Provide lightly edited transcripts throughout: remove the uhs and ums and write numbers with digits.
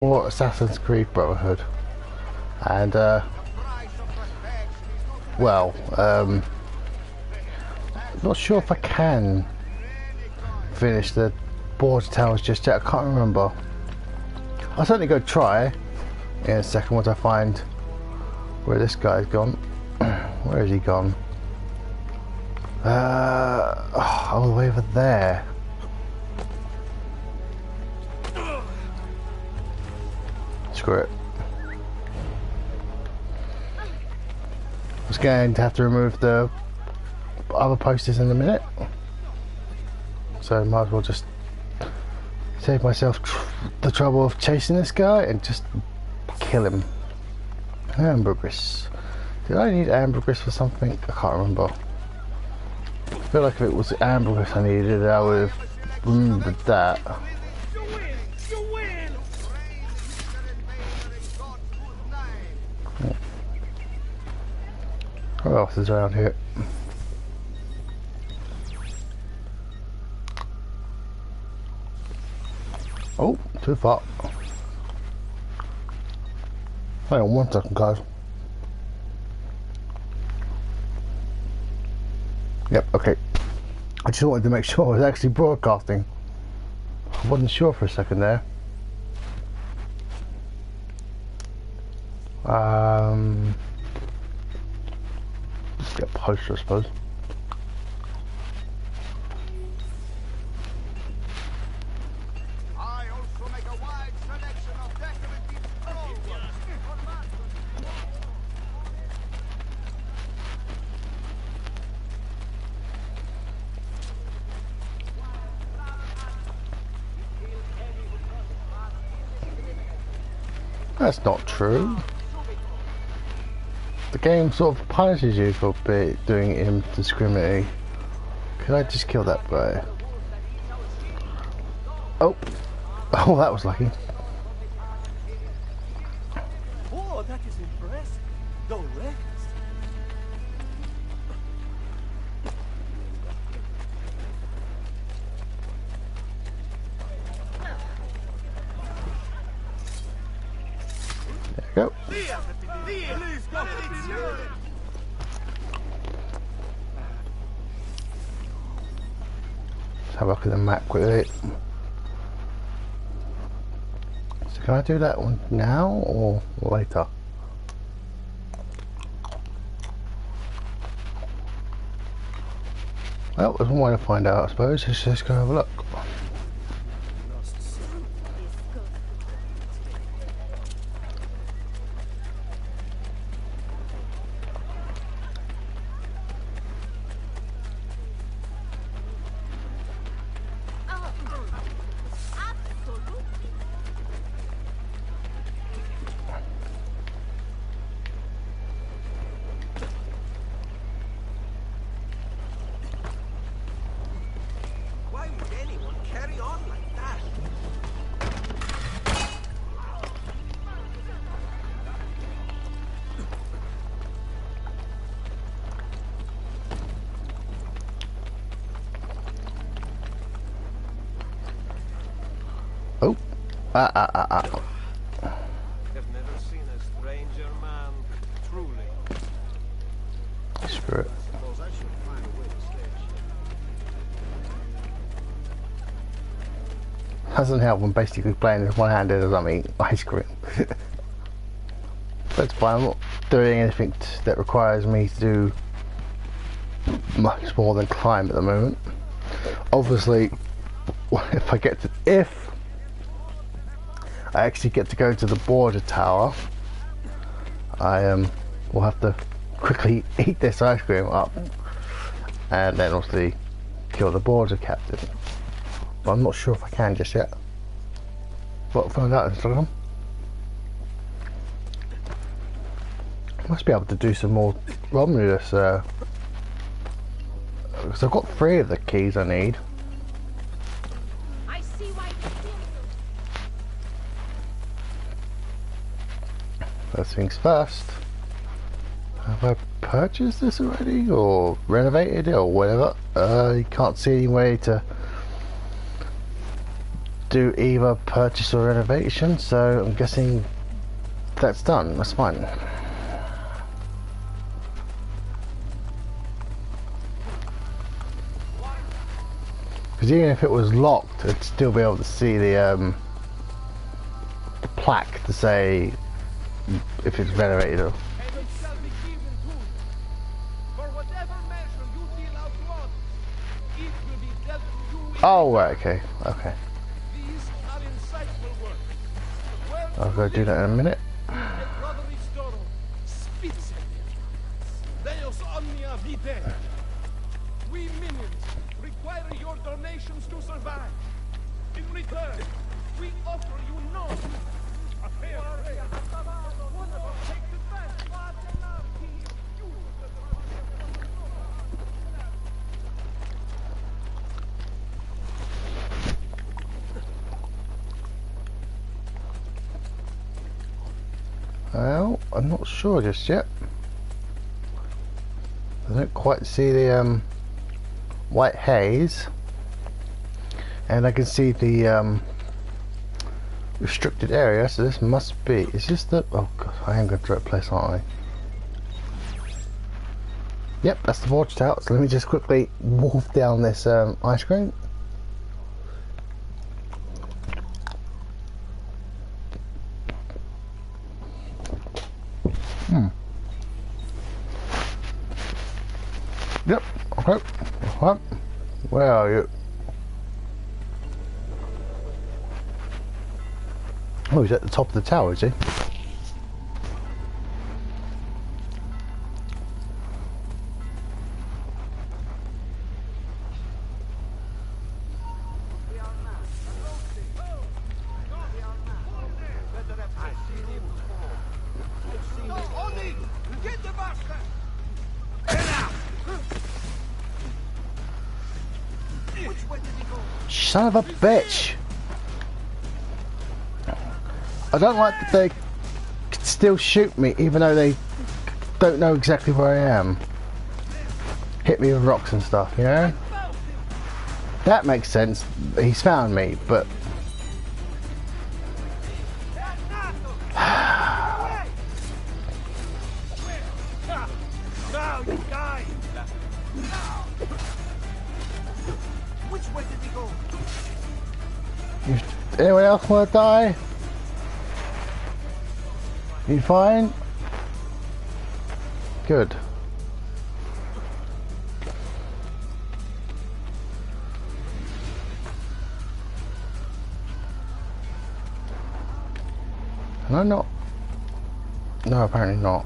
or Assassin's Creed Brotherhood, and well, not sure if I can finish the border towers just yet. I can't remember. I'll certainly go try in a second once I find where this guy's gone. Where has he gone? All the way over there. Screw it. I was going to have to remove the other posters in a minute, so might as well just save myself the trouble of chasing this guy and just kill him. Ambergris. Did I need ambergris for something? I can't remember. I feel like if it was ambergris I needed, I would have remembered that. What else is around here? Oh, too far. Hang on 1 second, guys. Yep, okay. I just wanted to make sure I was actually broadcasting. I wasn't sure for a second there. Let's get a poster, I suppose. That's not true. The game sort of punishes you for doing it indiscriminately. Could I just kill that guy? Oh, oh, that was lucky. Oh, that is impressive. Direct. There you go. Let's have a look at the map quickly. So can I do that one now or later? Well, there's one way to find out, I suppose. Let's just go have a look. Oh, Have never seen a stranger man, truly. screw it. Suppose I should find a way to stage. Doesn't help when basically playing with one-handed as I'm eating ice cream. But it's fine, I'm not doing anything that requires me to do much more than climb at the moment. Obviously, if I actually get to go to the border tower, I will have to quickly eat this ice cream up and then obviously kill the border captain. But I'm not sure if I can just yet. But I'll find out in a second. Must be able to do some more Romulus because I've got 3 of the keys I need. I see why. First things first. Have I purchased this already or renovated it or whatever? You can't see any way to do either purchase or renovation, so I'm guessing that's done. That's fine. Because even if it was locked, I'd still be able to see the plaque to say if it's renovated or... Oh, right, okay, okay. I'll go do that in a minute. We minions require your donations to survive. In return, we offer you no a fair trade. Take the best. Well, I'm not sure just yet. I don't quite see the white haze, and I can see the restricted area, so this must be... Is this the... Oh god, I am going to the right place, aren't I? Yep, that's the Forge Tower, so let me just quickly wolf down this ice cream. Yep, okay. What? Where are you? Oh, he's at the top of the tower, is he? Son of a bitch! I don't like that they can still shoot me even though they don't know exactly where I am. Hit me with rocks and stuff, you know? That makes sense. He's found me, but... Now you die. Which way did he go? Anyone else want to die? You fine? Good. No, not. No, apparently not.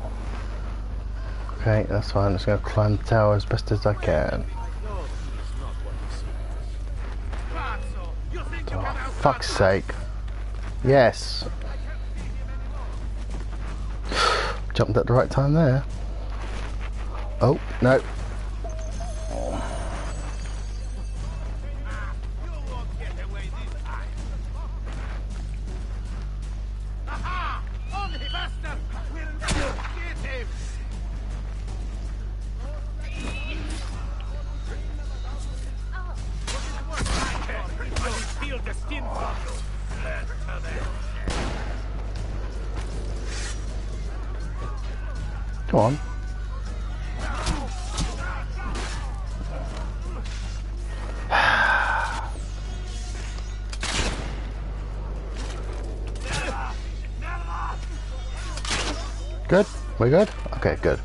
Okay, that's fine. I'm just going to climb the tower as best as I can. Oh, fuck's sake. Yes. Jumped at the right time there. Oh, no. Come on. Good? We good? Okay, good.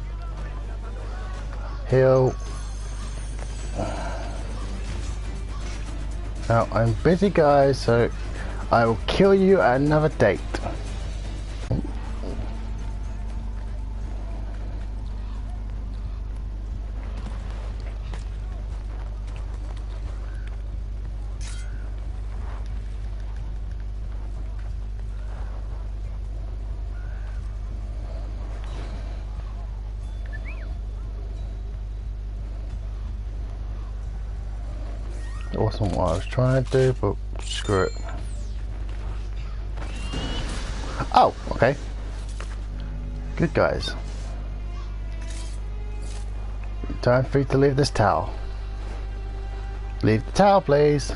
Heal. Now, I'm busy, guys, so I will kill you at another date. It wasn't what I was trying to do, but screw it. Oh, okay. Good guys. Time for you to leave this tower. Leave the tower, please.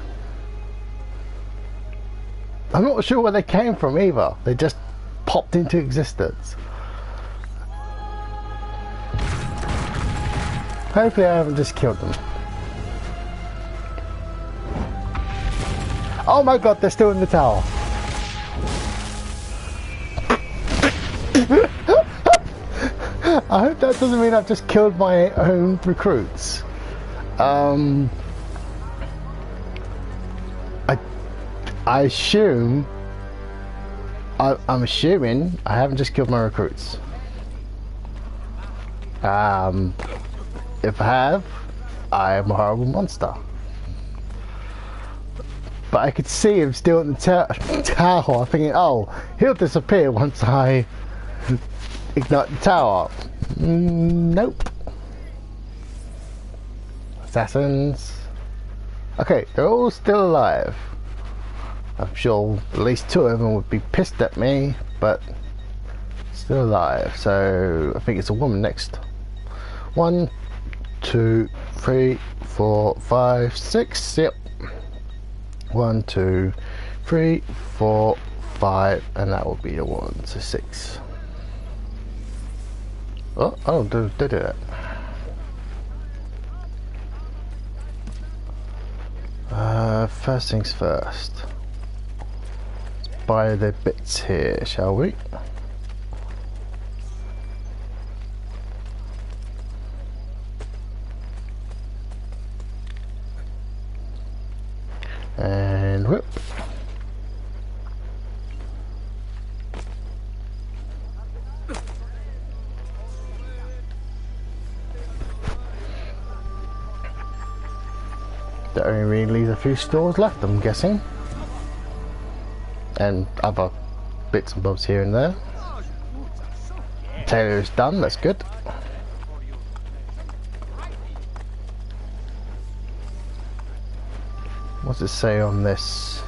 I'm not sure where they came from either. They just popped into existence. Hopefully I haven't just killed them. Oh my god, they're still in the tower. I hope that doesn't mean I've just killed my own recruits. I assume... I'm assuming I haven't just killed my recruits. If I have, I am a horrible monster. But I could see him still in the tower, thinking, oh, he'll disappear once I ignite the tower. Nope. Assassins. Okay, they're all still alive. I'm sure at least 2 of them would be pissed at me, but still alive. So I think it's a woman next. 1, 2, 3, 4, 5, 6. Yep. 1, 2, 3, 4, 5, and that will be a 1, so 6. Oh, they do it. First things first. Let's buy the bits here, shall we? And whip. There only really leaves a few stores left, I'm guessing. And other bits and bobs here and there. Taylor is done, that's good. What's it say on this?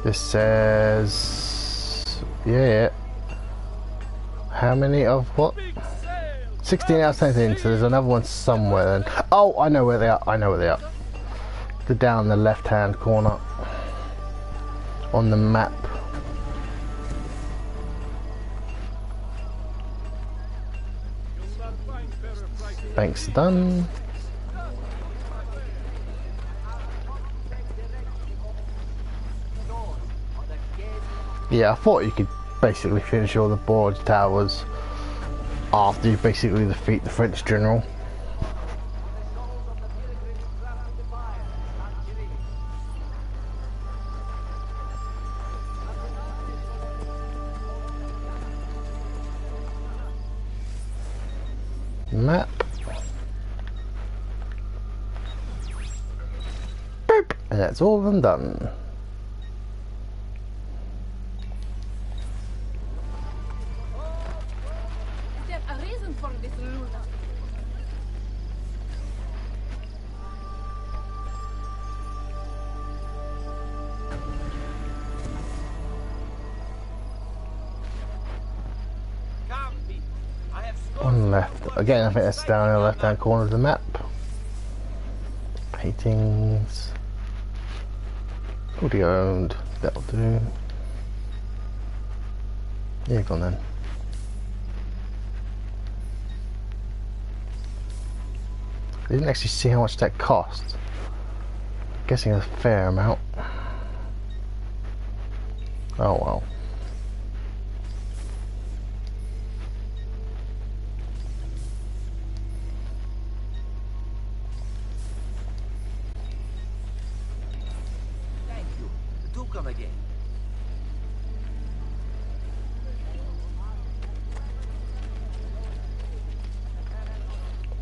This says... yeah. How many of what? 16 out of 17, so there's another one somewhere then. Oh, I know where they are, I know where they are. They're down the left hand corner on the map. Thanks, done. Yeah, I thought you could basically finish all the board towers after you basically defeat the French general. Map. Boop. And that's all of them done. One left. Again, I think that's down in the left hand corner of the map. Paintings. Audio owned. That'll do. Yeah, go on then. I didn't actually see how much that cost. I'm guessing a fair amount. Oh well.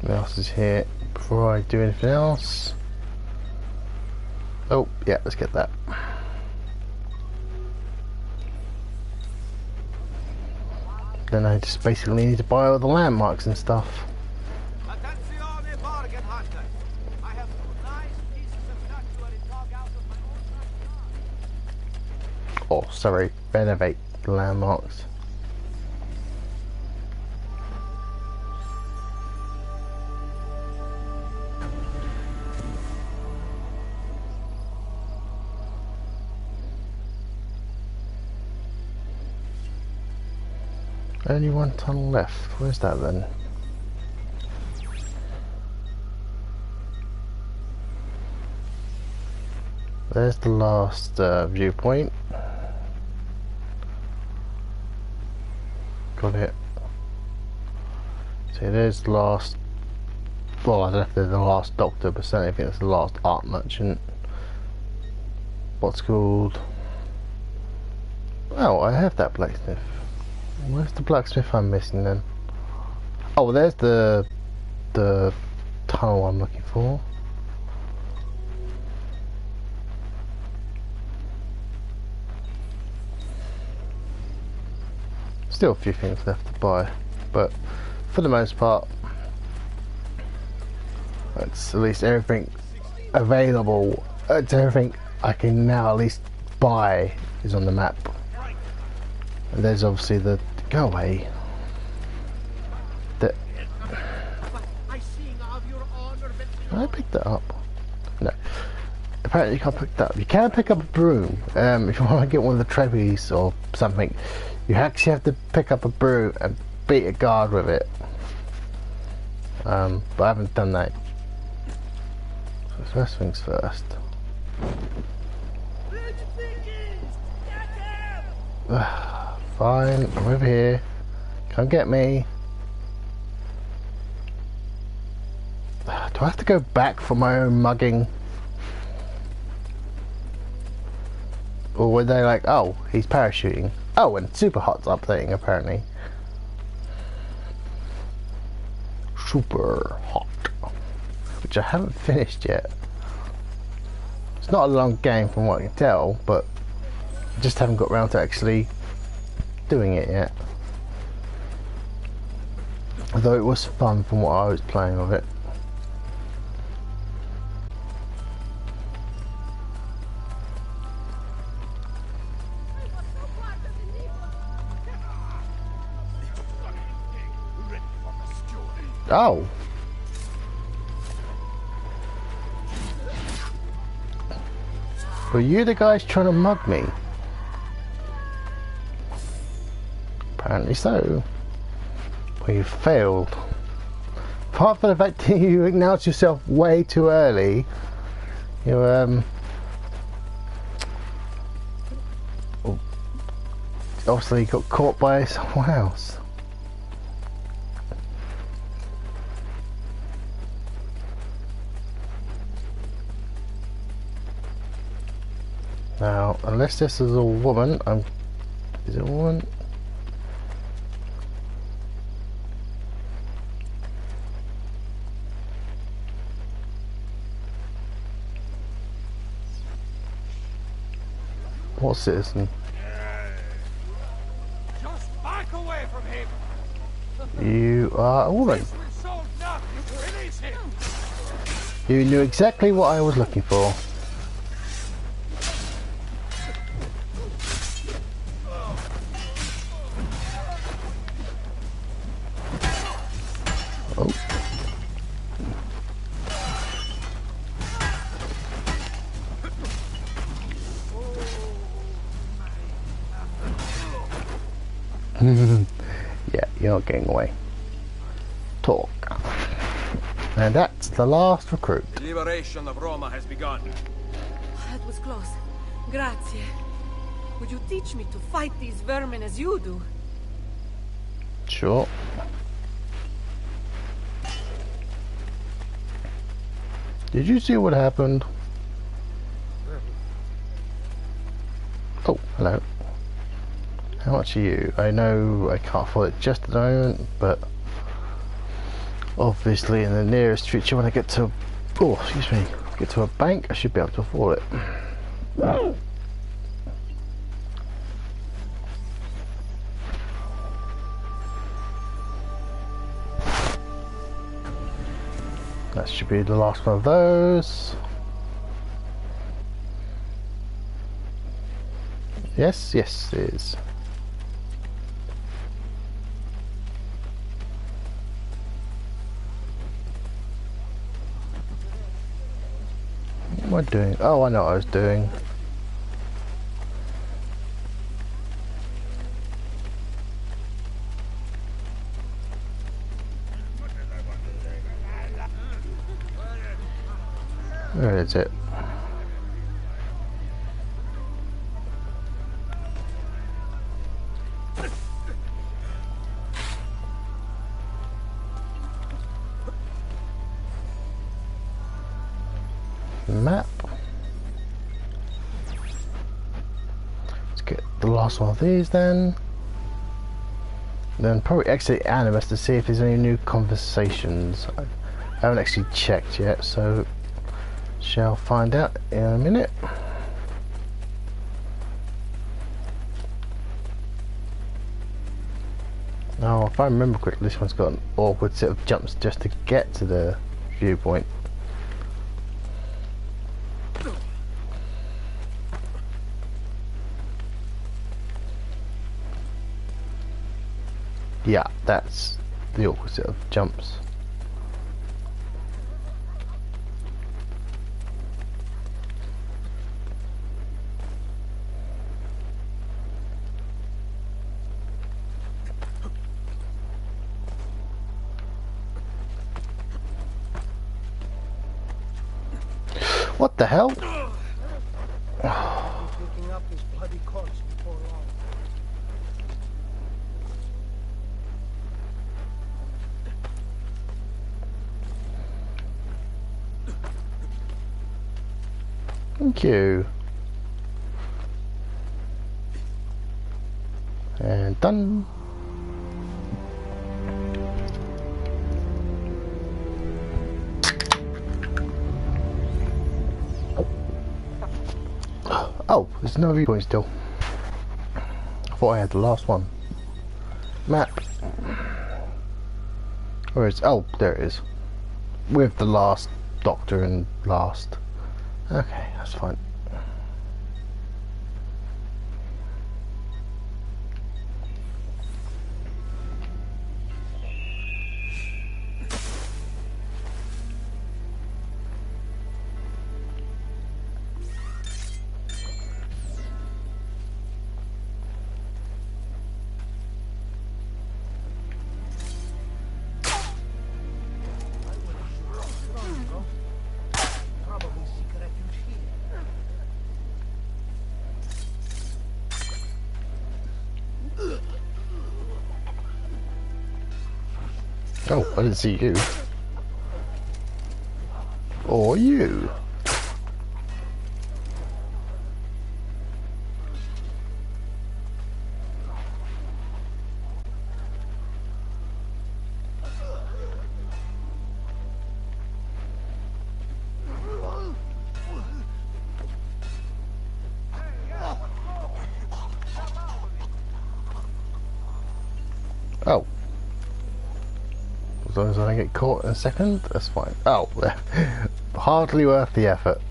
What else is here before I do anything else? Oh, yeah, let's get that. Then I just basically need to buy all the landmarks and stuff. Oh, sorry, renovate the landmarks. Only one tunnel left. Where's that then? There's the last viewpoint. Got it. See, there's the last. Well, I don't know if they're the last doctor, but certainly I think it's the last art merchant. What's called? Oh, I have that blacksmith. Where's the blacksmith I'm missing then? Oh, there's the tunnel I'm looking for. Still a few things left to buy, but for the most part, it's at least everything available. It's everything I can now at least buy is on the map. And there's obviously the go away. Can I pick that up? No. Apparently you can't pick that up. You can pick up a broom if you want to get one of the trophies or something. You actually have to pick up a broom and beat a guard with it. But I haven't done that. So first things first. Fine, I'm over here. Come get me. Do I have to go back for my own mugging? Or were they like, oh, he's parachuting? Oh, and Super Hot's updating apparently. Super Hot. Which I haven't finished yet. It's not a long game from what I can tell, but I just haven't got around to actually doing it yet. Although it was fun from what I was playing with it. Oh. Were you the guys trying to mug me? Apparently so. Well, you failed. Apart from the fact that you announced yourself way too early, you obviously got caught by someone else. Now, unless this is a woman, is it a woman? What citizen? Just back away from him. You are a woman. You knew exactly what I was looking for. Oh. Yeah, you're not getting away. Talk. And that's the last recruit. The liberation of Roma has begun. That was close. Grazie. Would you teach me to fight these vermin as you do? Sure. Did you see what happened? Oh, hello. How much are you? I know I can't afford it just at the moment, but obviously in the nearest future when I get to, get to a bank, I should be able to afford it. That should be the last one of those. Yes, yes, it is. What am I doing? Oh, I know what I was doing. Where is it? Map. Let's get the last one of these then. Then probably exit Animus to see if there's any new conversations. I haven't actually checked yet, so shall find out in a minute. Now, if I remember correctly, this one's got an awkward set of jumps just to get to the viewpoint. Yeah, that's the awkward set of jumps. What the hell? Picking up his bloody corpse before long. Thank you. And done. Oh, there's no viewpoint still. I thought I had the last one. Map. Where is? Oh, there it is. With the last doctor and last. Okay, that's fine. Probably seek refuge here. Oh, I didn't see you. Or you. Oh. As long as I don't get caught in a second, that's fine. Oh, hardly worth the effort.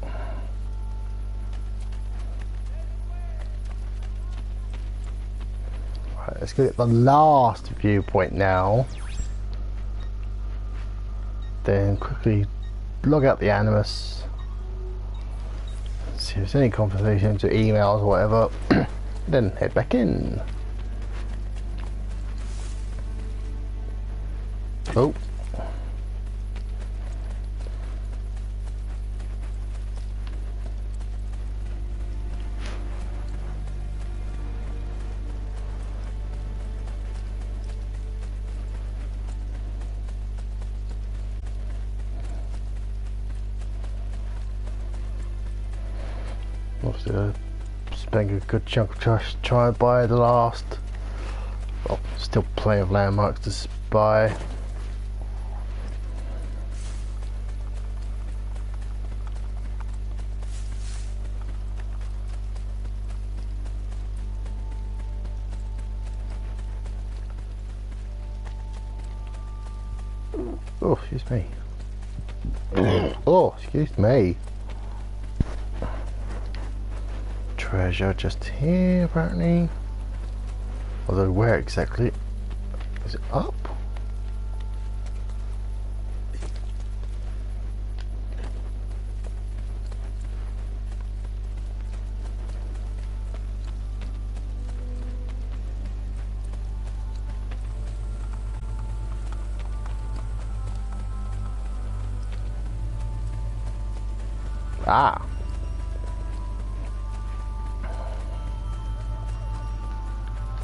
Right, let's get the last viewpoint now. Then quickly log out the Animus. See if there's any conversations or emails or whatever. Then head back in. Oh. Obviously, spending a good chunk of trash to try and buy the last. Well, still plenty of landmarks to spy. Oh, excuse me. Oh, excuse me. Treasure just here, apparently. Although, where exactly? Is it up? Ah.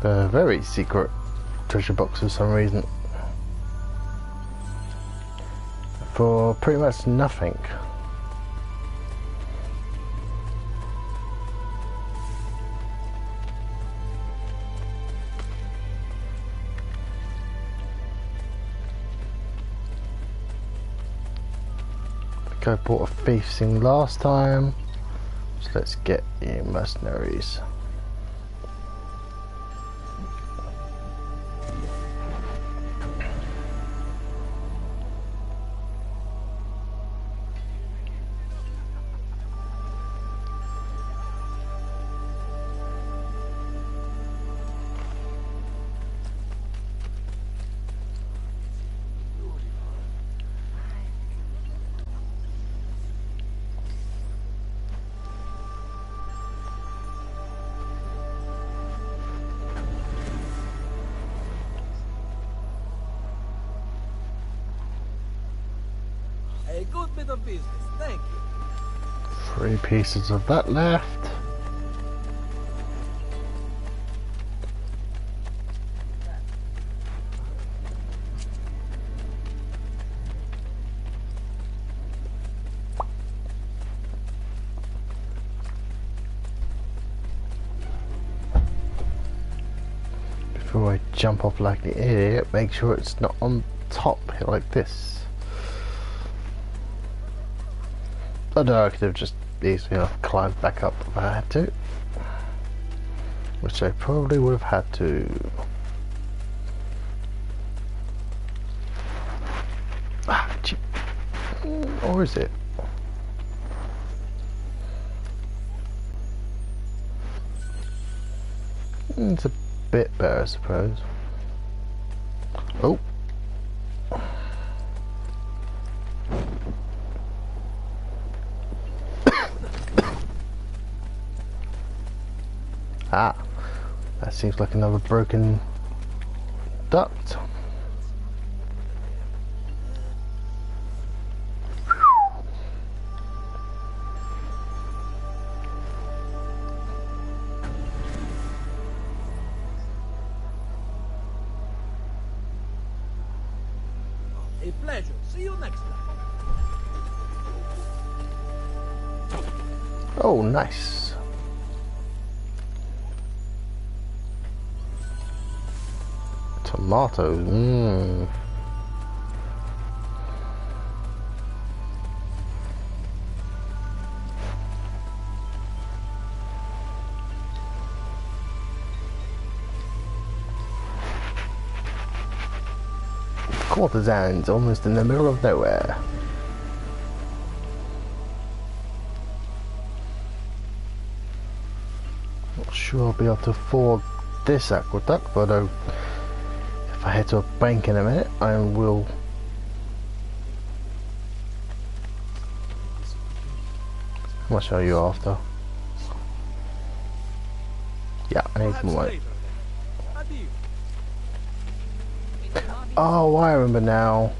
The very secret treasure box for some reason. For pretty much nothing. I bought a thief thing last time, so let's get you mercenaries. A good bit of business, thank you. 3 pieces of that left. Before I jump off like an idiot, make sure it's not on top here like this. I know I could have just easily enough climbed back up if I had to. Which I probably would have had to. Ah, gee. Or is it? It's a bit better, I suppose. Oh. Ah, that seems like another broken duct. A pleasure. See you next time. Oh, nice. Tomatoes, mmm. Courtesans almost in the middle of nowhere. Not sure I'll be able to afford this aqueduct, but if I head to a bank in a minute, I will. How much are you after? Yeah, I need some money. Oh, I remember now.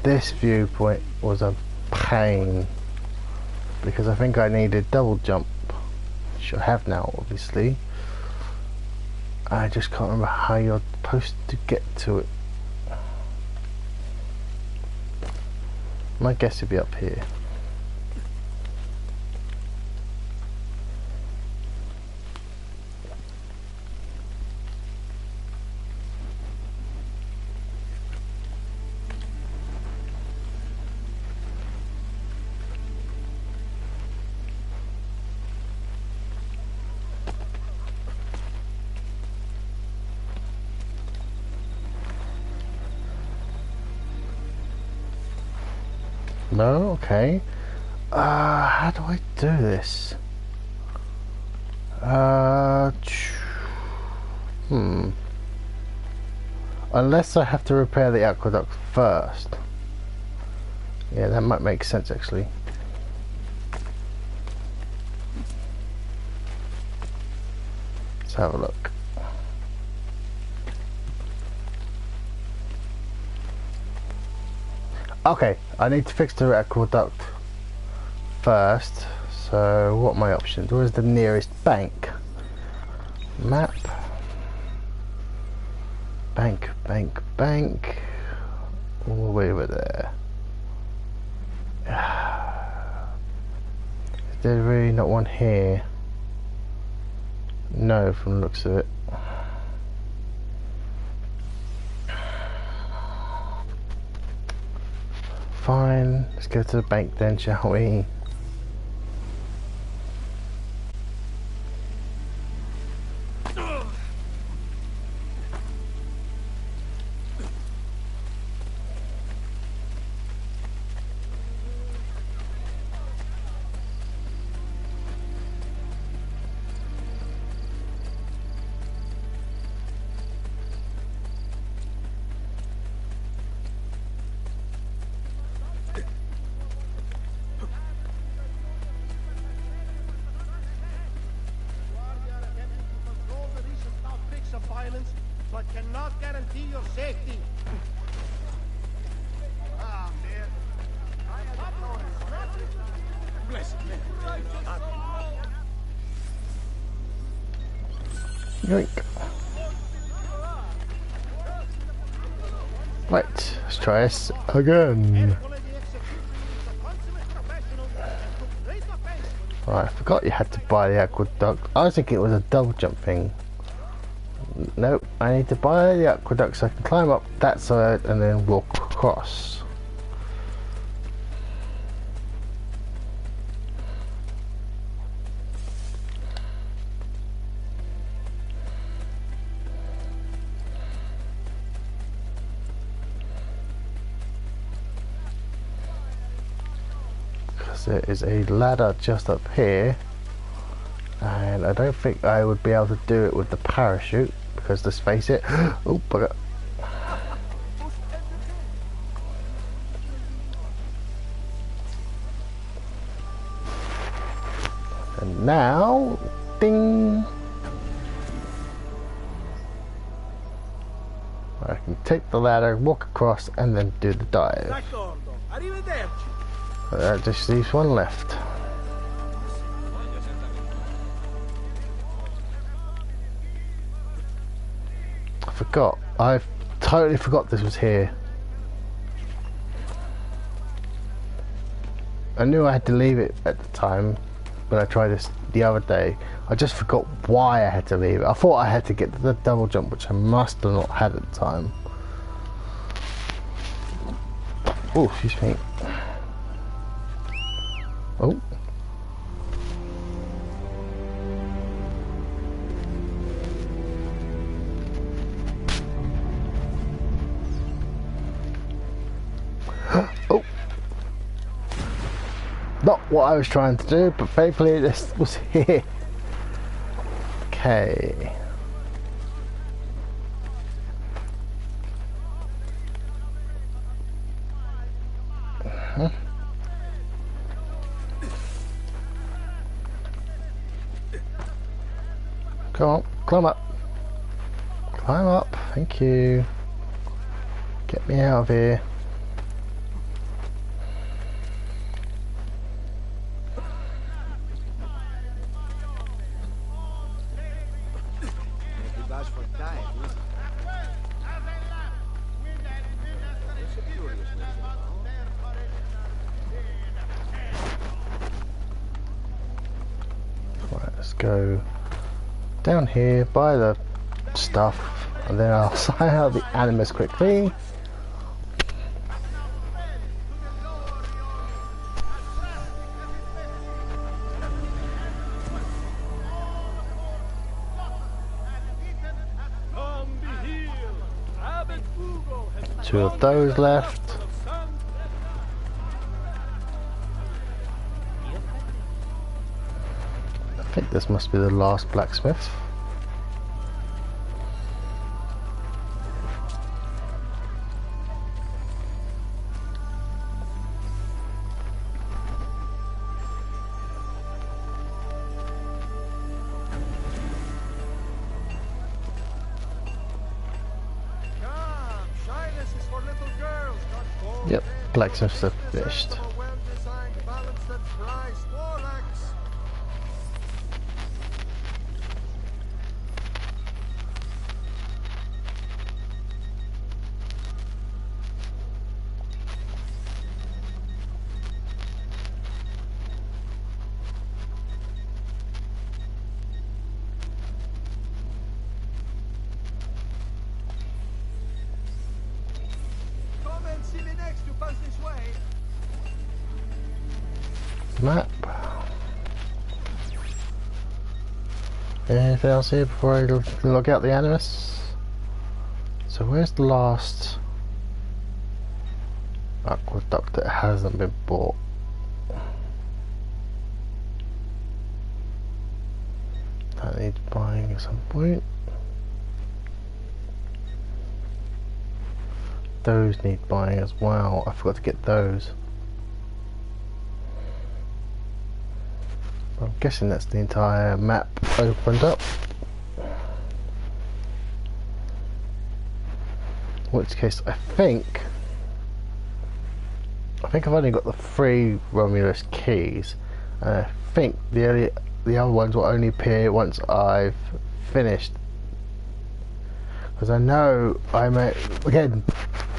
This viewpoint was a pain because I think I needed double jump, which I have now, obviously. I just can't remember how you're supposed to get to it. My guess would be up here. No? Okay. How do I do this? Unless I have to repair the aqueduct first. Yeah, that might make sense actually. Let's have a look. Okay, I need to fix the aqueduct first. So what are my options? Where's the nearest bank? Map. Bank, bank, bank. All the way over there. Is there really not one here? No, from the looks of it. Fine, let's go to the bank then, shall we? But cannot guarantee your safety. Ah, man. Bless it, man. Yoink. Right, let's try this again. Right, I forgot you had to buy the aqueduct. I was thinking it was a double jump thing. Nope, I need to buy the aqueduct so I can climb up that side and then walk across. Because there is a ladder just up here, and I don't think I would be able to do it with the parachute. Because let's face it, oh bugger. And now, ding! I can take the ladder, walk across, and then do the dive. That just leaves one left. Forgot. I totally forgot this was here. I knew I had to leave it at the time when I tried this the other day. I just forgot why I had to leave it. I thought I had to get the double jump, which I must have not had at the time. Oh, excuse me. Oh. Oh, not what I was trying to do, but thankfully this was here. Okay. Come on, climb up. Climb up, thank you. Get me out of here. Right, let's go down here, buy the stuff, and then I'll sign out the animus quickly. Two of those left. I think this must be the last blacksmith. Yep, blacksmiths are finished. Well-designed, balanced, and priced Map. Anything else here before I log out the Animus? So where's the last aqueduct that hasn't been bought? That needs buying at some point. Those need buying as well. I forgot to get those. I'm guessing that's the entire map opened up. In which case, I think I've only got the 3 Romulus keys. I think the other ones will only appear once I've finished. Because I know again,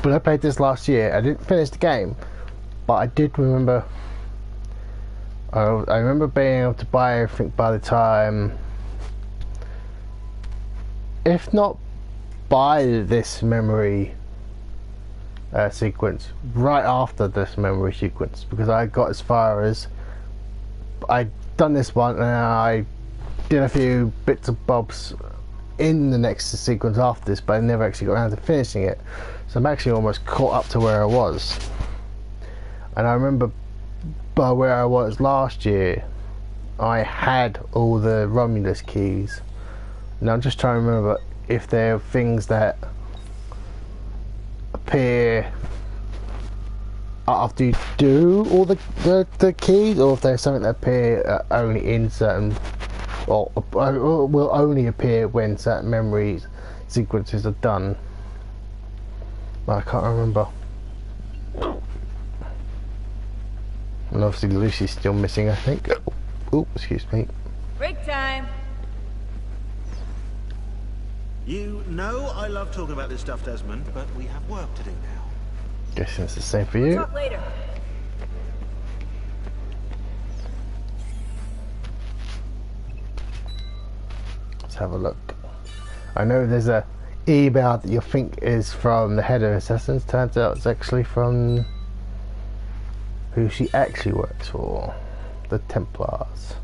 when I played this last year, I didn't finish the game, but I did remember. I remember being able to buy everything by the time, if not by this memory sequence, right after this memory sequence, because I got as far as I'd done this one and I did a few bits and bobs in the next sequence after this, but I never actually got around to finishing it. So I'm actually almost caught up to where I was. And I remember by where I was last year, I had all the Romulus keys. Now I'm just trying to remember if there are things that appear after you do all the keys, or if there's something that appear only in certain, or will only appear when certain memories sequences are done. But I can't remember. And obviously Lucy's still missing, I think. Oh, excuse me. Break time. You know I love talking about this stuff, Desmond, but we have work to do now. Guessing it's the same for you. Talk later. Let's have a look. I know there's a email that you think is from the head of Assassins. Turns out it's actually from who she actually works for, the Templars.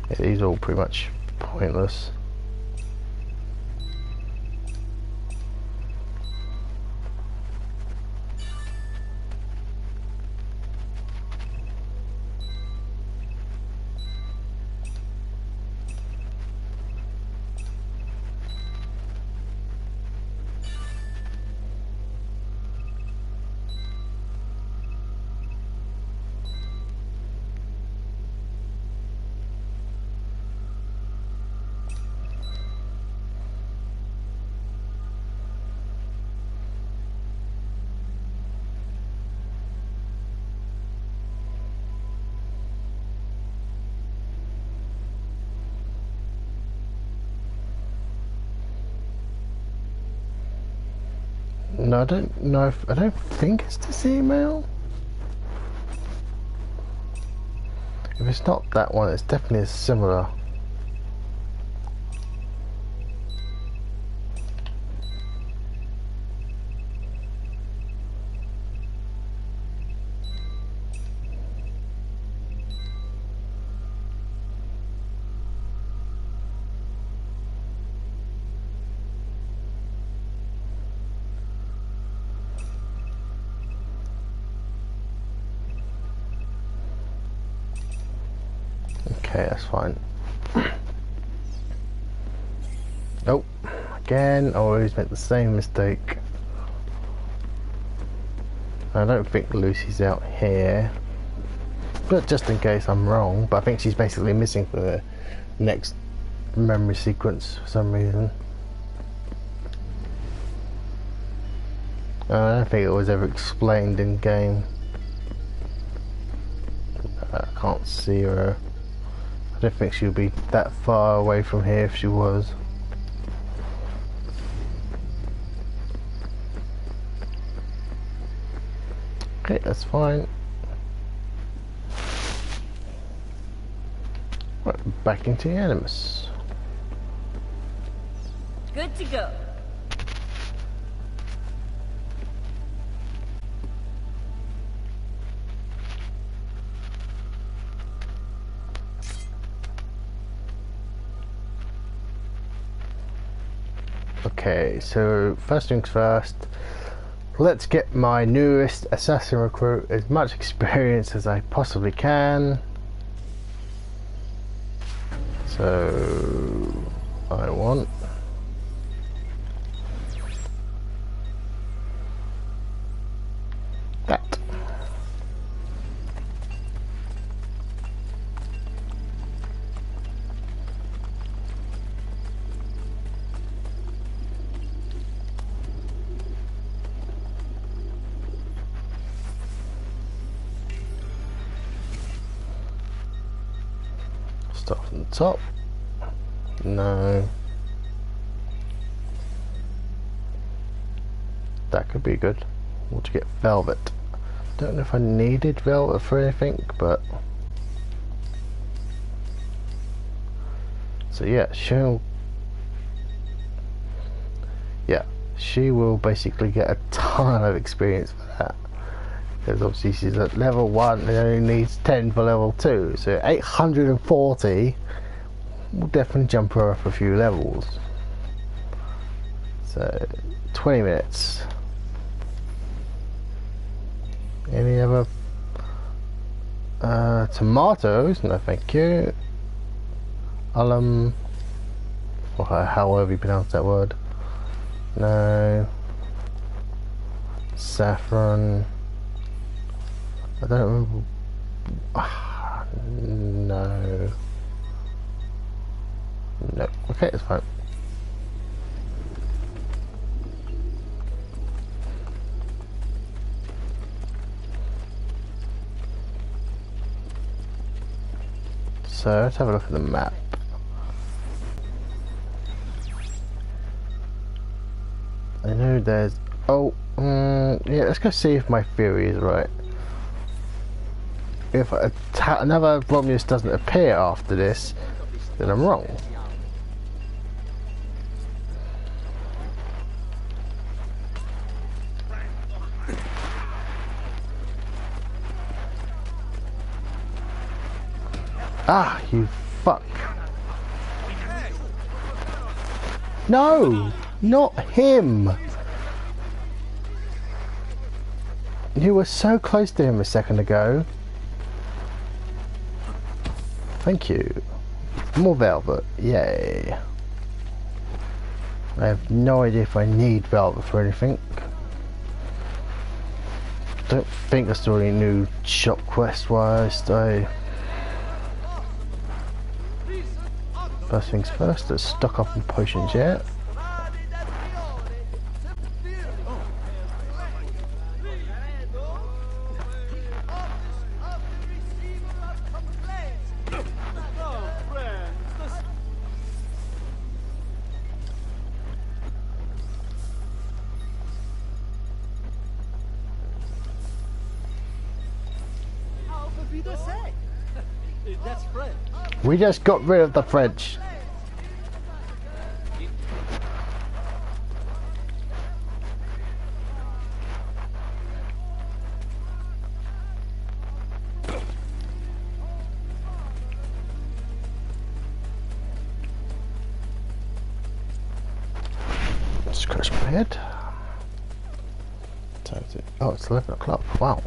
Yeah, these are all pretty much pointless. No, I don't know if, I don't think it's this email. If it's not that one, it's definitely similar. Okay, that's fine. Oh, again, I always make the same mistake. I don't think Lucy's out here, but just in case I'm wrong, but I think she's basically missing for the next memory sequence for some reason. I don't think it was ever explained in game. I can't see her. I don't think she would be that far away from here if she was. Okay, that's fine. Right, back into the Animus. Good to go. Okay, so first things first, let's get my newest assassin recruit as much experience as I possibly can. So I want that. Start from the top. No. That could be good. Or to get velvet. Don't know if I needed velvet for anything, but so yeah, she will basically get a ton of experience for that. Because obviously she's at level 1 and only needs 10 for level 2. So 840 will definitely jump her up a few levels. So 20 minutes. Any other tomatoes? No thank you. Alum, or however you pronounce that word. No. Saffron. I don't remember. No. No. Okay, it's fine. So let's have a look at the map. I know there's. Oh, yeah. Let's go see if my theory is right. If another Romulus doesn't appear after this, then I'm wrong. Ah, you fuck. No, not him. You were so close to him a second ago. Thank you. More velvet, yay. I have no idea if I need velvet for anything. Don't think I saw any new shop quest wise though. First things first, let's stock up on potions yet. That's Fred. We just got rid of the French. Scratch my head. Oh, it's 11 o'clock. Wow.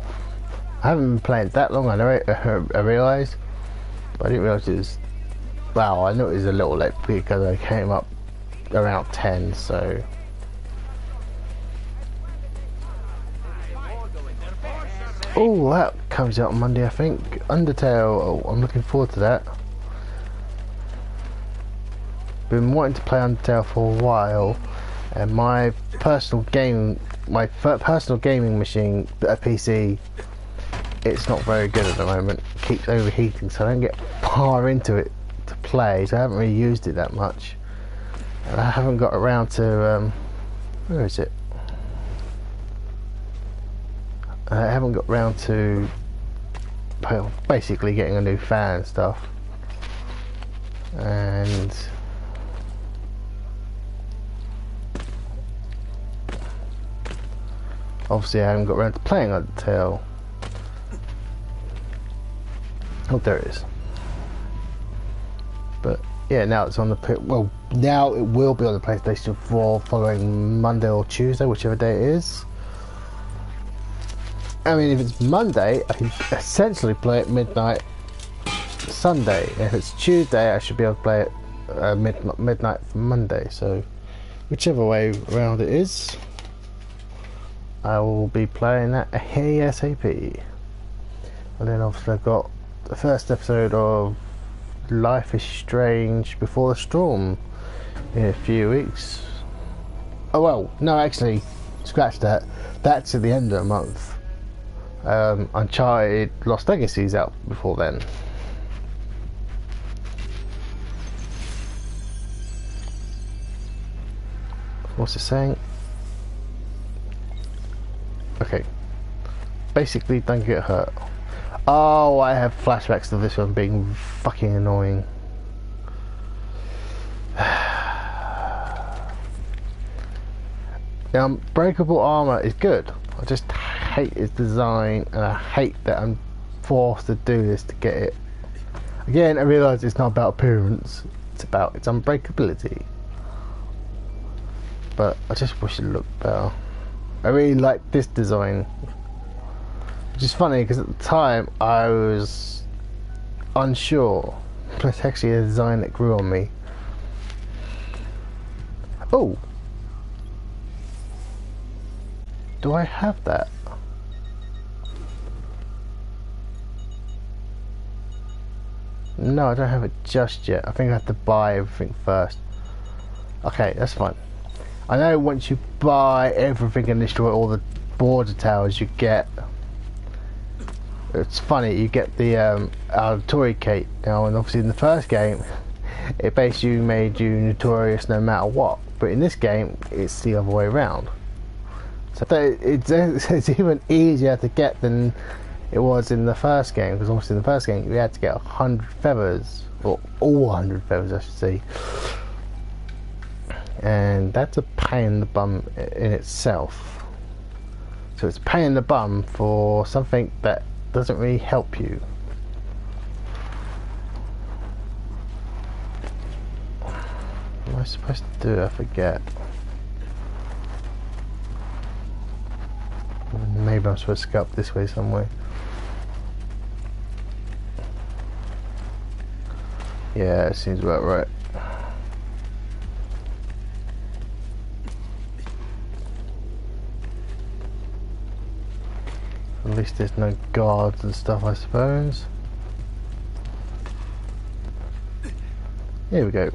I haven't been playing that long. I realised, but I didn't realise it was. Wow, I knew it was a little late because I came up around 10. So. Oh, that comes out on Monday, I think. Undertale. Oh, I'm looking forward to that. Been wanting to play Undertale for a while, and my personal gaming machine, a PC, it's not very good at the moment. It keeps overheating, so I don't get far into it to play. So I haven't really used it that much, and I haven't got around to where is it? I haven't got around to basically getting a new fan and stuff, and obviously I haven't got around to playing Undertale. Oh, there it is. But Yeah, now it's on the well. Now it will be on the PlayStation 4 following Monday or Tuesday, whichever day it is. I mean, if it's Monday, I can essentially play it midnight Sunday. If it's Tuesday, I should be able to play it midnight from Monday. So, whichever way around it is, I will be playing that ASAP. And then obviously I've got the first episode of Life is Strange Before the Storm in a few weeks. Oh well, no, actually, scratch that. That's at the end of the month. Uncharted Lost Legacy's out before then. What's it saying? Okay. Basically, don't get hurt. Oh, I have flashbacks to this one being fucking annoying. Now, Unbreakable Armor is good. I just hate its design, and I hate that I'm forced to do this to get it. Again, I realise it's not about appearance, it's about its unbreakability. But I just wish it looked better. I really like this design. Which is funny, because at the time I was unsure. But it's actually a design that grew on me. Oh! Do I have that? No, I don't have it just yet. I think I have to buy everything first. Okay, that's fine. I know once you buy everything and destroy all the border towers, you get... It's funny, you get the auditory cape now, and obviously in the first game, it basically made you notorious no matter what. But in this game, it's the other way around. So it's even easier to get than it was in the first game, because obviously in the first game you had to get 100 feathers, or all 100 feathers I should say, and that's a pain in the bum in itself. So it's a pain in the bum for something that doesn't really help you. What am I supposed to do? I forget. Maybe I'm supposed to go up this way somewhere. Yeah, it seems about right. At least there's no guards and stuff, I suppose. Here we go.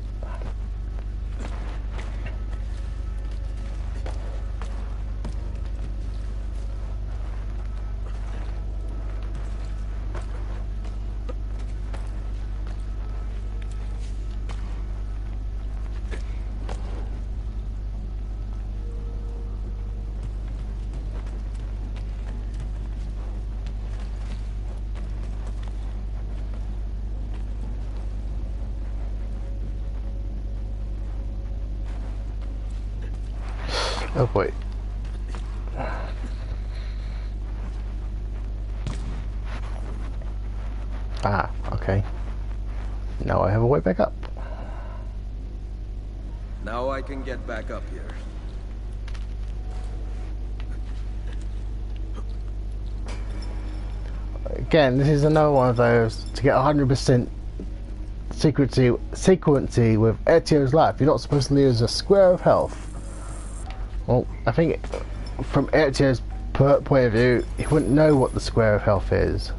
Oh boy. Ah, okay. Now I have a way back up. Now I can get back up here. Again, this is another one of those to get 100% sequency with Ezio's life. You're not supposed to lose a square of health. Well, I think from Ezio's point of view, he wouldn't know what the square of health is.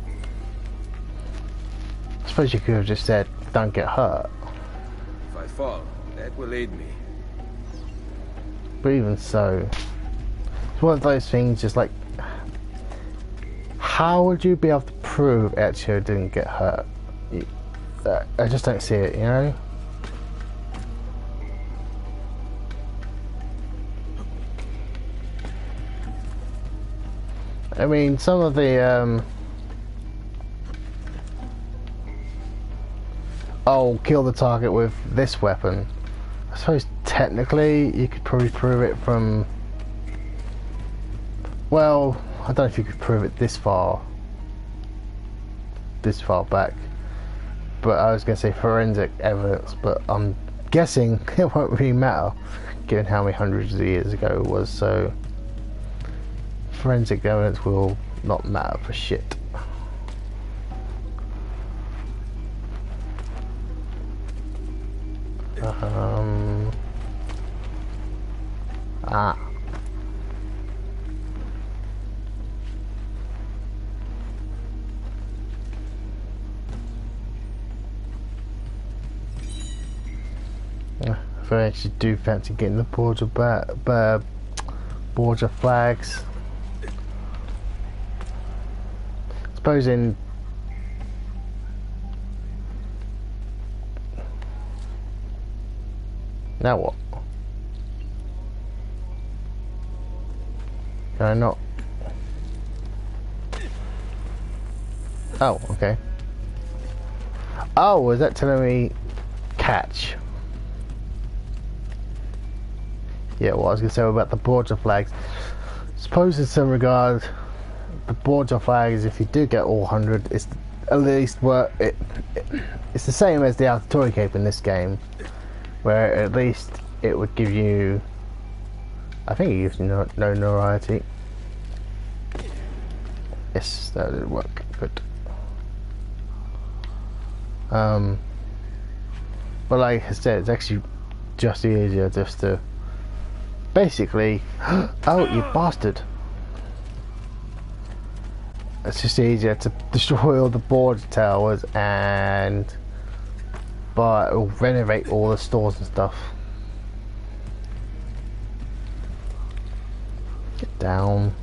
I suppose you could have just said, don't get hurt. If I fall, that will aid me. But even so, it's one of those things just like, how would you be able to prove Ezio didn't get hurt? I just don't see it, you know? I mean, some of the, oh, kill the target with this weapon. I suppose technically you could probably prove it from, well, I don't know if you could prove it this far back. but I was going to say forensic evidence, but I'm guessing it won't really matter given how many hundreds of years ago it was, so forensic evidence will not matter for shit. If I actually do fancy getting the border flags. Supposing now what? Can I not? Oh, okay. Oh, was that telling me catch? Yeah, well, I was going to say about the border flags. Suppose in some regard, the border flags, if you do get all 100, it's at least it's the same as the Altatori Cape in this game, where at least it would give you, I think it gives you no notoriety. Yes, that did work. Good. But like I said, it's actually just easier just to basically, oh, you bastard. It's just easier to destroy all the border towers and renovate all the stores and stuff. Get down.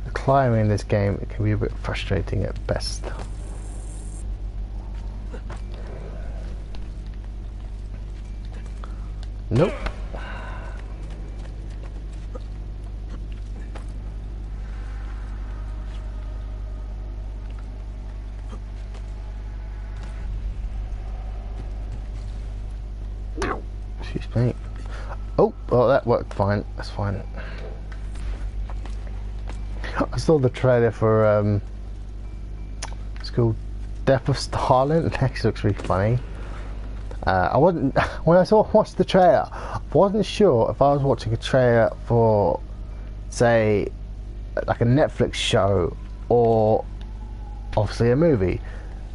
The climbing in this game, it can be a bit frustrating at best. Nope. Excuse me. Oh, well, that worked fine. That's fine. I saw the trailer for it's called Death of Stalin. It actually looks really funny. I wasn't when I watched the trailer. I wasn't sure if I was watching a trailer for, say, like a Netflix show or obviously a movie.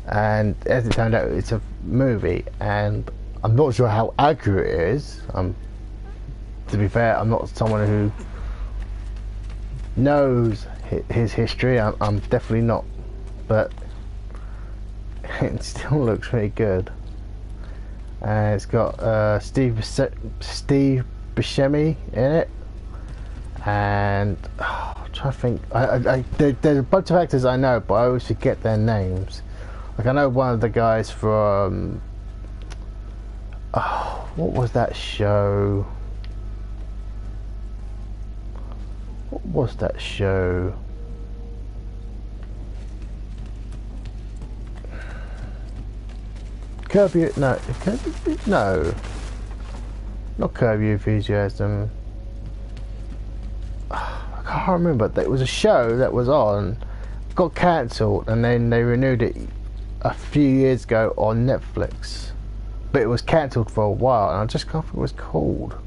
And as it turned out, it's a movie, and I'm not sure how accurate it is. To be fair, I'm not someone who knows his history. I'm definitely not, but it still looks really good. It's got Steve Buscemi in it, and I'm trying to think. There's a bunch of actors I know, but I always forget their names. Like I know one of the guys from what was that show? What was that show? No, not Curb Your Enthusiasm. I can't remember. It was a show that was on, got cancelled, and then they renewed it a few years ago on Netflix. But it was cancelled for a while, and I just can't think what it was called.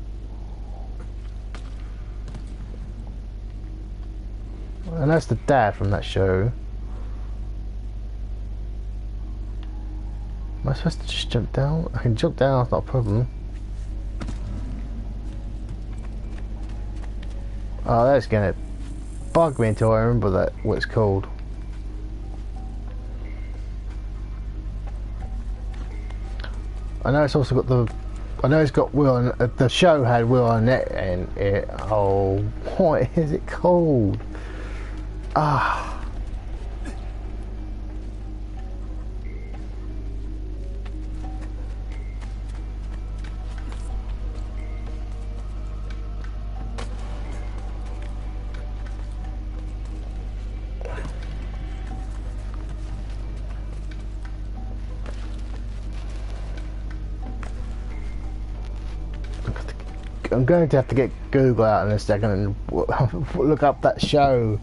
And that's the dad from that show. Am I supposed to just jump down? I can jump down, it's not a problem. Oh, that's gonna bug me until I remember what it's called. I know it's also got I know it's got Will, the show had Will Arnett in it. Oh, what is it called? Ah. I'm going to have to get Google out in a second and look up that show.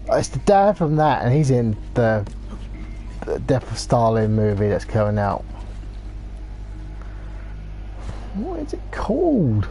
It's the dad from that, and he's in the Death of Stalin movie that's coming out. What is it called?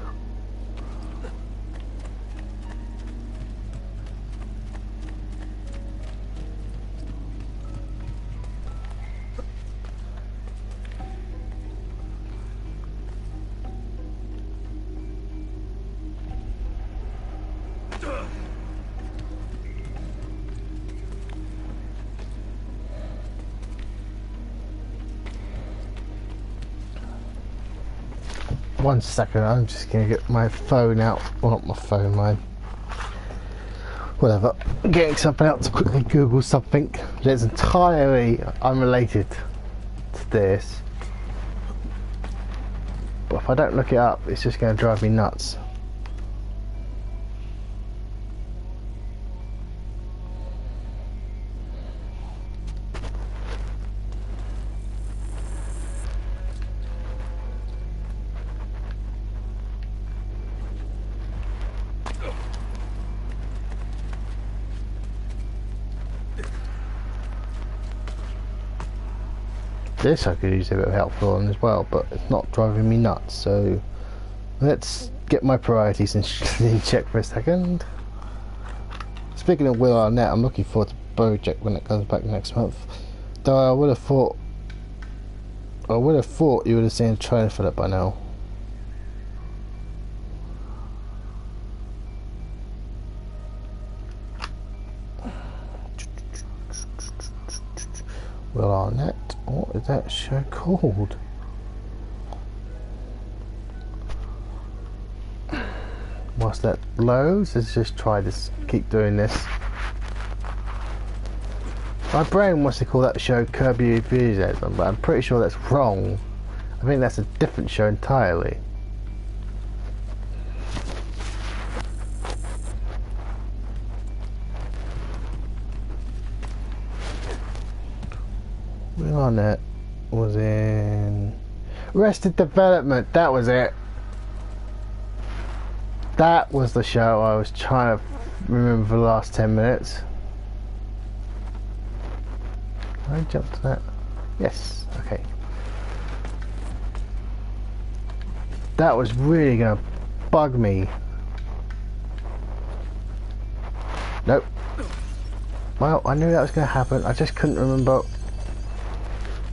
One second, I'm just gonna get my phone out. Well, not my phone, mine. Whatever. Getting something out to quickly Google something that's entirely unrelated to this. But if I don't look it up, it's just gonna drive me nuts. This I could use a bit of help on as well, but it's not driving me nuts, so let's get my priorities in check for a second. Speaking of Will Arnett, I'm looking forward to BoJack when it comes back next month. Though I would have thought you would have seen a trailer for that by now. Will Arnett, what is that show called? Whilst that loads, let's just try this, keep doing this. My brain wants to call that show Curb Your Enthusiasm, but I'm pretty sure that's wrong. I think that's a different show entirely. Will Arnett was in Arrested Development. That was it. That was the show I was trying to remember for the last 10 minutes. Can I jump to that? Yes. Okay. That was really gonna bug me. Nope. Well, I knew that was gonna happen. I just couldn't remember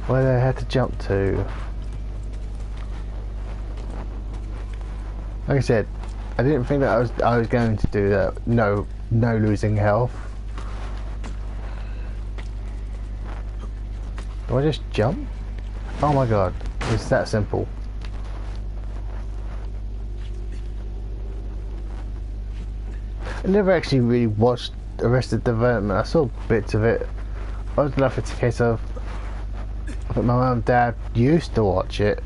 where I had to jump to. Like I said, I didn't think that I was going to do that. No losing health. Do I just jump? Oh my god, it's that simple. I never actually really watched Arrested Development. I saw bits of it. I don't know if it's a case of I think my mum and dad used to watch it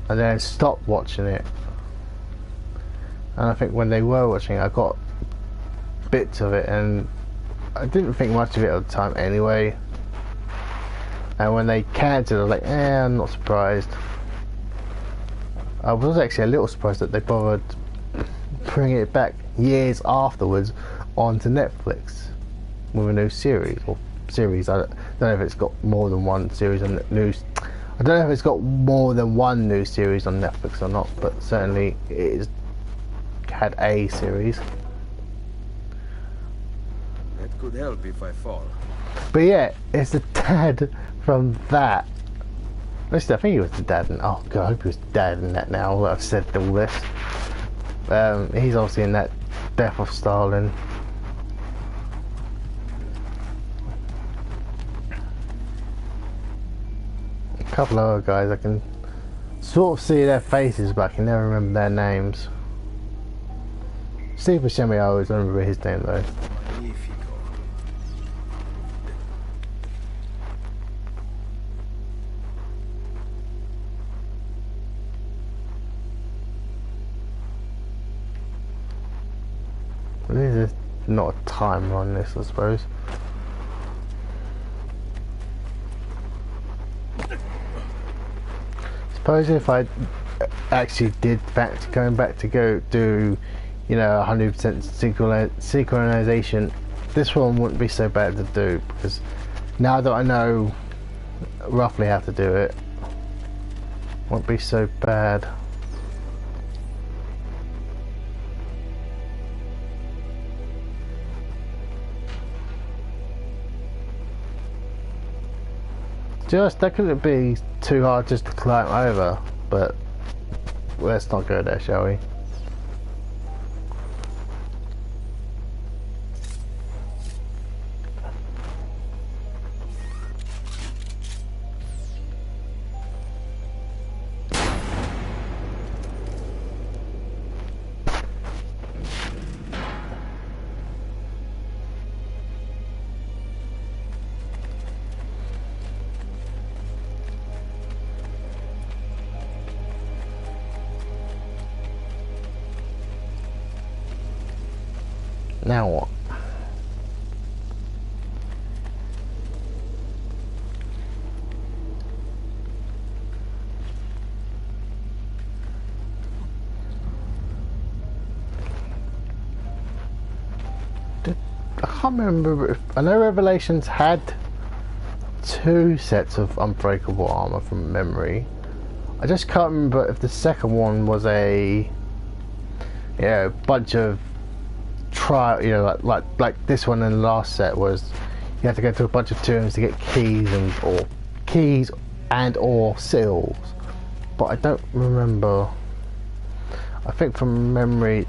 and then stopped watching it. And I think when they were watching it, I got bits of it, and I didn't think much of it at the time anyway. And when they cancelled, I was like, I'm not surprised. I was actually a little surprised that they bothered bringing it back years afterwards onto Netflix with a new series. Or series, I don't know if it's got more than one series on news. I don't know if it's got more than one new series on Netflix or not, but certainly it's had a series. That could help if I fall. But yeah, it's the dad from that. Listen, I think he was the dad in, oh god, I hope he was the dad in that now that I've said all this. He's obviously in that Death of Stalin. A couple of other guys, I can sort of see their faces, but I can never remember their names. Steve Buscemi, I always remember his name though. There's not a timer on this, I suppose. Suppose if I actually did going back to go do, you know, 100% synchronization, this one wouldn't be so bad to do, because now that I know roughly how to do it, won't be so bad. That couldn't be too hard just to climb over, but let's not go there, shall we? Now what? I can't remember if I know Revelations had 2 sets of unbreakable armor from memory. I just can't remember if the second one was a bunch of trial, you know, like this one in the last set was you had to go to a bunch of tombs to get keys and or seals, but I don't remember. I think from memory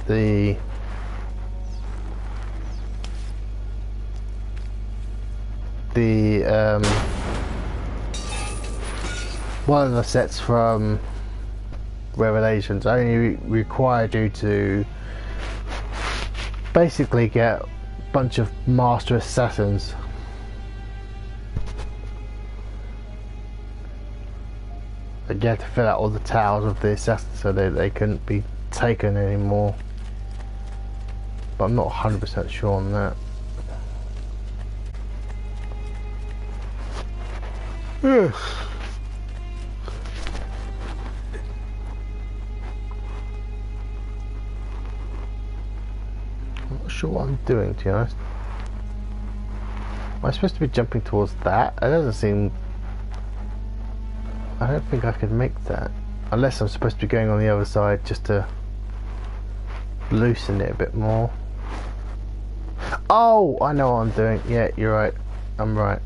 one of the sets from Revelations only required you to basically get a bunch of master assassins. You had to fill out all the towers of the assassins so they couldn't be taken anymore, but I'm not 100% sure on that. Yes. I'm not sure what I'm doing, to be honest. Am I supposed to be jumping towards that? It doesn't seem... I don't think I could make that. Unless I'm supposed to be going on the other side just to loosen it a bit more. Oh, I know what I'm doing. Yeah, you're right. I'm right.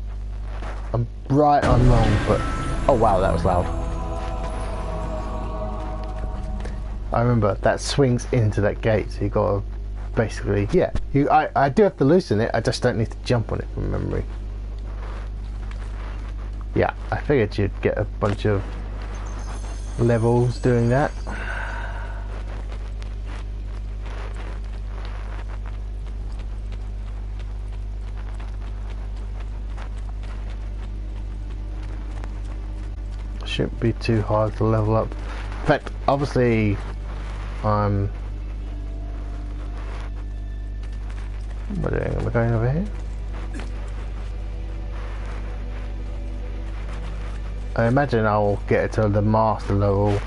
I'm right, I'm wrong, but... Oh wow, that was loud. I remember, that swings into that gate, so you gotta basically... Yeah, I do have to loosen it, I just don't need to jump on it from memory. Yeah, I figured you'd get a bunch of levels doing that. Shouldn't be too hard to level up. In fact, obviously, what am I doing? Am I going over here? I imagine I'll get it to the master level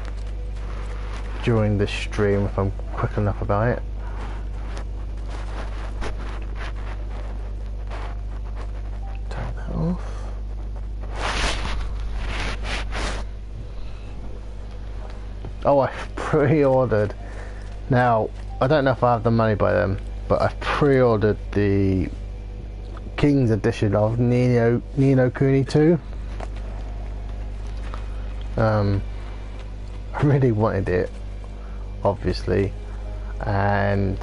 during this stream if I'm quick enough about it. Turn that off. Oh, I pre-ordered. Now, I don't know if I have the money by then, but I've pre-ordered the King's edition of Ni no Kuni 2. I really wanted it, obviously, and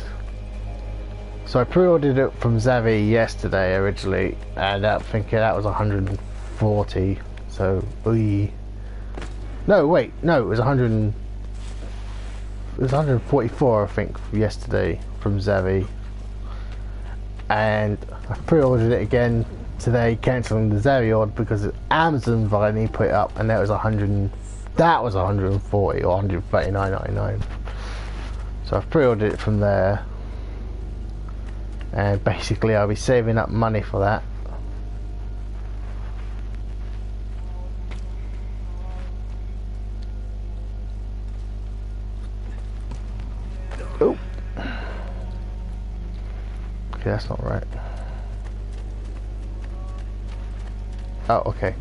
so I pre-ordered it from Xavi yesterday originally, and I'm thinking that was 140. So no, wait, no, it was 144, I think, yesterday from Xavi, and I pre-ordered it again today, cancelling the Xavi order because Amazon finally put it up, and that was 140 or 139.99. So I've pre-ordered it from there, and basically I'll be saving up money for that. Okay, that's not right. Oh, okay.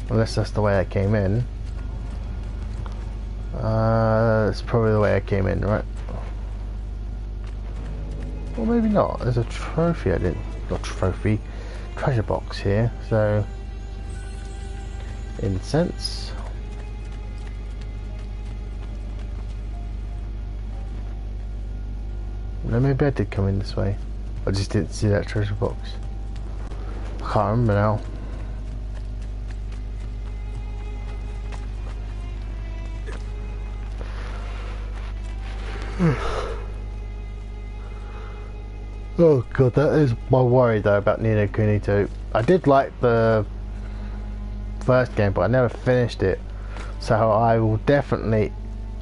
Unless that's the way I came in. That's probably the way I came in, right? Or maybe not. There's a trophy I didn't... Not trophy. Treasure box here, so... Incense. No, maybe I did come in this way. I just didn't see that treasure box. I can't remember now. Oh god, that is my worry though about Ni no Kuni 2. I did like the first game, but I never finished it. So I will definitely,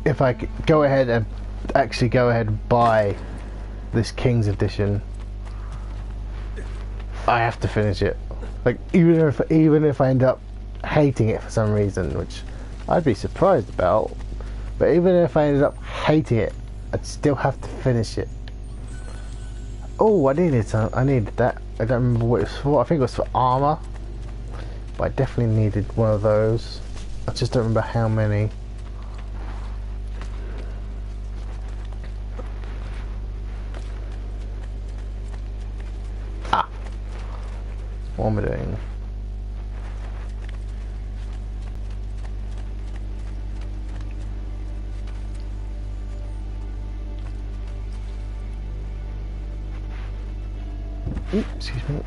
if I go ahead and actually go ahead and buy this King's Edition, I have to finish it. Like even if I end up hating it for some reason, which I'd be surprised about, but even if I ended up hating it, I'd still have to finish it. Oh, I needed that. I don't remember what it was for. I think it was for armor, but I definitely needed one of those. I just don't remember how many. Ah, what am I doing? Ooh, excuse me.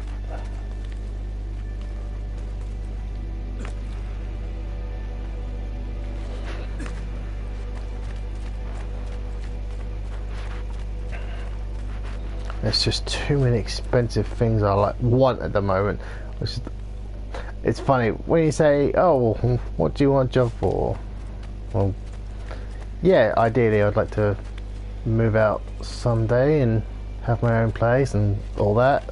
There's just too many expensive things I want at the moment. Which is, it's funny when you say, "Oh, what do you want a job for?" Well, yeah, ideally I'd like to move out someday and have my own place and all that.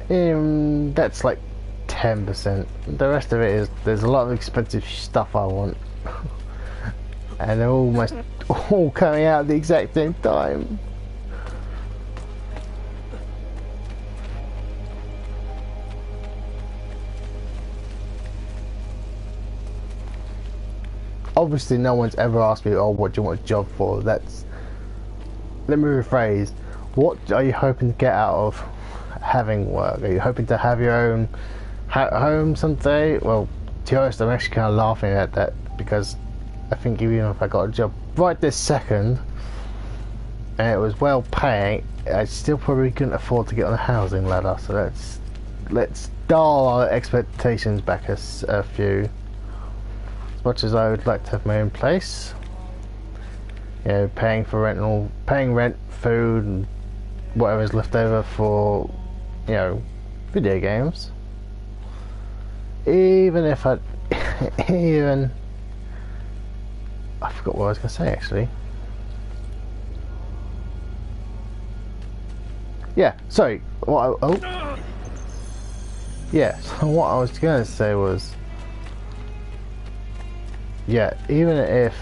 That's like 10%. The rest of it is there's a lot of expensive stuff I want, and they're almost all coming out at the exact same time. Obviously, no one's ever asked me, "Oh, what do you want a job for?" That's, let me rephrase. What are you hoping to get out of having work? Are you hoping to have your own home someday? Well, to be honest, I'm actually kind of laughing at that, because I think even if I got a job right this second and it was well paying, I still probably couldn't afford to get on a housing ladder. So let's dial our expectations back a few. As much as I would like to have my own place, you know, paying rent, food, and whatever's left over for, you know, video games. Even if I forgot what I was going to say actually. Yeah, sorry. So what I was going to say was, yeah, even if...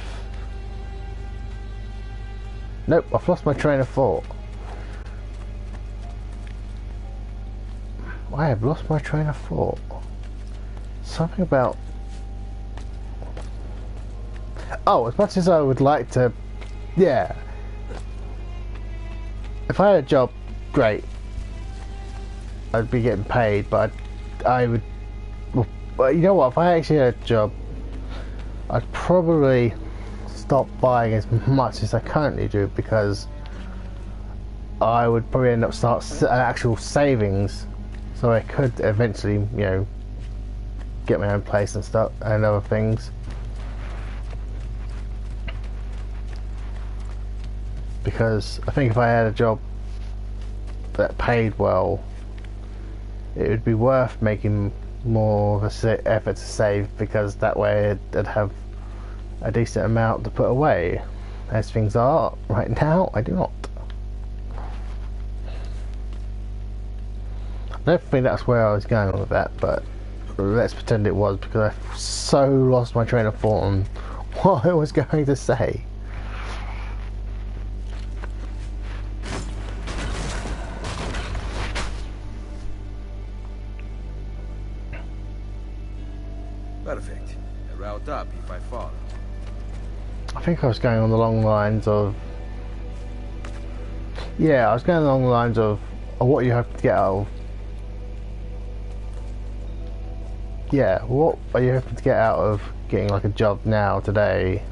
Nope, I've lost my train of thought. I have lost my train of thought. Something about... Oh, as much as I would like to... Yeah. If I had a job, great. I'd be getting paid, but I would... Well, you know what, if I actually had a job, I'd probably stop buying as much as I currently do, because I would probably end up an actual savings, so I could eventually, you know, get my own place and stuff and other things. Because I think if I had a job that paid well, it would be worth making more of an effort to save, because that way I'd have a decent amount to put away. As things are right now, I do not. I don't think that's where I was going with that, but let's pretend it was, because I so lost my train of thought on what I was going to say. Perfect. A route up if I fall. I think I was going on the long lines of... Yeah, I was going along the lines of what you have to get out of... Yeah, what are you hoping to get out of getting like a job now, today?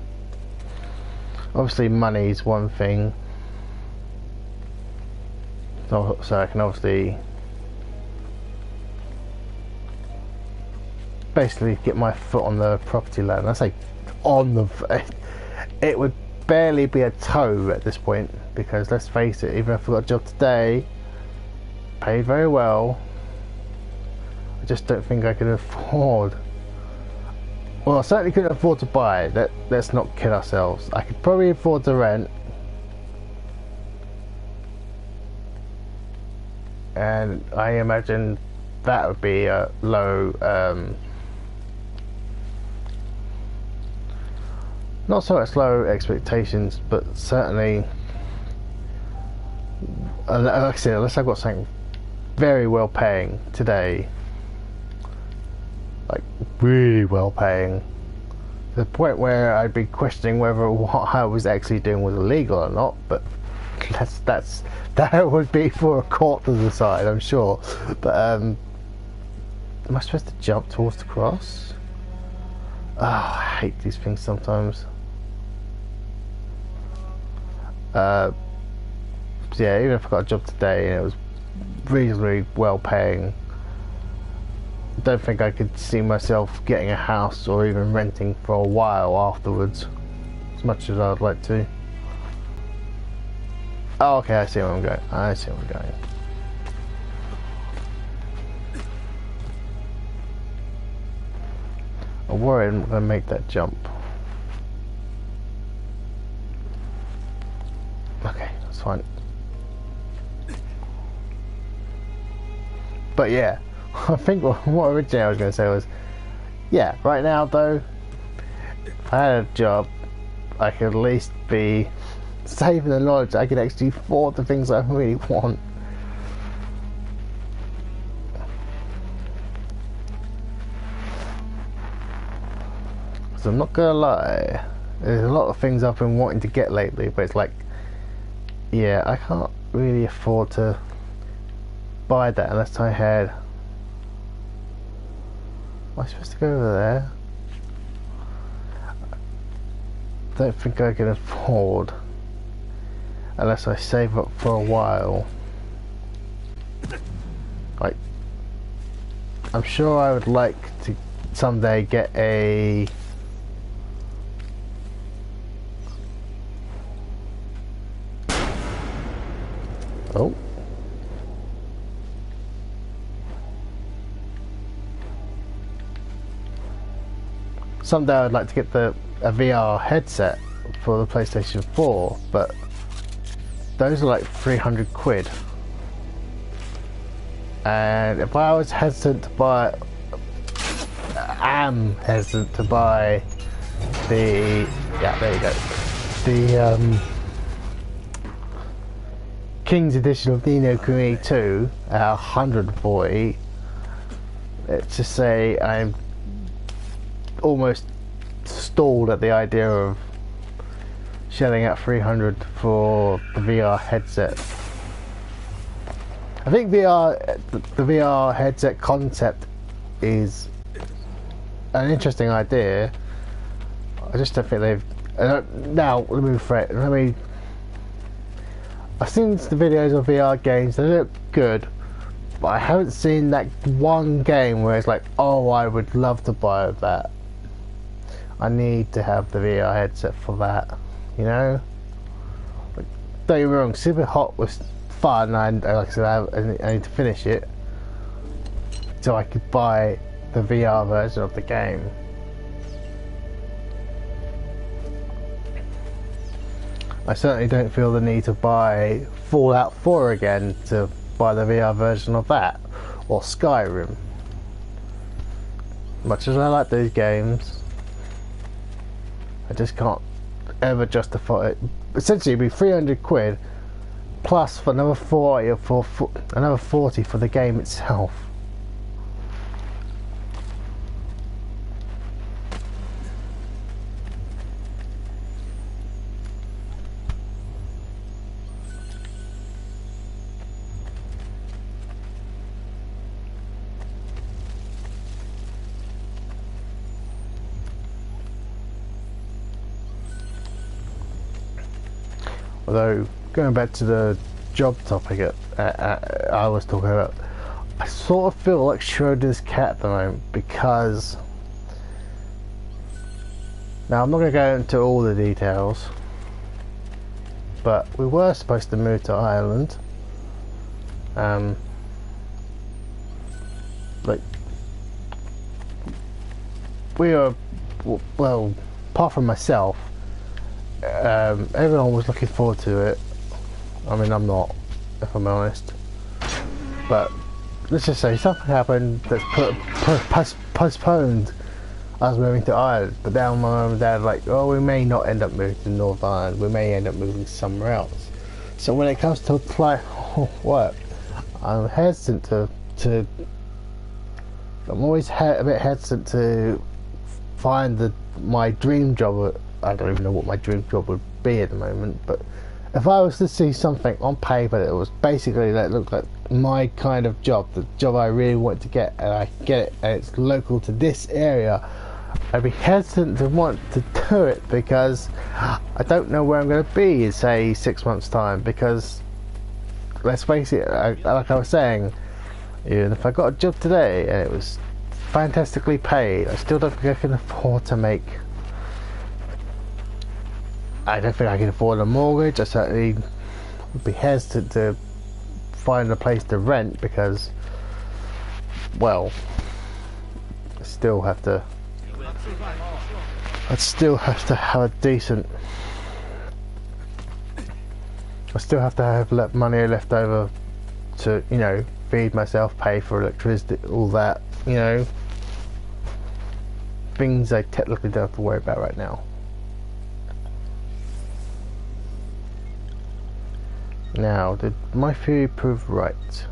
Obviously money's one thing. So I can obviously basically get my foot on the property ladder. I say on the... It would barely be a toe at this point, because let's face it, even if I got a job today, paid very well, I just don't think I could afford... Well, I certainly couldn't afford to buy. Let's not kid ourselves. I could probably afford to rent. And I imagine that would be a low... not so much low expectations, but certainly... like I said, unless I've got something very well paying today, like really well paying, to the point where I'd be questioning whether what I was actually doing was illegal or not, but that would be for a court to decide, I'm sure. But am I supposed to jump towards the cross? Oh, I hate these things sometimes. Yeah, even if I got a job today and it was reasonably well paying, I don't think I could see myself getting a house or even renting for a while afterwards, as much as I'd like to. Oh, okay, I see where I'm going. I see where I'm going. I'm worried I'm going to make that jump. Okay, that's fine. But yeah, I think what originally I was going to say was, yeah, right now though, if I had a job, I could at least be safe in the knowledge that I could actually afford the things I really want. So I'm not going to lie, there's a lot of things I've been wanting to get lately, but it's like, yeah, I can't really afford to buy that unless I had... Am I supposed to go over there? I don't think I can afford unless I save up for a while. Like, I'm sure I would like to someday get a... Oh. Someday I'd like to get a VR headset for the PlayStation 4, but those are like 300 quid. And if I was hesitant to buy... am hesitant to buy the... yeah, there you go. The King's Edition of Ni no Kuni 2 at 140, let's just say I'm almost stalled at the idea of shelling out 300 for the VR headset. I think the VR headset concept is an interesting idea. I just don't think they've... now, let me rephrase. I've seen the videos of VR games, they look good, but I haven't seen that one game where it's like, oh, I would love to buy that. I need to have the VR headset for that, you know? Like, don't get me wrong, Super Hot was fun, and like I said, I need to finish it so I could buy the VR version of the game. I certainly don't feel the need to buy Fallout 4 again to buy the VR version of that, or Skyrim. Much as I like those games, I just can't ever justify it. Essentially it'd be 300 quid plus for another 40 or for another 40 for the game itself. Although, going back to the job topic I was talking about, I sort of feel like Schrodinger's cat at the moment, because now I'm not going to go into all the details, but we were supposed to move to Ireland. Like, we were, well, apart from myself, everyone was looking forward to it. I mean, I'm not, if I'm honest. But let's just say something happened that's postponed us moving to Ireland. But now my mum and dad are like, oh, we may not end up moving to North Ireland. We may end up moving somewhere else. So when it comes to apply work, I'm hesitant to I'm always a bit hesitant to find my dream job. I don't even know what my dream job would be at the moment, but if I was to see something on paper that was basically that looked like my kind of job, the job I really want to get, and I get it, and it's local to this area, I'd be hesitant to want to do it, because I don't know where I'm going to be in, say, 6 months' time. Because let's face it, like I was saying, even if I got a job today and it was fantastically paid, I still don't think I can afford to make. I don't think I can afford a mortgage. I certainly would be hesitant to find a place to rent, because, well, I'd still have to have a decent. I still have to have money left over to, you know, feed myself, pay for electricity, all that, you know, things I technically don't have to worry about right now. Now, did my theory prove right?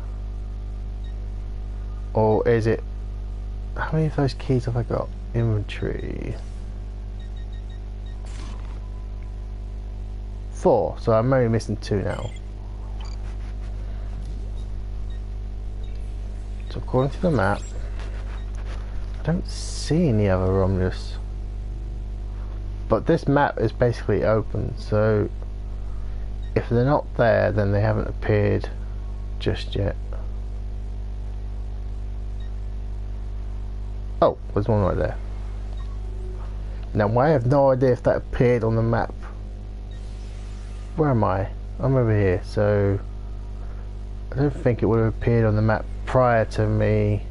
Or is it... How many of those keys have I got? Inventory. 4, so I'm only missing 2 now. So according to the map, I don't see any other Romulus. But this map is basically open, so if they're not there, then they haven't appeared just yet. Oh, there's one right there. Now I have no idea if that appeared on the map. Where am I? I'm over here, so I don't think it would have appeared on the map prior to me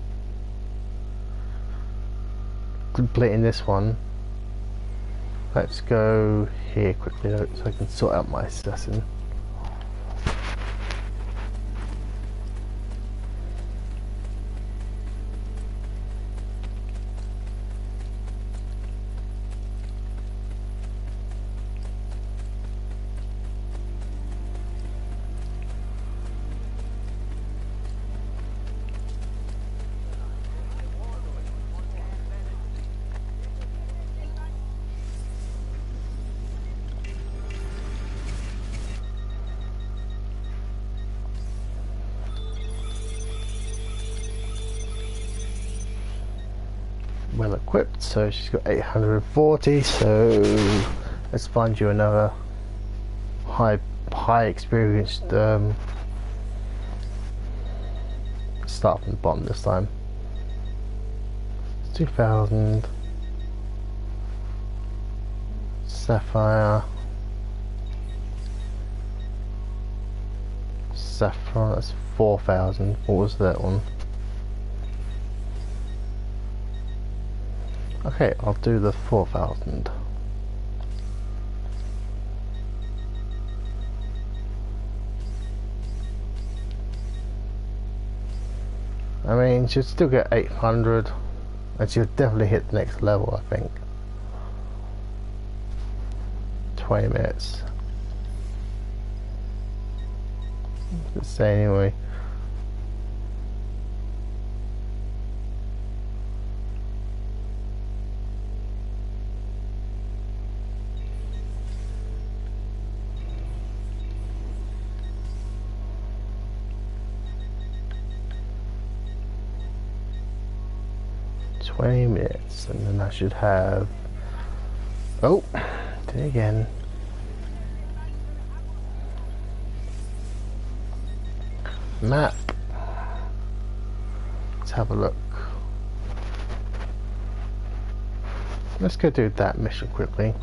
completing this one. Let's go here quickly so I can sort out my assassin. Well equipped, so she's got 840, so let's find you another high experienced start from the bottom this time. 2000 Sapphire, Saffron, that's 4000. What was that one? Okay, I'll do the 4000. I mean, she'll still get 800, and she'll definitely hit the next level, I think. 20 minutes. Let's say anyway. Minutes, and then I should have. Oh, did it again. Map. Let's have a look. Let's go do that mission quickly.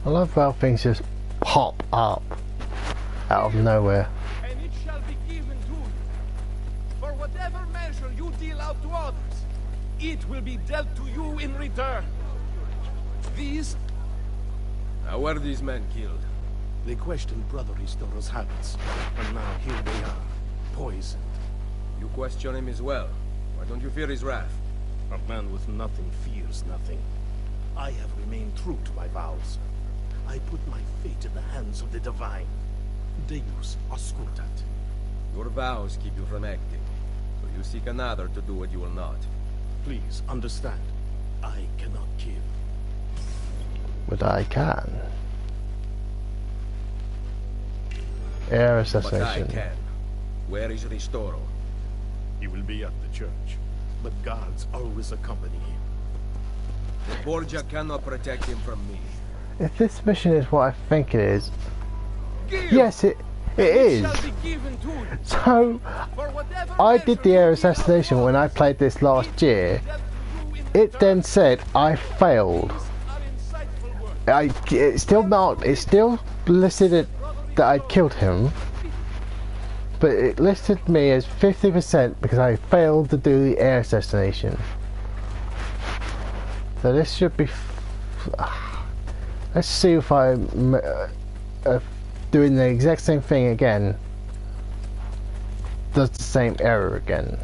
I love how things just pop up out of nowhere. And it shall be given to you. For whatever measure you deal out to others, it will be dealt to you in return. These... Now were these men killed? They questioned Brother Ristoro's habits, and now here they are, poisoned. You question him as well. Why don't you fear his wrath? A man with nothing fears nothing. I have remained true to my vows. I put my fate in the hands of the divine. Deus auscultat. Your vows keep you from acting, so you seek another to do what you will not. Please understand, I cannot kill. But I can. Air But I assassination. can. Where is Ristoro? He will be at the church, but guards always accompany him. The Borgia cannot protect him from me. If this mission is what I think it is, Give! yes, it is. Shall be given to you. So For whatever I measure did the you air deal assassination out when I to played this last others, year. dealt to you in It return. then said I failed. These are insightful words. It still marked. It still listed it that I killed him, but it listed me as 50% because I failed to do the air assassination. So this should be. Let's see if I'm doing the exact same thing again. Does the same error again.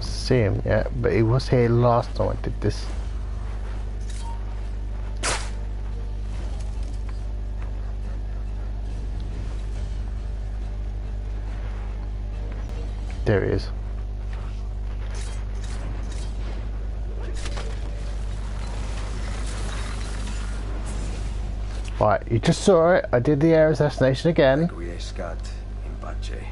See him yet, but he was here last time I did this. There he is. Right, you just saw it. I did the air assassination again. Requiescat in pace.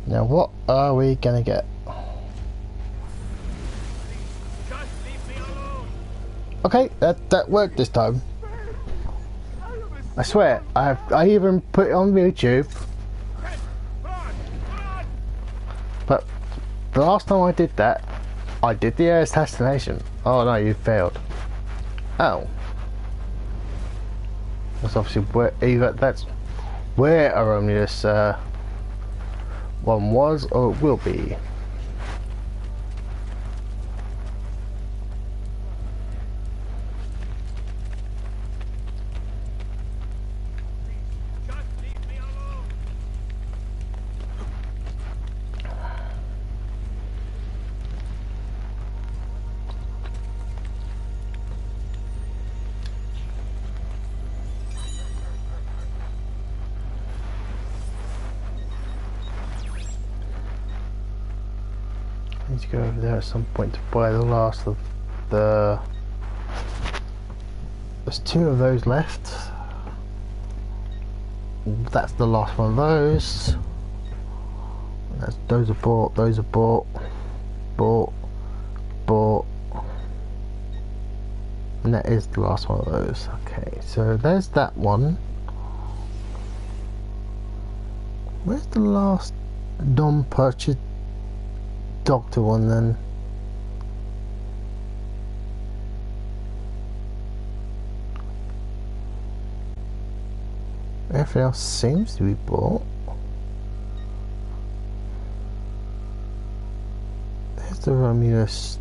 Now what are we gonna get? Just leave me alone. Okay, that worked this time. I swear, I even put it on YouTube. But the last time I did that, I did the air assassination. Oh no, you failed. Oh. That's obviously where either that's where erroneous one was or it will be. Just leave me alone. I need to go over there at some point to buy the last of the... There's 2 of those left. That's the last one of those. Those are bought, those are bought. Bought. Bought. And that is the last one of those. Okay, so there's that one. Where's the last non-purchased doctor one then? Everything else seems to be bought. There's the Romulus.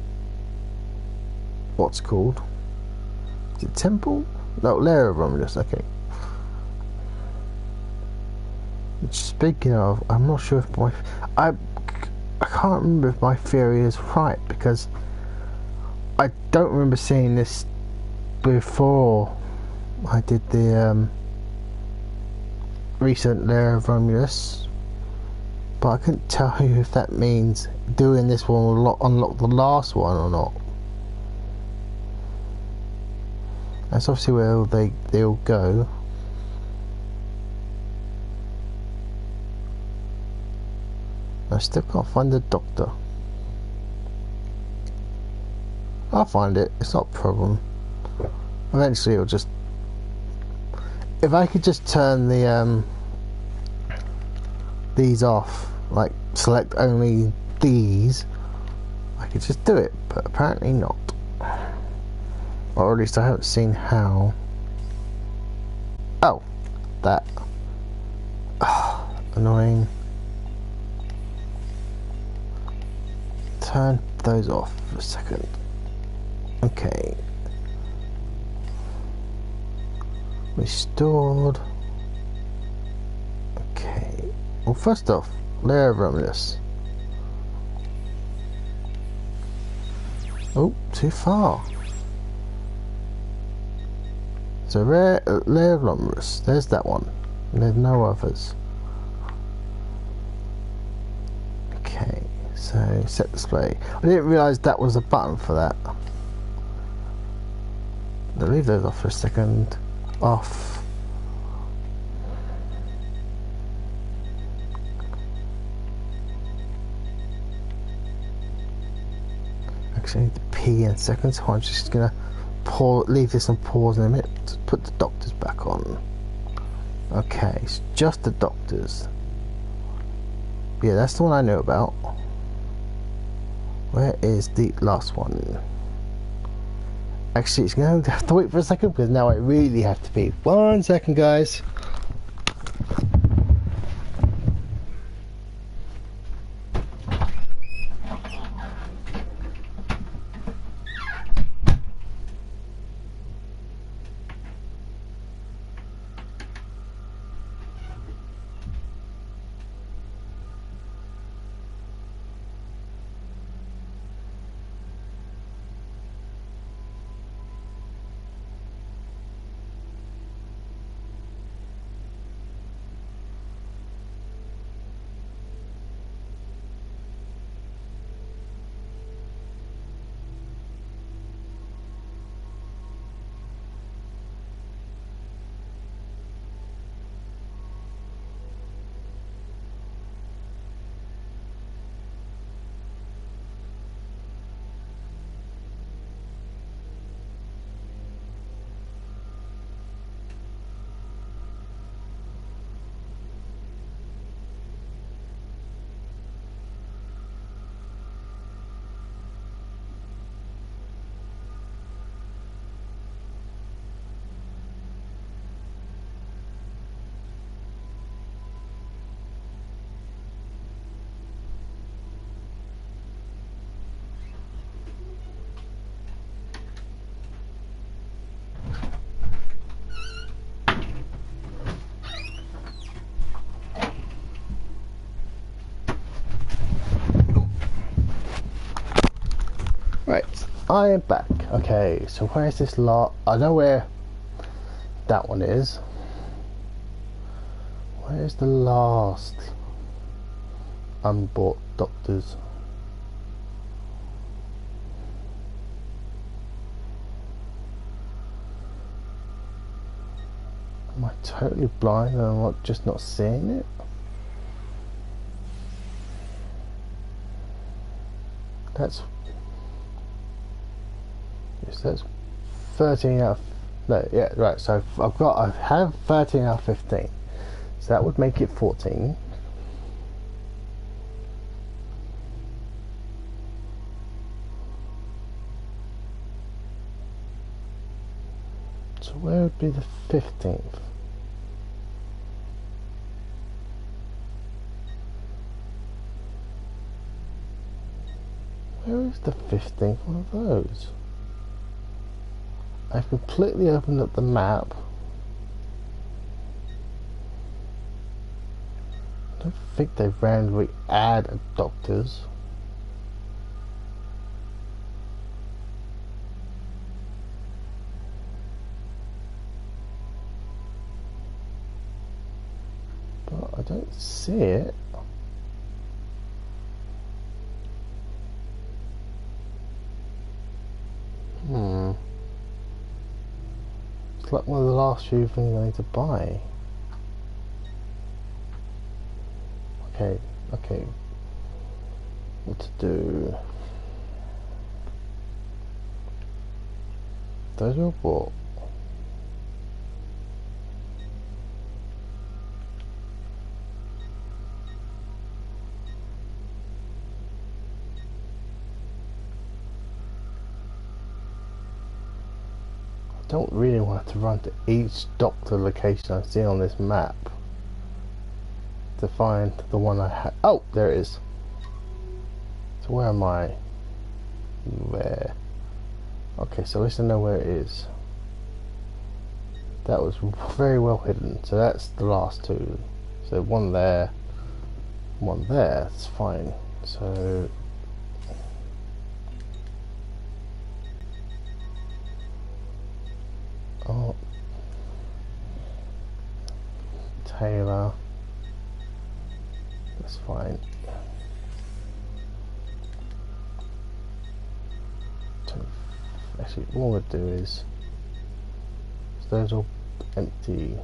What's it called? Is it Temple? No, Lair of Romulus. Okay. Speaking of, I'm not sure if I can't remember if my theory is right, because I don't remember seeing this before I did the recent Lair of Romulus, but I couldn't tell you if that means doing this one will unlock the last one or not. That's obviously where they all go. I still can't find the doctor. I'll find it, it's not a problem. Eventually it'll just... If I could just turn the these off, like select only these, I could just do it, but apparently not. Or at least I haven't seen how. Oh, that. Annoying. Turn those off for a second. Okay. Restored. Okay. Well, first off, Lair of Romulus. Oh, too far. So Lair of Romulus. There's that one. There's no others. Okay. So set display. I didn't realise that was a button for that. I'll leave those off for a second. Off. Actually, I need to pee in a second, so I'm just gonna leave this on pause in a minute to put the doctors back on. Okay, it's just the doctors. Yeah, that's the one I know about. Where is the last one? Actually, it's going to have to wait for a second because now I really have to pee. 1 second, guys. Right, I am back. Okay, so where's this lot? I know where that one is. Where's the last unbought doctors? Am I totally blind and I'm just not seeing it? That's... Yes, that's 13 out of... No, yeah, right, so I have 13 out of 15. So that would make it 14. So where would be the 15th? Where is the 15th one of those? I've completely opened up the map. I don't think they randomly add doctors. But I don't see it. It's like one of the last few things I need to buy. Okay. What to do? Those are what? I don't really want to run to each doctor location I see on this map to find the one I had. Oh, there it is. So where am I? There. Okay, so at least I know where it is. That was very well hidden. So that's the last two. So one there, one there. That's fine. So oh, Taylor. That's fine. Actually, what we'll do is those all empty.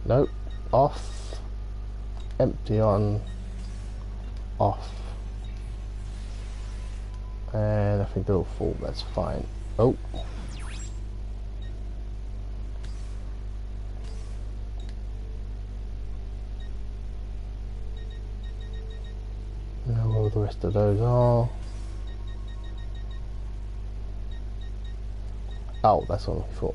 Nope. Off. Empty on. Off. And I think they're all full. That's fine. Oh. Know where the rest of those are. Oh, that's what I thought.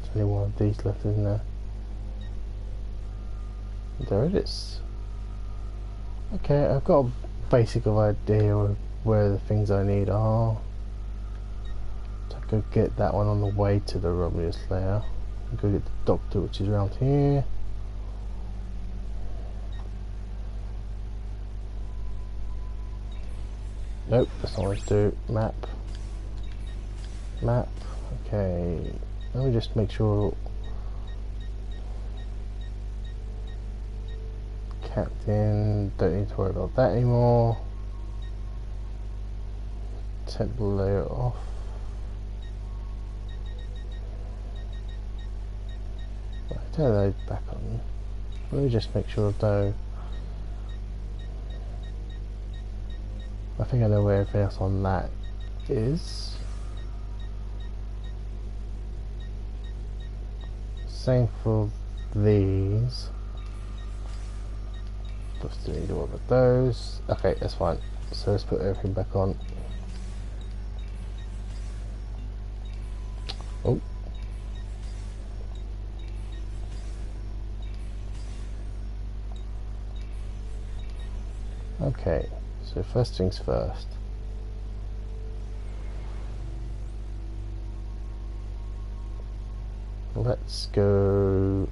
There's only one of these left, isn't there? There it is. Okay, I've got a basic idea of where the things I need are. So I go get that one on the way to the Romulus layer. Go get the doctor, which is around here. Nope, that's not what I do. Map. Map. Okay. Let me just make sure. Captain, don't need to worry about that anymore. Temple layer off. Right, turn those back on. Let me just make sure though. I think I know where everything else on that is. Same for these. Just need to work with those. Okay, that's fine. So let's put everything back on. Oh. Okay, so first things first. Let's go.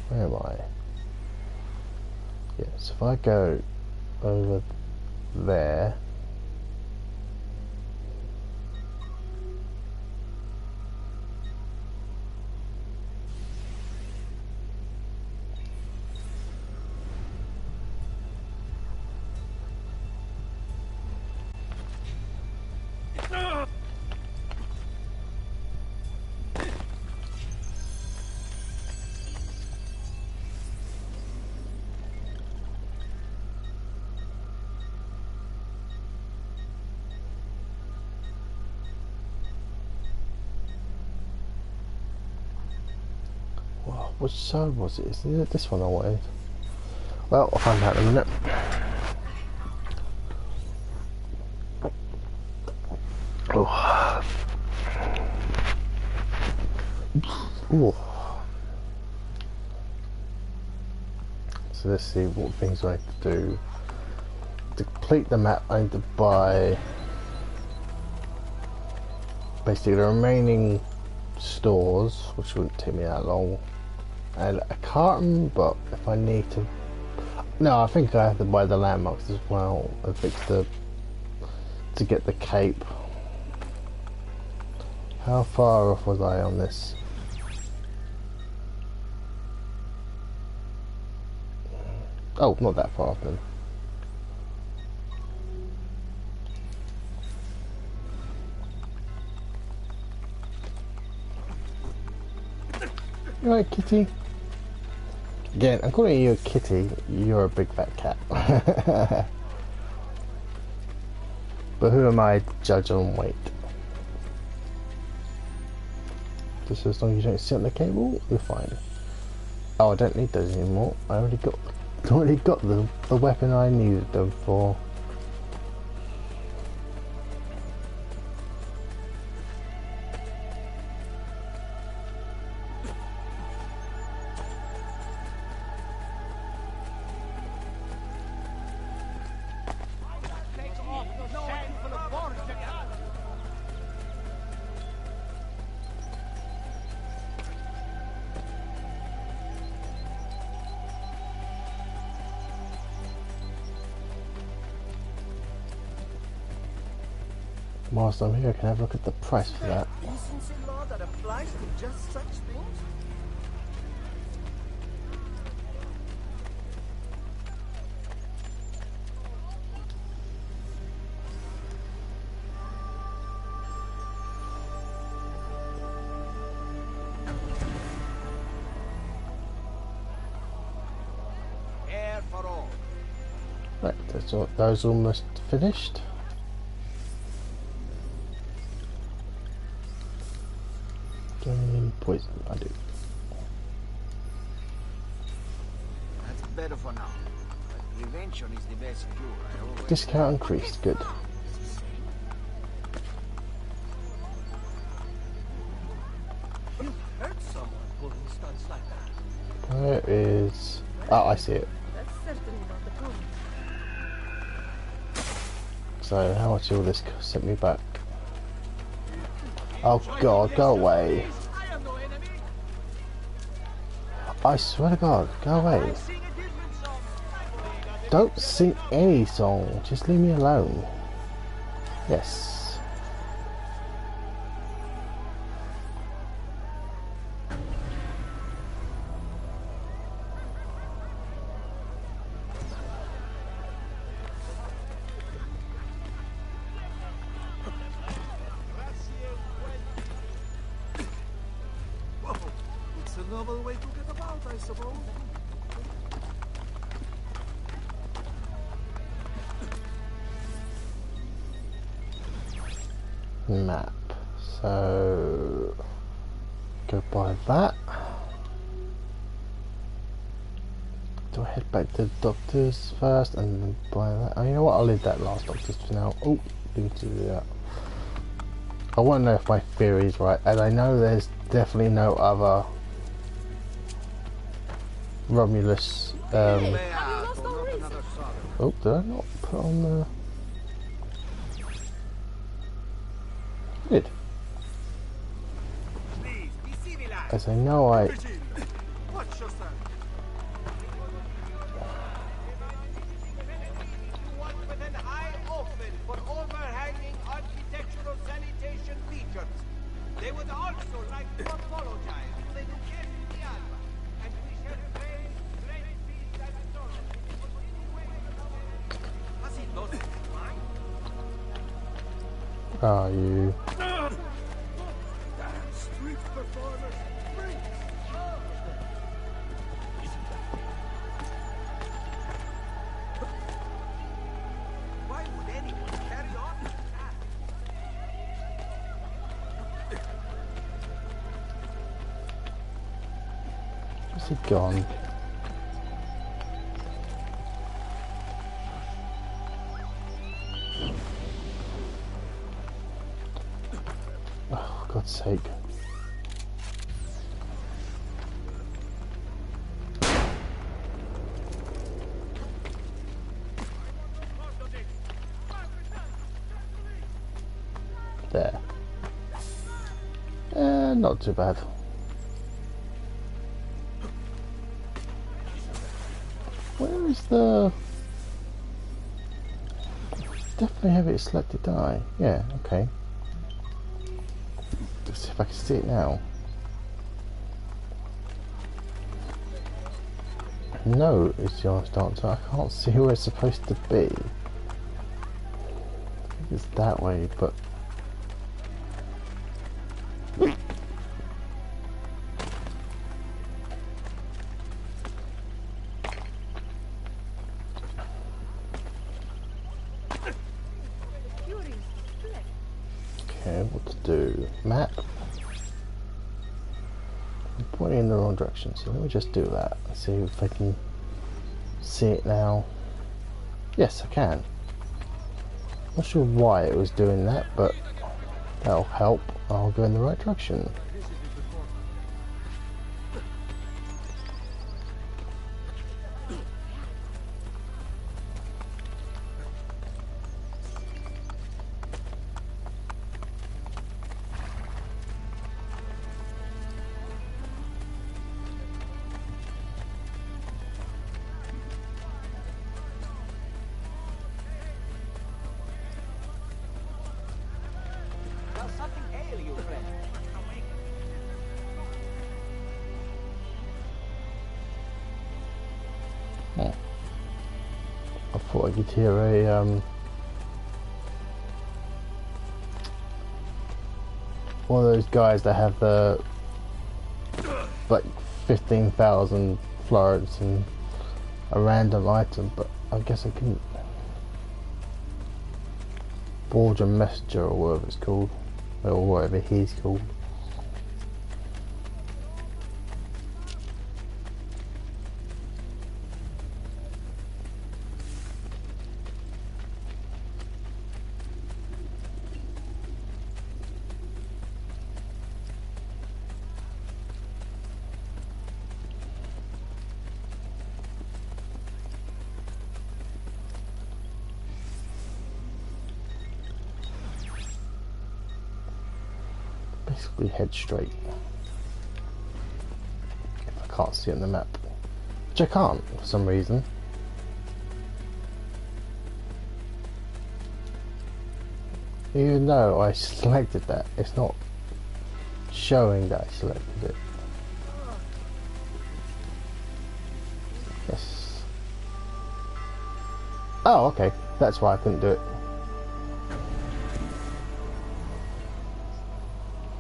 Where am I? Yes, if I go over there. Which side was it? Is it this one I wanted? Well, I'll find out in a minute. Oh. Ooh. So let's see what things I have to do. To complete the map, I need to buy basically the remaining stores, which wouldn't take me that long, and a carton. But if I need to, no, I think I have to buy the landmarks as well and fix the to get the cape. How far off was I on this? Oh, not that far off then. You right, kitty? Again, I'm calling you a kitty. You're a big fat cat. But who am I to judge on weight? Just as long as you don't sit on the cable, you're fine. Oh, I don't need those anymore. I already got the weapon I needed them for. Whilst I'm here, I can have a look at the price for that. Decency law that applies to just such things? Air for all. Right, those almost finished. Poison, I do. That's better for now. But prevention is the best cure. I always Discount increased, good. You hurt someone pulling stunts like that. Where is... Oh, I see it. That's certainly not the point. So, how much will this set me back? Oh god, go away. I swear to God, go away. Don't sing any song, just leave me alone. Yes. It's a novel way to get about, I suppose. Map. So go buy that. Do I head back to the doctor's first and then buy that? Oh, you know what? I'll leave that last doctor's for now. Oh, need to do that. I want to know if my theory is right, and I know there's definitely no other Romulus. Oh, did I not put on the? Did. As I know, I. Watch yourself. With an eye open for overhanging architectural sanitation features. They would also like to apologize to the Duchess of Alba, and we shall pay great peace and sorrow. Was he lost his mind? Are you? Street performers, freaks! Why would anyone carry on with that? Where's he gone? Oh, for God's sake. There. Not too bad. Where is the... Definitely have it selected, don't I? Yeah, okay. Let's see if I can see it now. No, is the honest answer. I can't see where it's supposed to be. I think it's that way, but... Okay, what to do? Map? I'm pointing in the wrong direction, so let me just do that. See if I can see it now. Yes, I can. Not sure why it was doing that, but that'll help. I'll go in the right direction. Does something ail you, friend? Oh. I thought I could hear a one of those guys that have the like 15,000 florins and a random item, but I guess I couldn't. Border Messenger or whatever it's called, or whatever he's called. Basically head straight if I can't see on the map, which I can't for some reason. Even though I selected that, it's not showing that I selected it. Yes. Oh, okay, that's why I couldn't do it.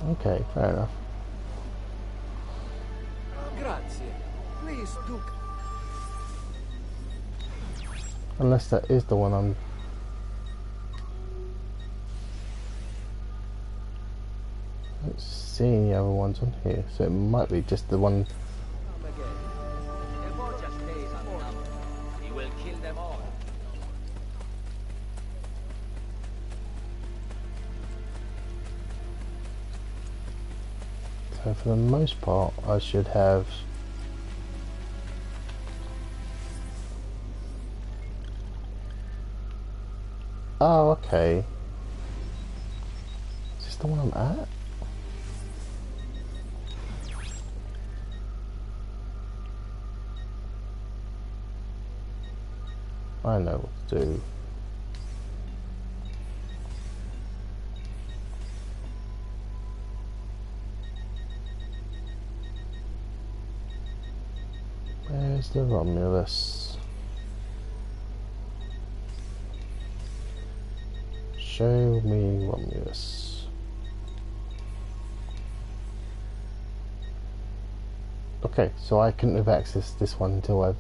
Okay, fair enough. Grazie. Please, Duke. Unless that is the one I'm... I don't see any other ones on here, so it might be just the one... Come again. The Borgia stays on the number. He will kill them all. So for the most part, I should have... Oh, okay. Is this the one I'm at? I know what to do. Where's the Romulus? Show me Romulus. Okay, so I couldn't have accessed this one until I've...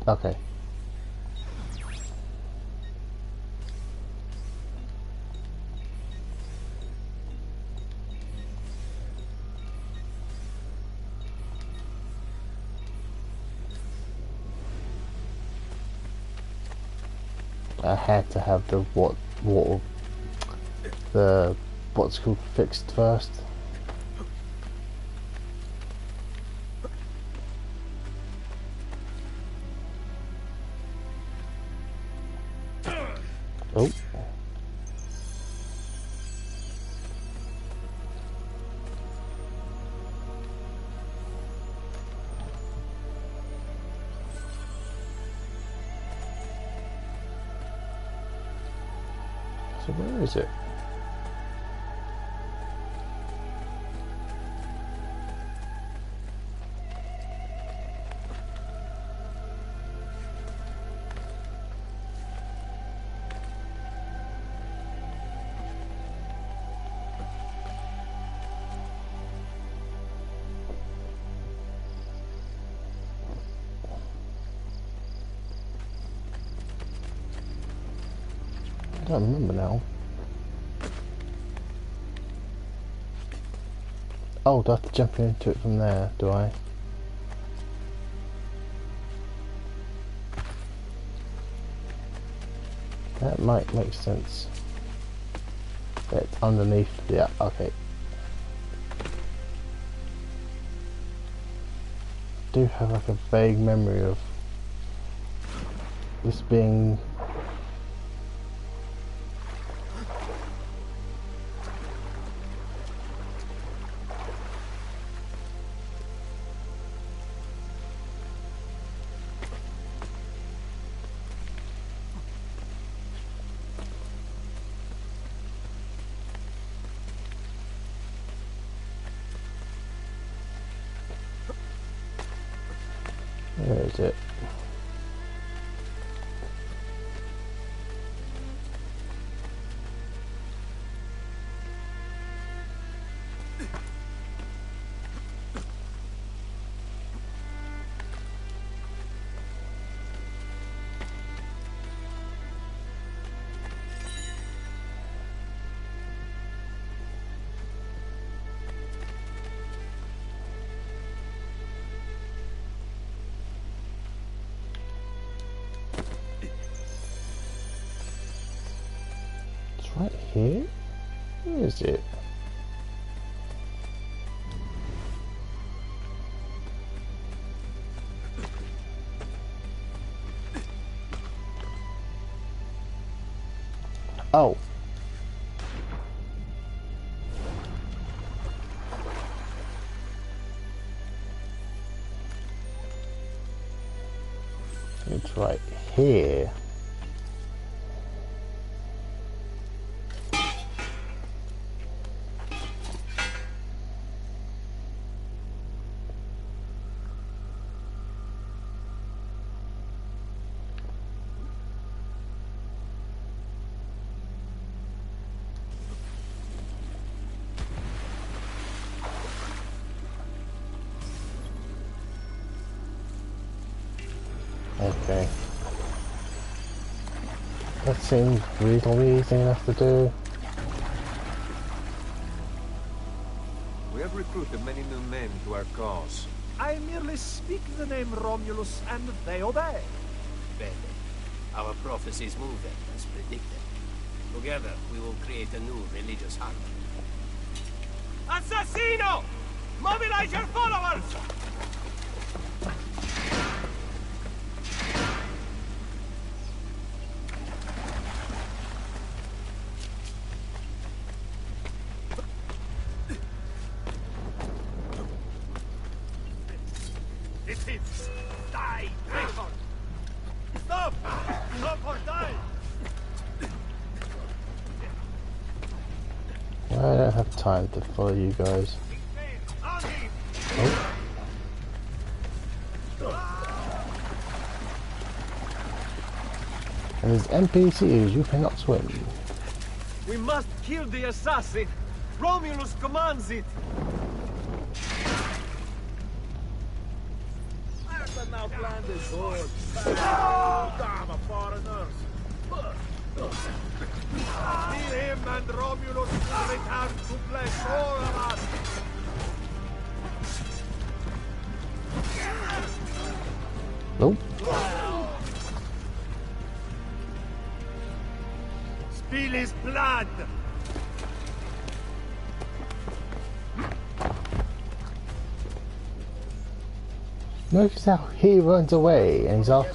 Okay. I had to have the what's called fixed first. Oh. So where is it? I don't remember now. Oh, do I have to jump into it from there, do I? That might make sense. It's underneath, yeah, okay. Do have like a vague memory of this being where is it? It's right here? Where is it? Oh. It's right here. Okay. That seems reasonably easy enough to do. We have recruited many new men to our cause. I merely speak the name Romulus and they obey. Bene. Our prophecies move them as predicted. Together, we will create a new religious harmony. Assassino! Mobilize your followers! Dethives! Die! Traitor! Stop! Stop or die! I don't have time to follow you guys. Oh. And there's NPCs, you cannot swim. We must kill the assassin! Romulus commands it! Now plan this board. Damn foreigners! Kill him and Romulus will return to bless all of us! Nope. Feel his blood! Notice how he runs away and he's off.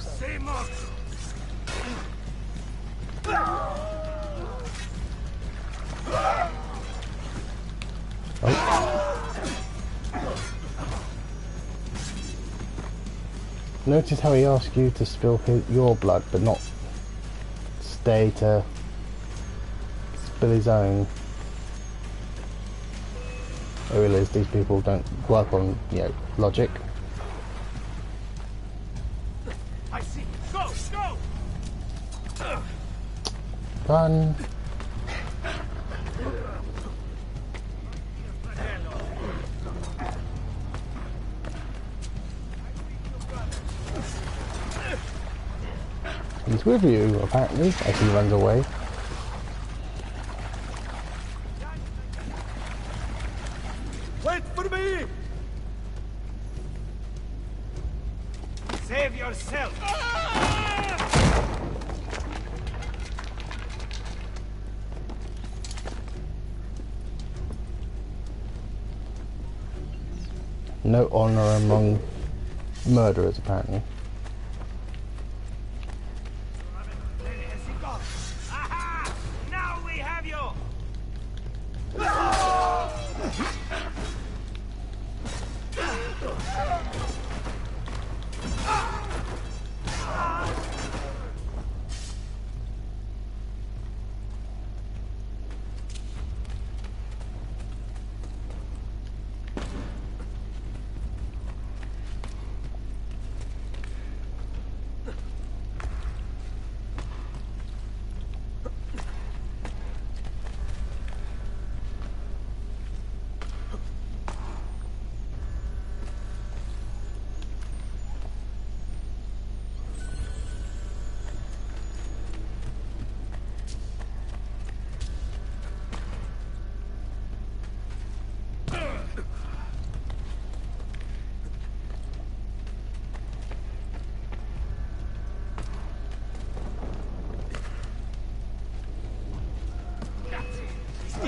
Notice how he asks you to spill your blood, but not stay to spill his own. I realise these people don't work on, you know, logic. I see. Go! Go! Run. He's with you, apparently, as he runs away. Wait for me! Save yourself! No honor among murderers, apparently. Aha! Now we have you!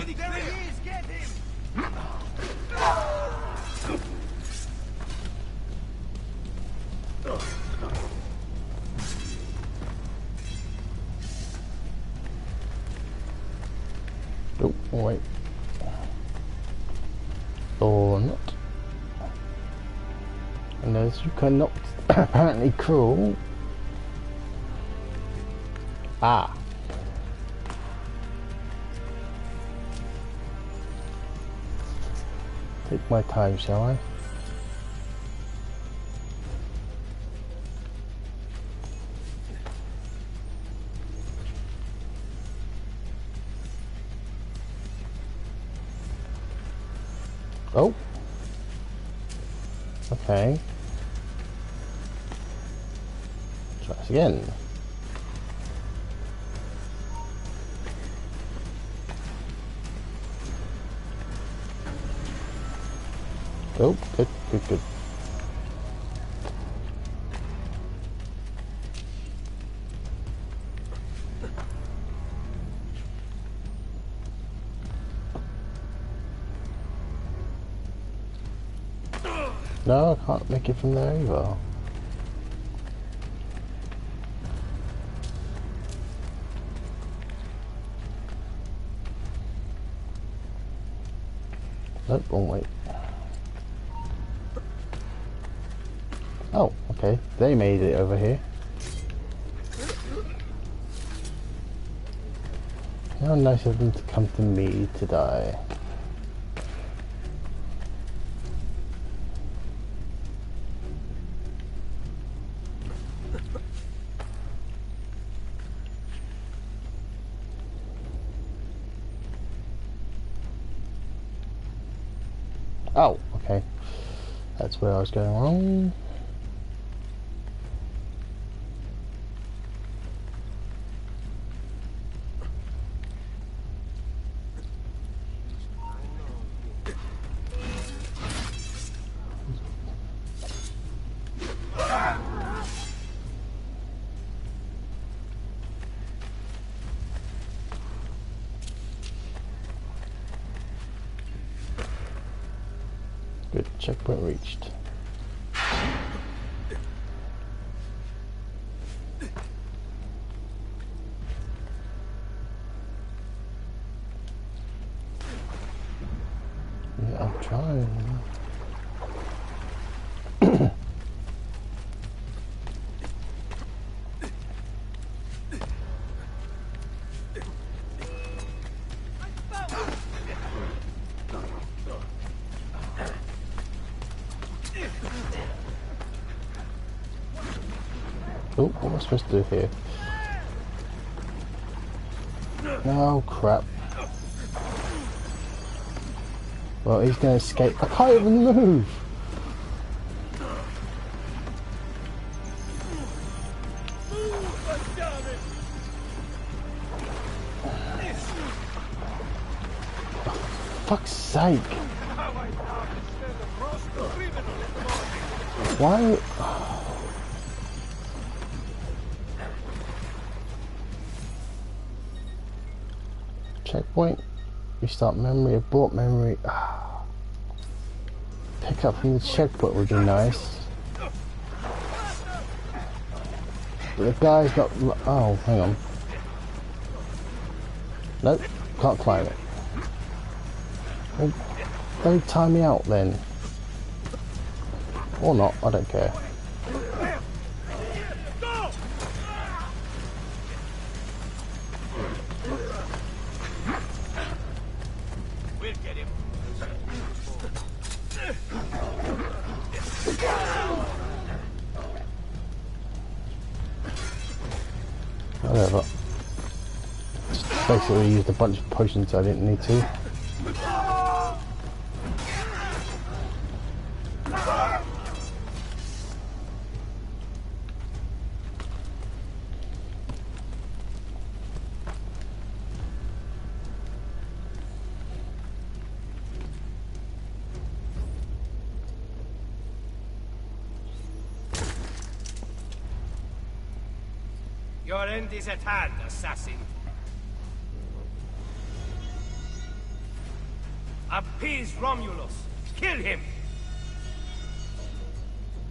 There he is! Get him! Oh, wait. Or not. And as you cannot apparently crawl. Ah. Take my time, shall I? Oh. Okay. Try this again. Oh, good, good, good. No, I can't make it from there either. Nope, wrong way. Oh, okay. They made it over here. How nice of them to come to me to die. Oh, okay. That's where I was going wrong. Good, checkpoint reached. Yeah, I'm trying. Oh, what am I supposed to do here? No, crap. Well, he's gonna escape. I can't even move! For fuck's sake! Why? Checkpoint. Restart memory. Abort memory. Pick up from the checkpoint would be nice. But the guy's not. Oh, hang on. Nope, can't climb it. Well, don't time me out then. Or not, I don't care. We'll get him. Whatever. Just basically used a bunch of potions I didn't need to. Your end is at hand, assassin. Appease Romulus. Kill him.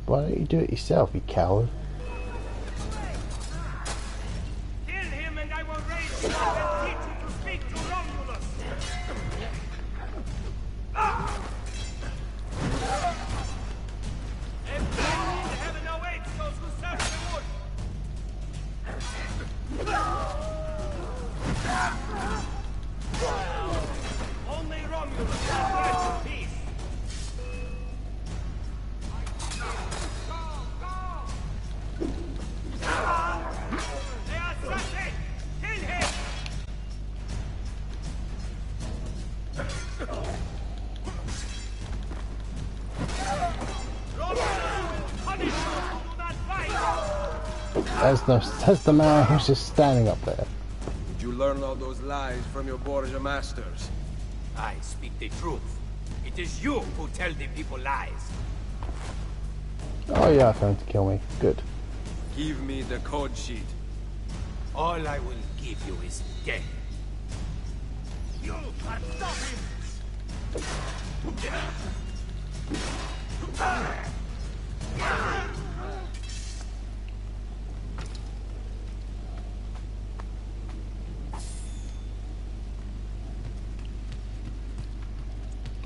Why don't you do it yourself, you coward? Kill him and I will raise you up and teach you to speak to Romulus. And blessing in heaven awaits those who search the wood. Only Romulus can grant you peace. The assassin! Kill him! Romulus will punish you who do not fight! There's the man who's just standing up there. Did you learn all those lies from your Borgia masters? I speak the truth. It is you who tell the people lies. Oh yeah, I found to kill me. Good. Give me the code sheet. All I will give you is death. You are stopping!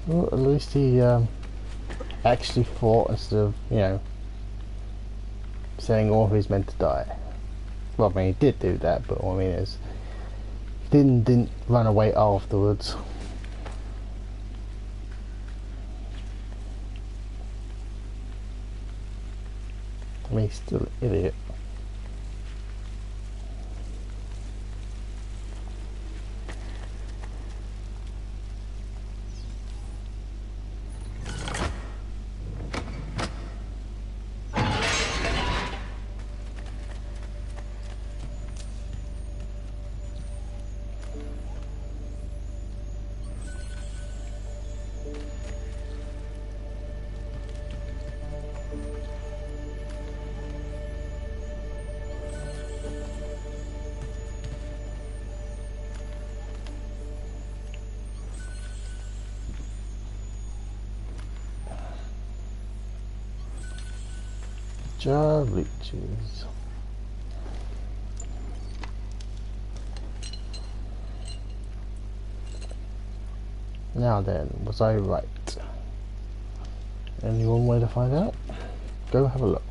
Well, at least he actually fought instead of, you know, saying Orpheus meant to die. Well, I mean, he did do that, but what I mean is, he didn't run away afterwards. I mean, he's still an idiot. jar of leeches. Now then, was I right? Only one way to find out. Go have a look.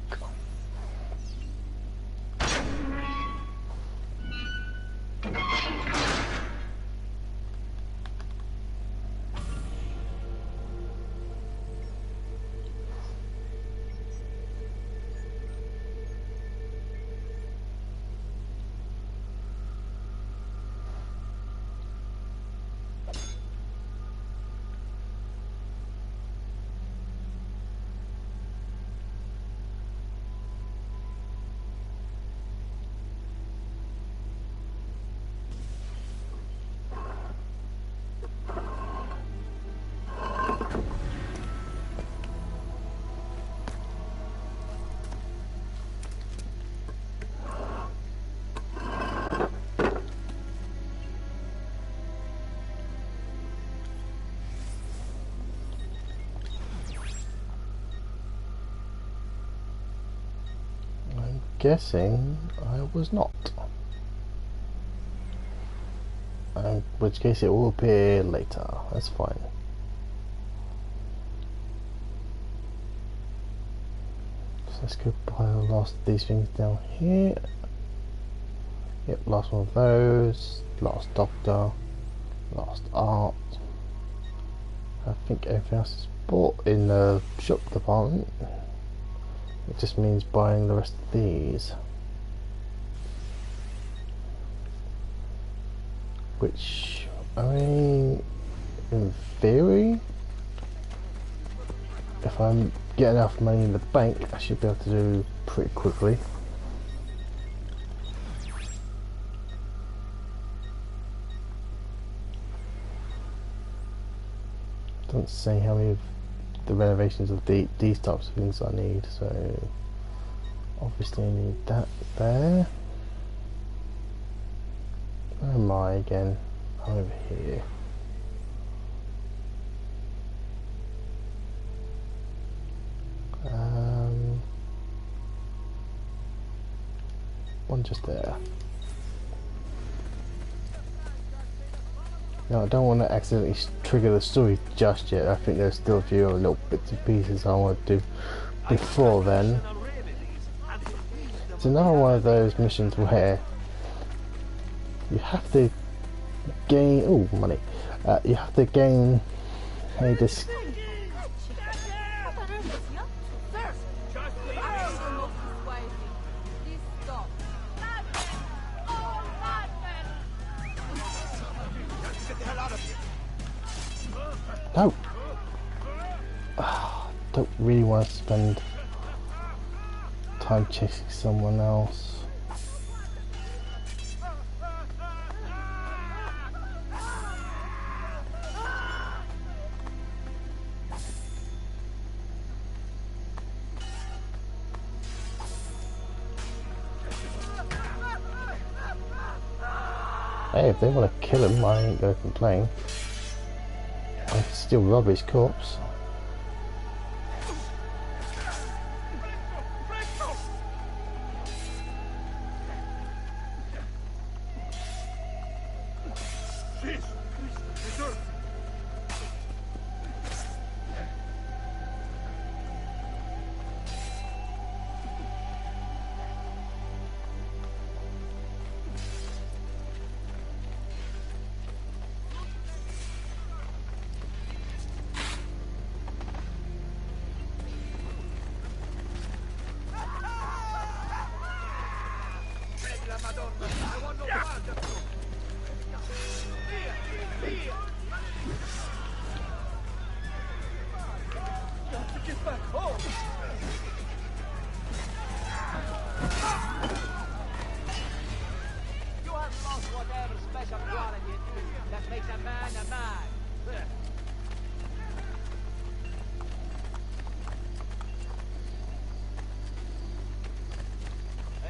Guessing I was not. In which case it will appear later. That's fine. So let's go pile the last of these things down here. Yep, last one of those. Last doctor. Last art. I think everything else is bought in the shop department. It just means buying the rest of these. Which, I mean, in theory, if I get enough money in the bank, I should be able to do pretty quickly. Doesn't say how many of the renovations of these types of things I need, so obviously I need that there. Where am I again? I'm over here. One just there. Now I don't want to accidentally trigger the story just yet. I think there's still a few other little bits and pieces I want to do before then. It's another one of those missions where you have to gain money. You have to gain a disc. No. Don't really want to spend time chasing someone else. Hey, if they want to kill him, I ain't gonna complain. I can still rob his corpse.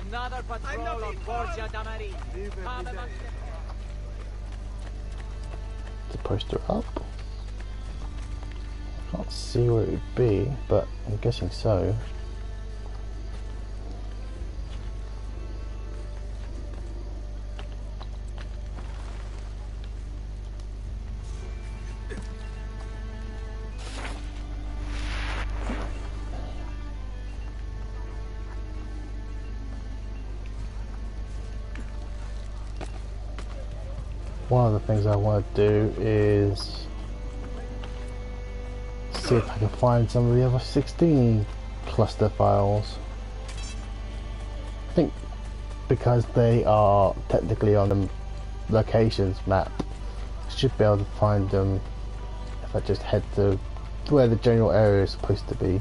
Another patrol of Borgia Damari. The poster up. I can't see where it would be, but I'm guessing so. one of the things I want to do is see if I can find some of the other 16 cluster files. I think because they are technically on the locations map, I should be able to find them if I just head to where the general area is supposed to be.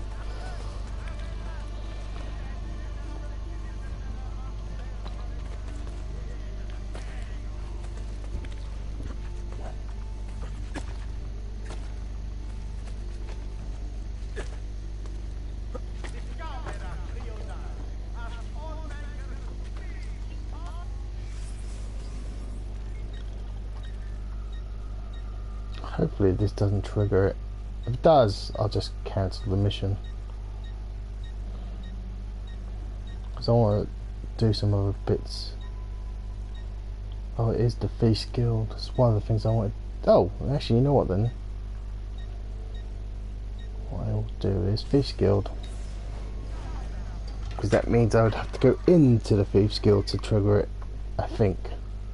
Hopefully this doesn't trigger it. If it does, I'll just cancel the mission. Because I want to do some other bits. Oh, it is the Feast Guild. It's one of the things I wanted. Oh, actually, you know what then? What I'll do is Feast Guild. Because that means I would have to go into the Thieves Guild to trigger it. I think.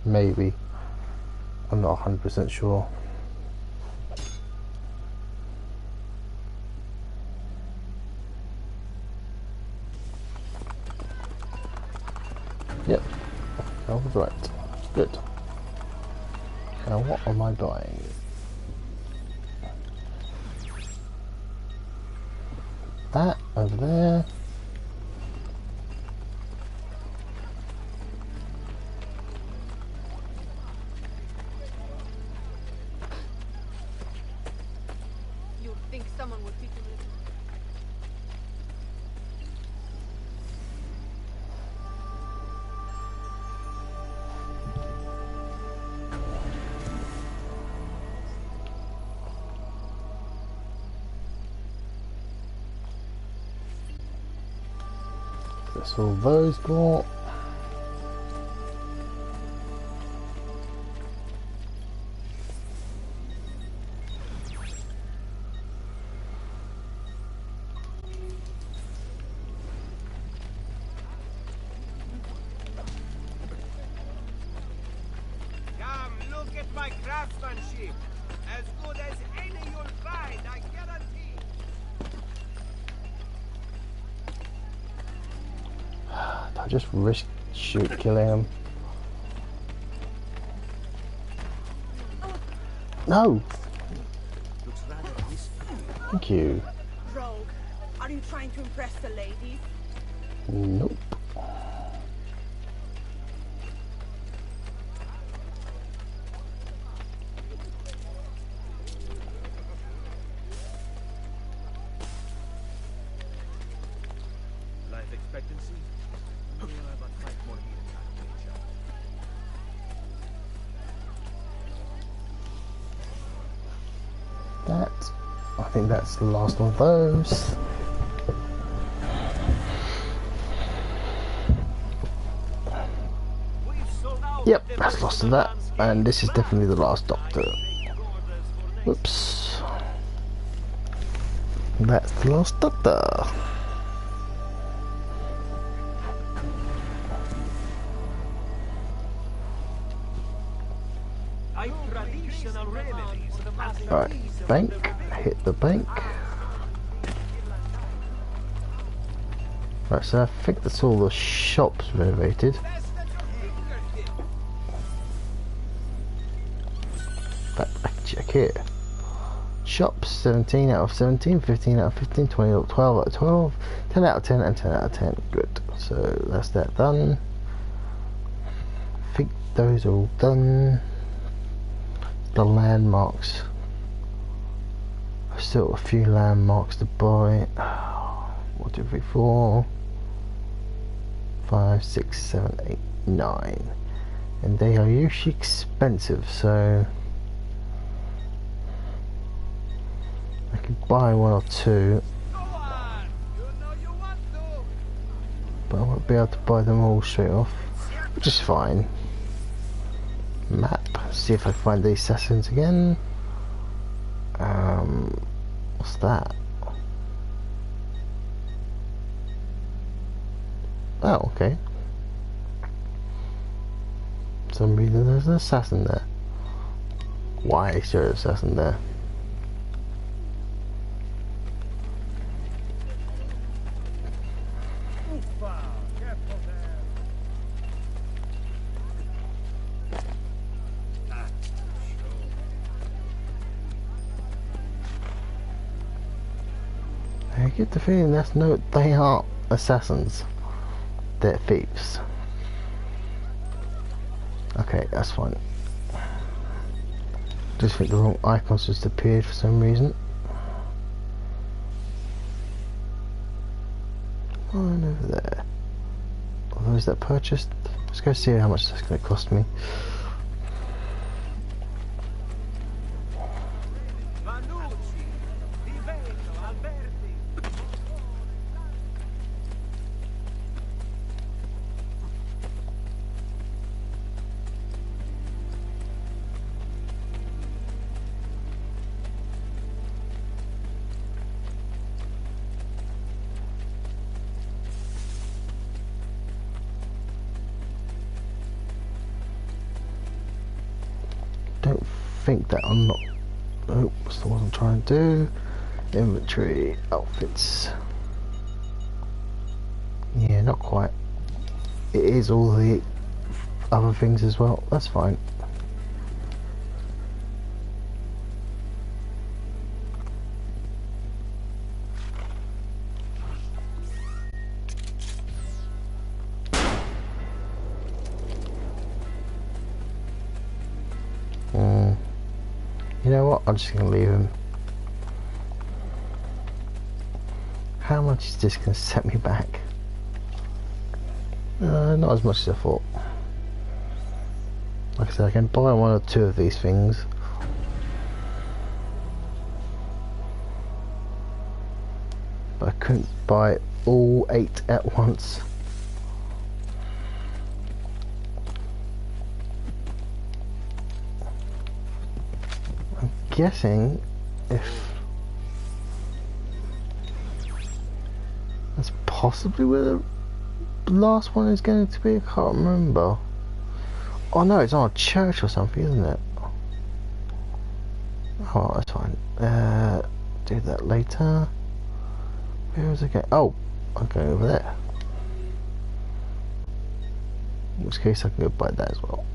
Maybe. I'm not 100% sure. Yep, I was right. Good. Now what am I buying? That over there. You think someone would teach him this? That's all those bought. Come, look at my craftsmanship. As good as any you'll find, I guarantee. I just risk killing him. No! Thank you. Rogue, are you trying to impress the ladies? Nope. Life expectancy? Yeah, about 5 more years. That. I think that's the last one of those. Yep, that's lost of that. And this is definitely the last Doctor. Whoops. That's the last Doctor. Alright, bank. Hit the bank. Right, so I think that's all the shops renovated. Back check here. Shops 17 out of 17, 15 out of 15, 20 out of 12 out of 12, 10 out of 10 and 10 out of 10. Good. So that's that done. I think those are all done. The landmarks. I've still got a few landmarks to buy. 1, 2, 3, 4, 5, 6, 7, 8, 9. And they are usually expensive, so I can buy 1 or 2, but I won't be able to buy them all straight off, which is fine. Map, see if I find the assassins again. What's that? Oh, okay. For some reason there's an assassin there. why is there an assassin there? Uffa! Careful there! That's the show. I get the feeling they aren't assassins. They're thieves. Okay, that's fine. Just think the wrong icons just appeared for some reason. One over there. Although, is that purchased? Let's go see how much that's going to cost me. Manucci, Viveto, Alberti. Don't think that I'm not. Oh, that's not what I'm trying to do. Inventory, outfits. Yeah, not quite. It is all the other things as well. That's fine. You know what? I'm just going to leave him. How much is this going to set me back? Not as much as I thought. Like I said, I can buy one or two of these things. But I couldn't buy all 8 at once. Guessing if that's possibly where the last one is going to be. I can't remember. Oh no, it's on a church or something, isn't it? Oh, that's fine. Do that later. Where was I going? Oh, I'm going over there. In which case I can go buy that as well.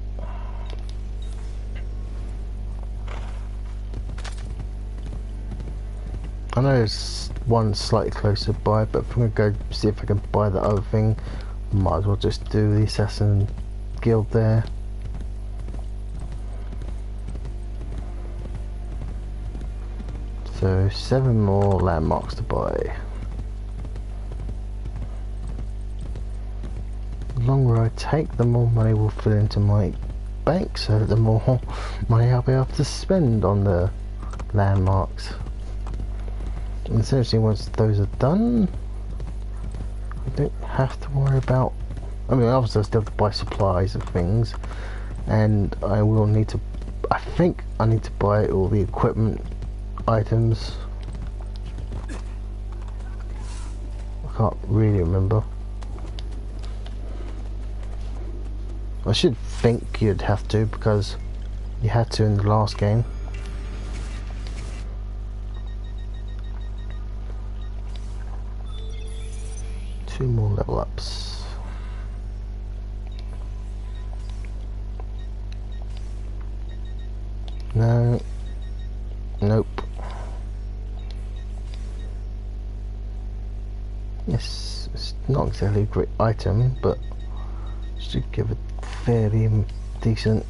I know there's one slightly closer by, but if I'm going to go see if I can buy the other thing, might as well just do the Assassin Guild there. So 7 more landmarks to buy. The longer I take, the more money will fill into my bank, so the more money I'll be able to spend on the landmarks. And essentially, once those are done, I don't have to worry about. I mean, obviously I still have to buy supplies and things, and I will need to. I think I need to buy all the equipment items. I can't really remember. I should think you'd have to, because you had to in the last game. Two more level ups. No. Nope. Yes, it's not exactly a great item, but should give it fairly decent.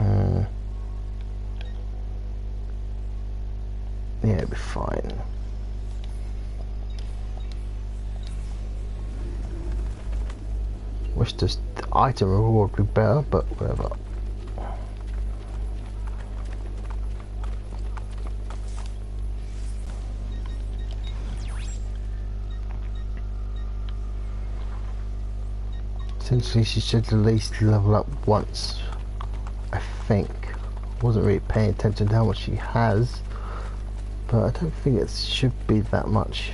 Yeah, it'll be fine. Wish this item reward would be better, but whatever. Essentially, she should at least level up once, I think. Wasn't really paying attention to how much she has, but I don't think it should be that much.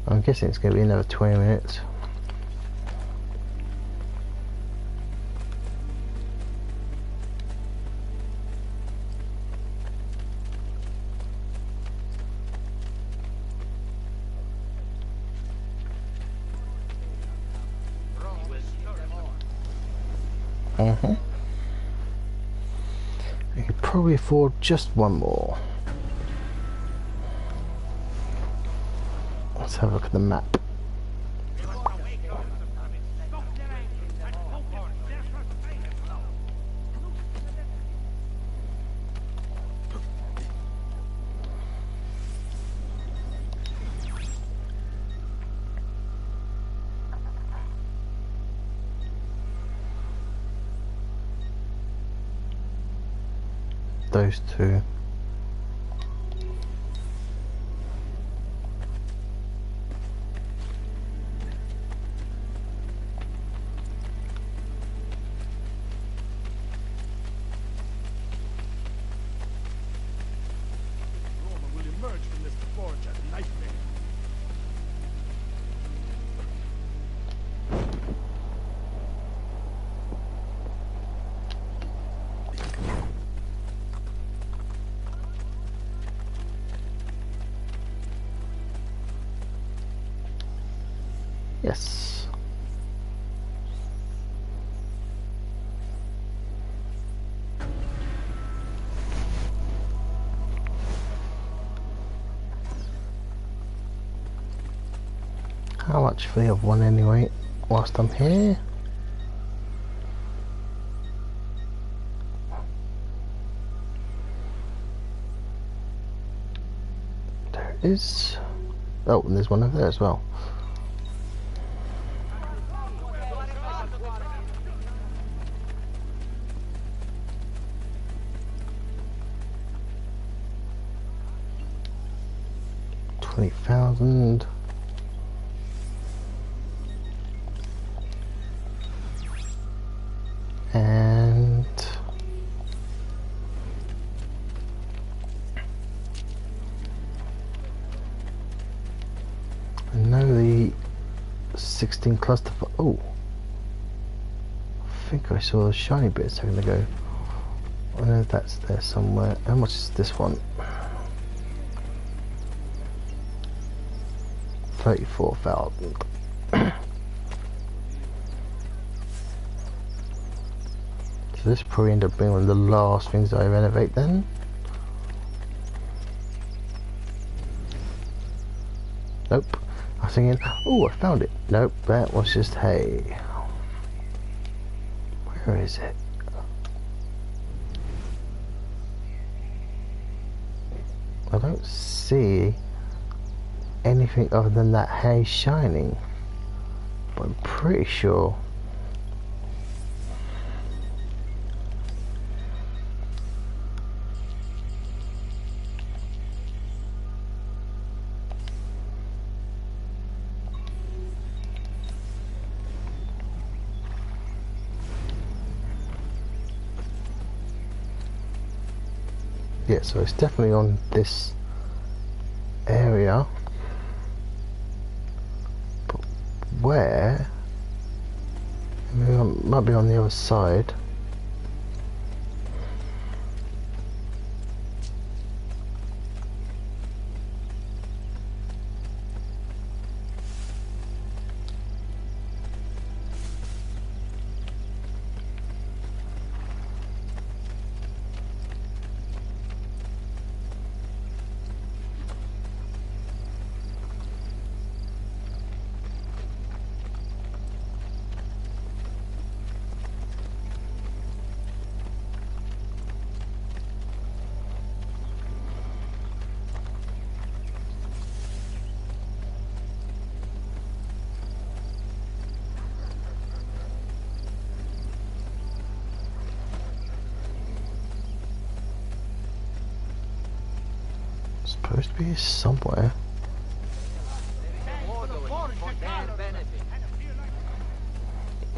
I'm guessing it's going to be another 20 minutes. We could probably afford just one more. Let's have a look at the map. Those two. Roma will emerge from this forge a nightmare. Yes. How much fee of one anyway, whilst I'm here? There it is. Oh, and there's one over there as well. $20,000. And I know the 16 cluster. Oh, I think I saw the shiny bit a second ago. I know that's there somewhere. How much is this one? 34,000. So this probably end up being one of the last things I renovate then. Nope. I was thinking, oh, I found it. Nope, that was just hay. Where is it? I don't see anything other than that hay shining, but I'm pretty sure. Yeah, so it's definitely on this area. But where? Maybe it might be on the other side. Supposed to be somewhere.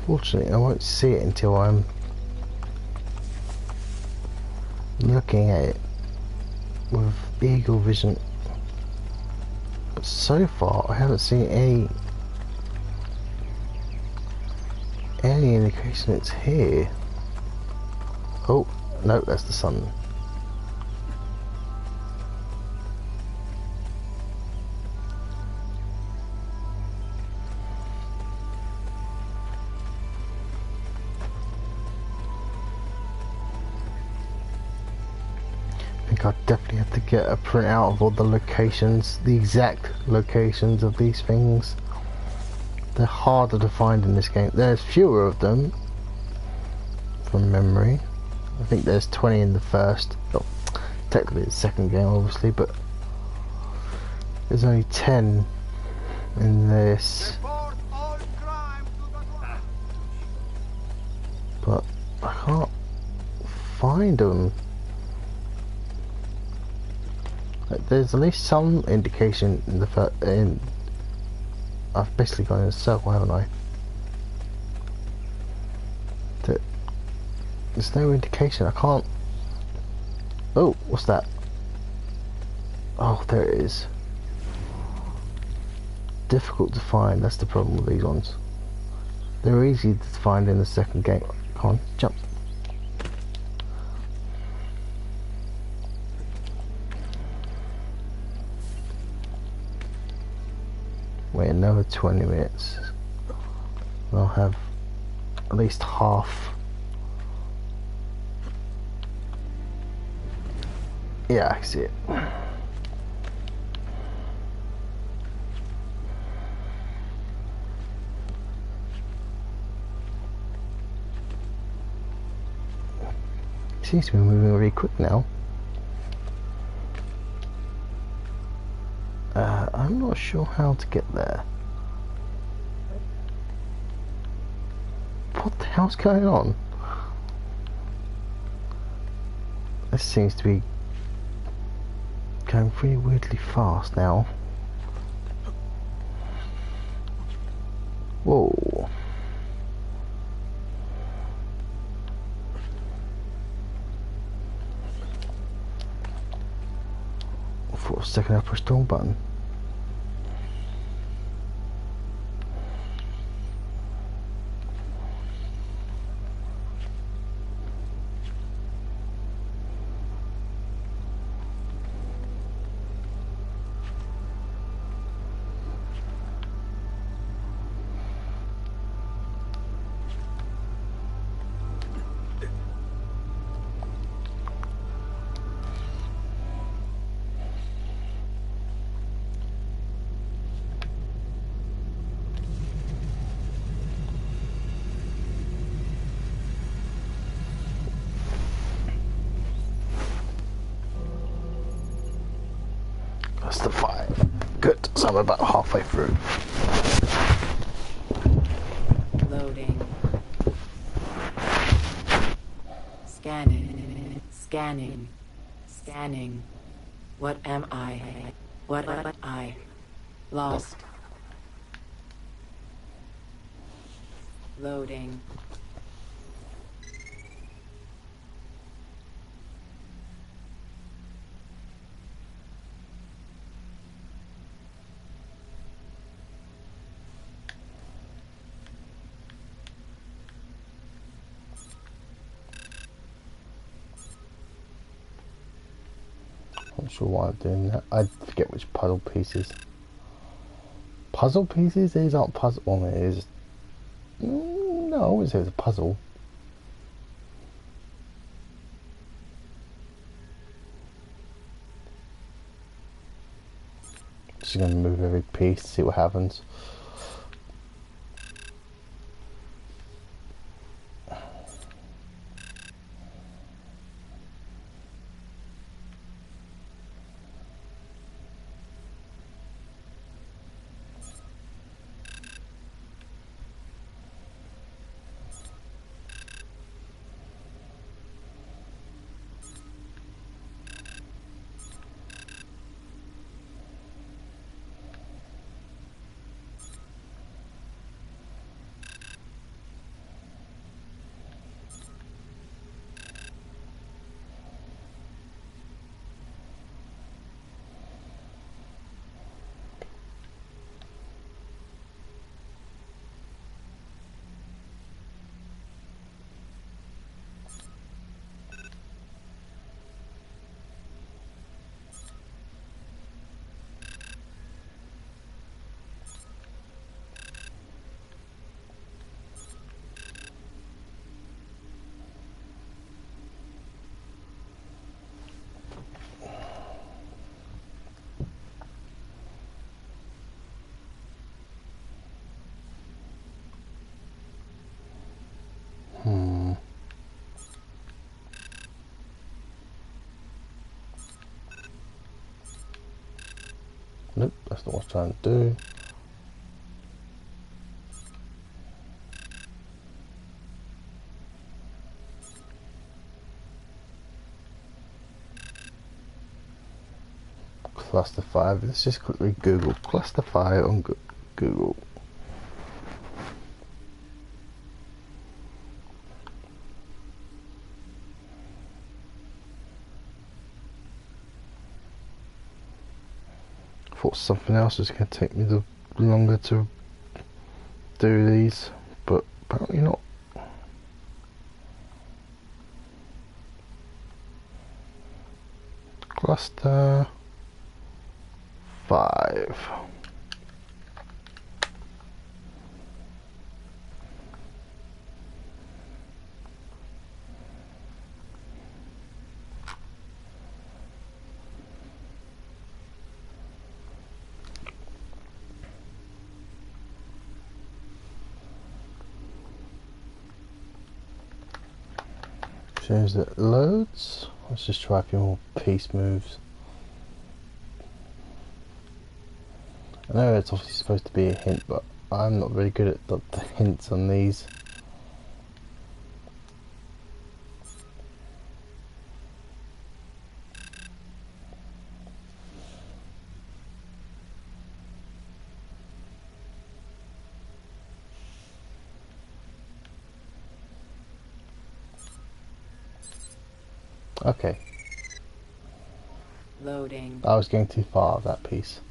Fortunately, I won't see it until I'm looking at it with eagle vision. But so far, I haven't seen any indication it's here. Oh, no, that's the sun. I definitely have to get a printout of all the locations, the exact locations of these things. They're harder to find in this game. There's fewer of them, from memory. I think there's 20 in the first, oh, technically the second game obviously, but there's only 10 in this. But I can't find them. Like, there's at least some indication in the I've basically gone in a circle, haven't I? That there's no indication. I can't. Oh, what's that? Oh, there it is. Difficult to find. That's the problem with these ones. They're easy to find in the second game. Come on, jump. Wait another 20 minutes. I'll have at least half. Yeah, I see it. Seems to be moving very quick now. I'm not sure how to get there. What the hell's going on? This seems to be going pretty weirdly fast now. Whoa. For a second I pushed the wrong button. That's the 5. Good, so I'm about halfway through. Loading. Scanning. Scanning. Scanning. What am I? What am I? Lost. Loading. Not sure why I'm doing that. I forget which puzzle pieces. Puzzle pieces? These aren't puzzle. Well, it is. No, I wouldn't say it's a puzzle. Just gonna move every piece, see what happens. That's not what I was trying to do. Cluster 5. Let's just quickly Google Cluster 5 on Google. Thought something else was going to take me the longer to do these, but apparently not. Cluster 5. Shows that loads. Let's just try a few more piece moves. I know it's obviously supposed to be a hint, but I'm not very good at the hints on these. Okay. Loading. I was going too far of that piece.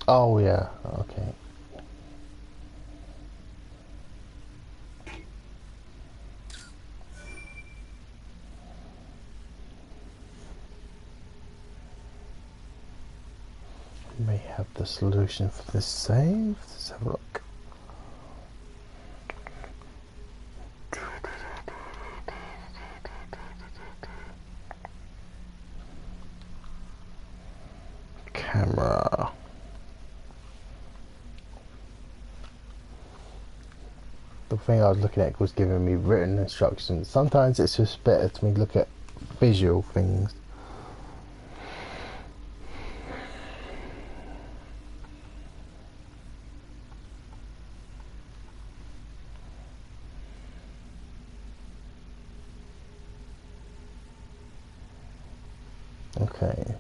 Oh yeah, okay. We may have the solution for this save. Let's have a look. Camera. The thing I was looking at was giving me written instructions. Sometimes it's just better to me look at visual things. Okay.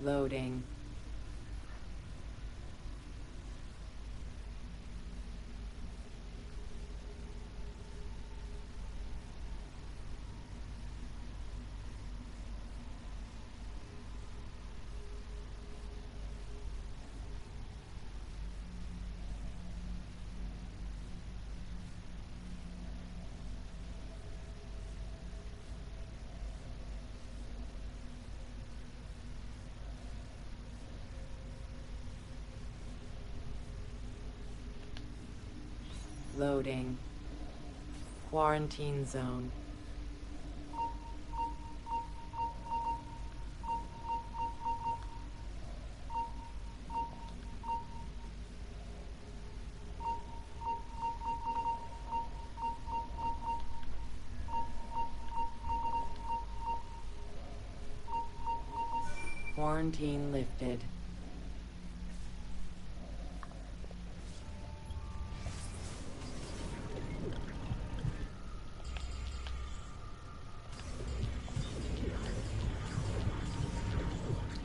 Loading. Loading. Quarantine zone. Quarantine lifted.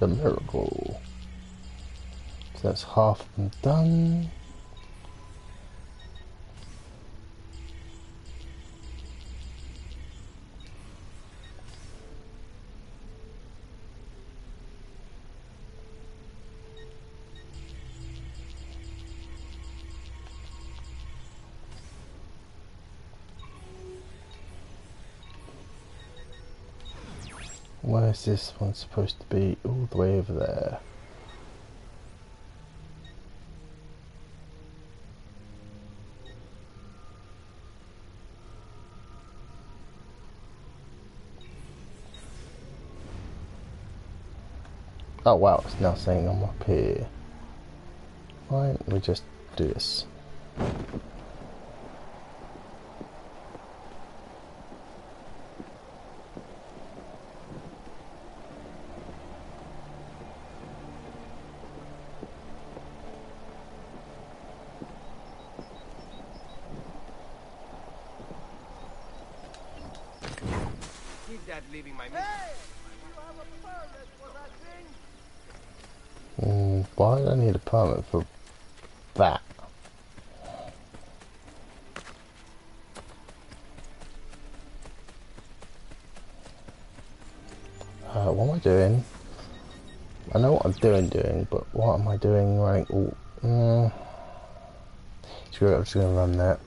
the miracle. So that's half of them done. Where's this one supposed to be? All the way over there. Oh wow, it's now saying I'm up here. Why don't we just do this? Keep that leaving my mission. You have a permit for that thing? Why do I need a permit for that? What am I doing? I know what I'm doing, but what am I doing running? Screw it, I'm just gonna run that.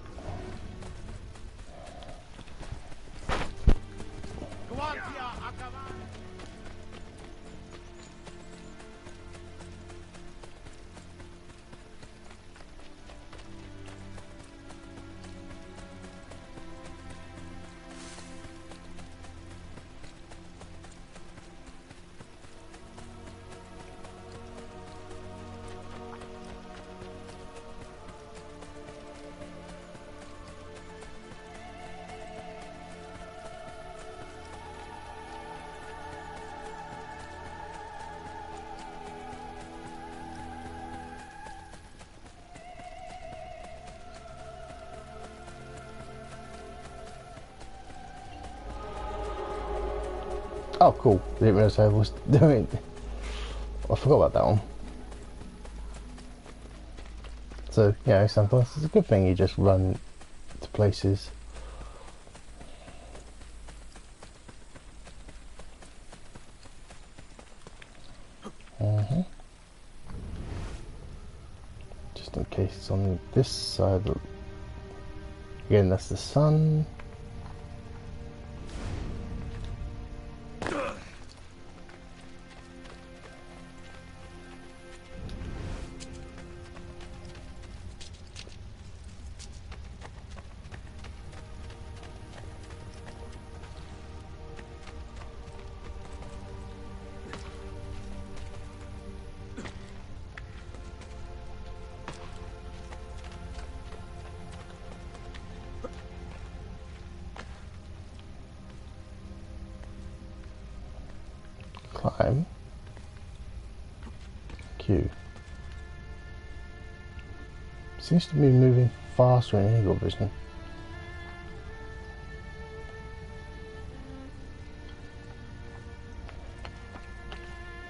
Oh, cool. Didn't realise I was doing. I forgot about that one. So, yeah, sometimes it's a good thing you just run to places. Just in case it's on this side. Again, that's the sun. Climb. Q. Seems to be moving faster in Eagle Vision.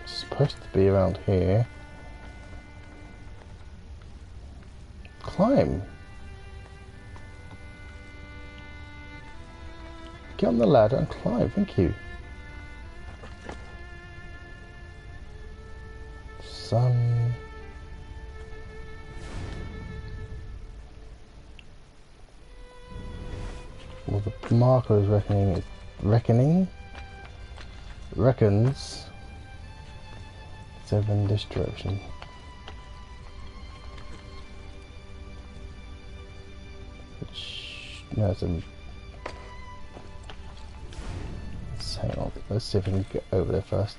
It's supposed to be around here. Climb. Get on the ladder and climb, thank you. Sun. Well, the marker is reckons 7 this direction. Which, no, it's a, let's hang on, let's see if we can get over there first.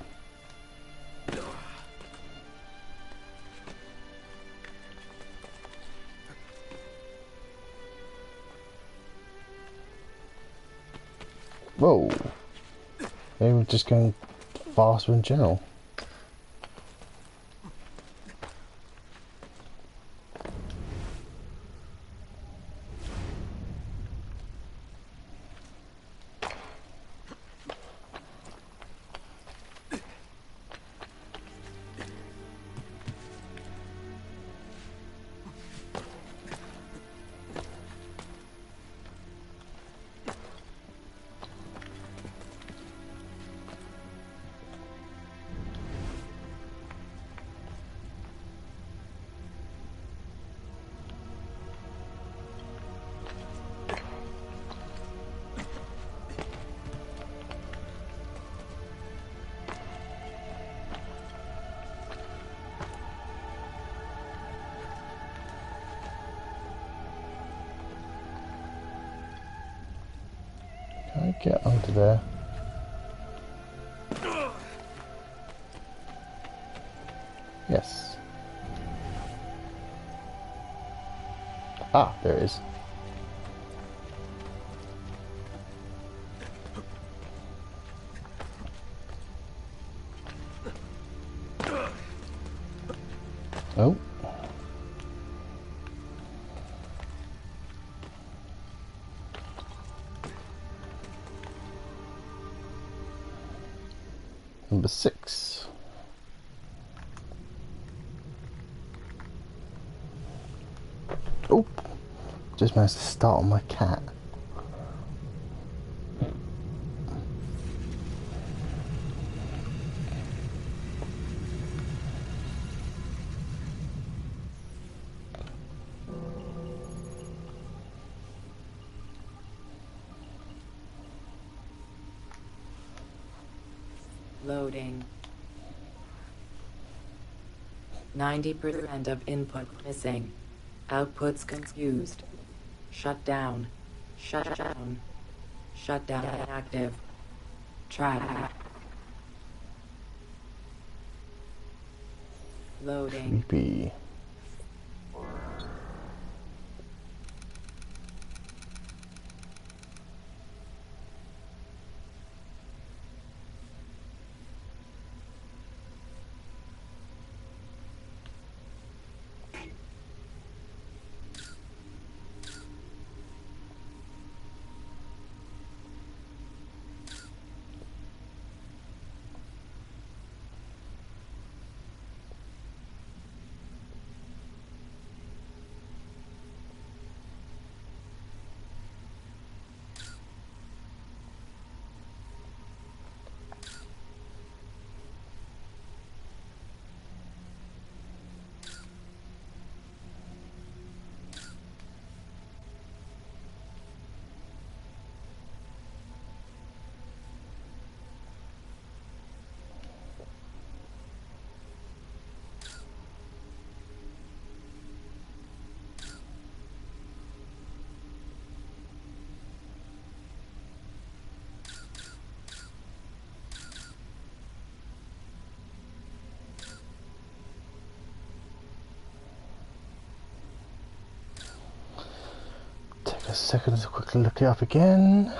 Whoa, they were just going faster in general. I get under there? Yes. Ah, there it is. Oh. Number 6. Oh, just managed to start on my cat. Loading. 90% of input missing. Outputs confused. Shut down. Shut down. Shut down active. Track. Loading. Creepy. Take a second to quickly look it up again.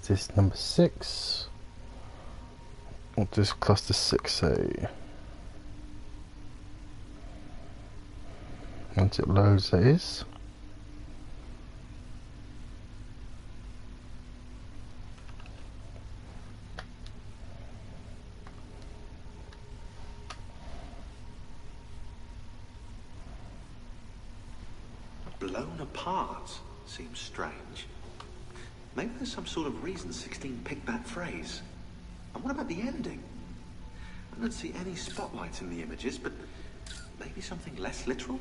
This is number 6. What does cluster 6 say? Once it loads, that is. Blown apart seems strange. Maybe there's some sort of reason 16 picked that phrase. And what about the ending? I don't see any spotlight in the images, but maybe something less literal?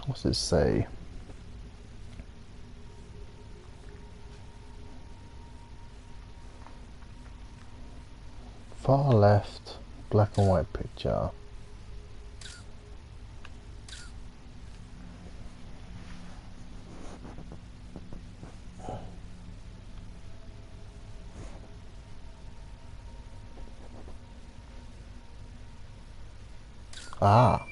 What's it say? Far left, black and white picture. Ah.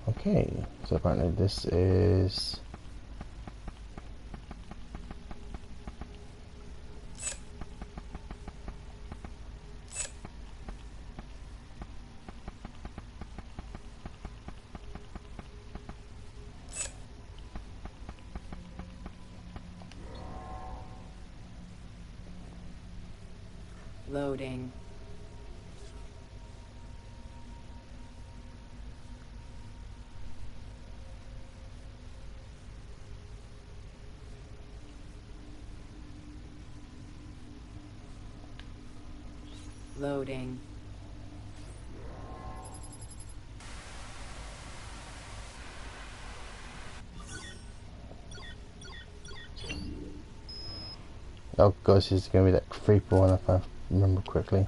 Okay, so apparently this is... Loading. Loading. Oh gosh, this is going to be that creepy one if I remember correctly.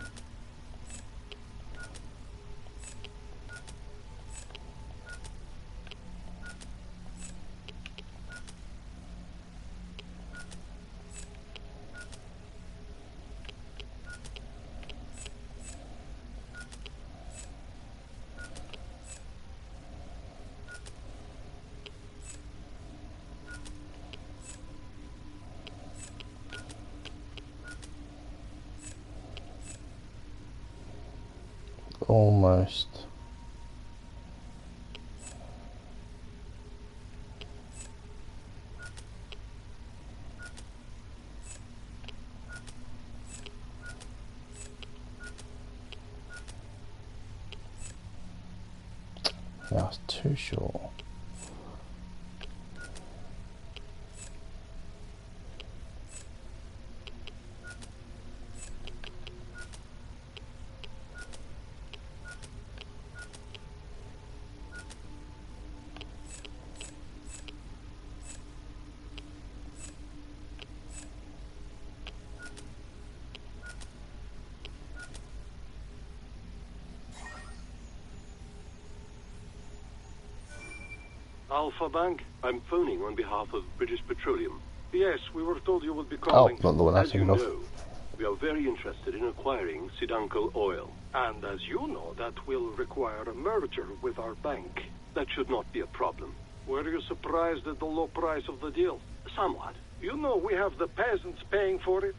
Almost. Yeah, I was too sure. Alpha Bank, I'm phoning on behalf of British Petroleum. Yes, we were told you would be Oh, calling. not the one I As you thinking of. know, we are very interested in acquiring Sidanko oil. And as you know, that will require a merger with our bank. That should not be a problem. Were you surprised at the low price of the deal? Somewhat. You know we have the peasants paying for it.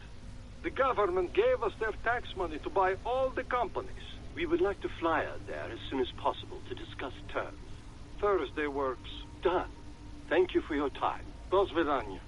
The government gave us their tax money to buy all the companies. We would like to fly out there as soon as possible to discuss terms. Thursday works. Done. Thank you for your time. До свидания.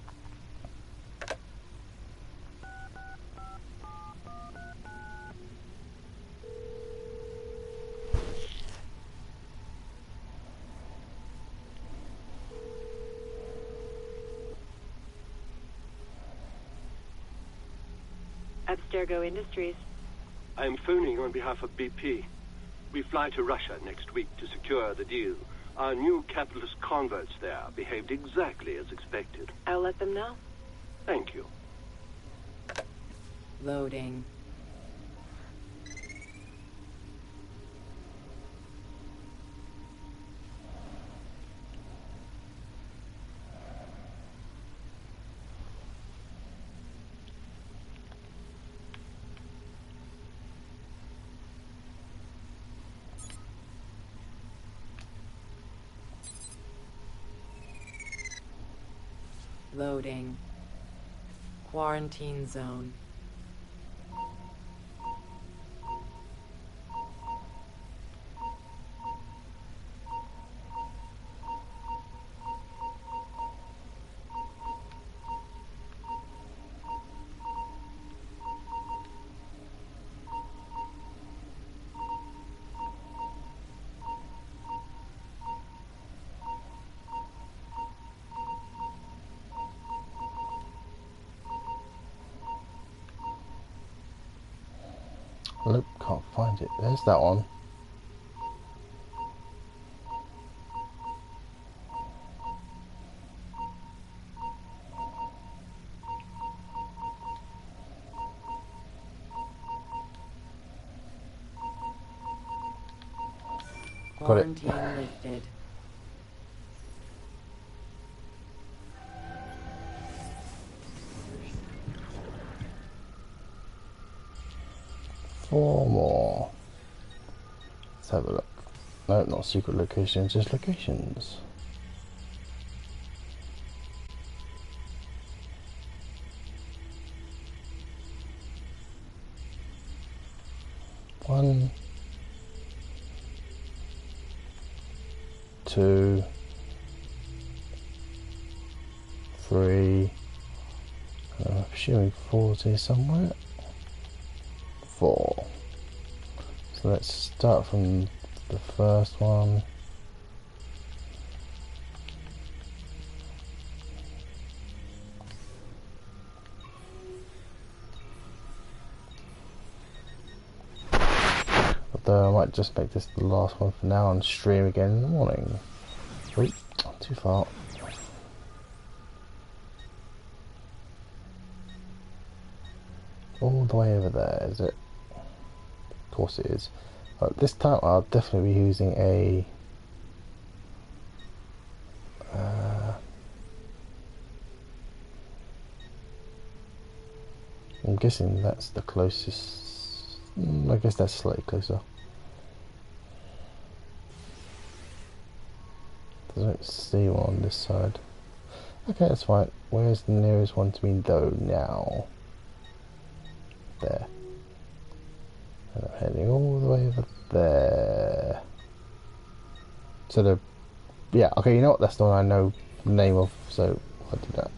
Abstergo Industries. I'm phoning on behalf of BP. We fly to Russia next week to secure the deal. Our new capitalist converts there behaved exactly as expected. I'll let them know. Thank you. Loading. Loading. Quarantine zone. Nope, can't find it. There's that one. Got it. Quarantine lifted. 4 more. Let's have a look. No, not secret locations, just locations. One, 2, 3. I'm assuming 4's here somewhere. 4. So let's start from the first one. Although I might just make this the last one for now and stream again in the morning. Wait, too far. All the way over there, is it? Of course it is. This time I'll definitely be using a I'm guessing that's the closest. I guess that's slightly closer. Doesn't see one on this side. Okay, that's fine. Where's the nearest one to me though now? There. And I'm heading all the way over there. So the... yeah, okay, you know what? That's the one I know the name of, so I'll do that.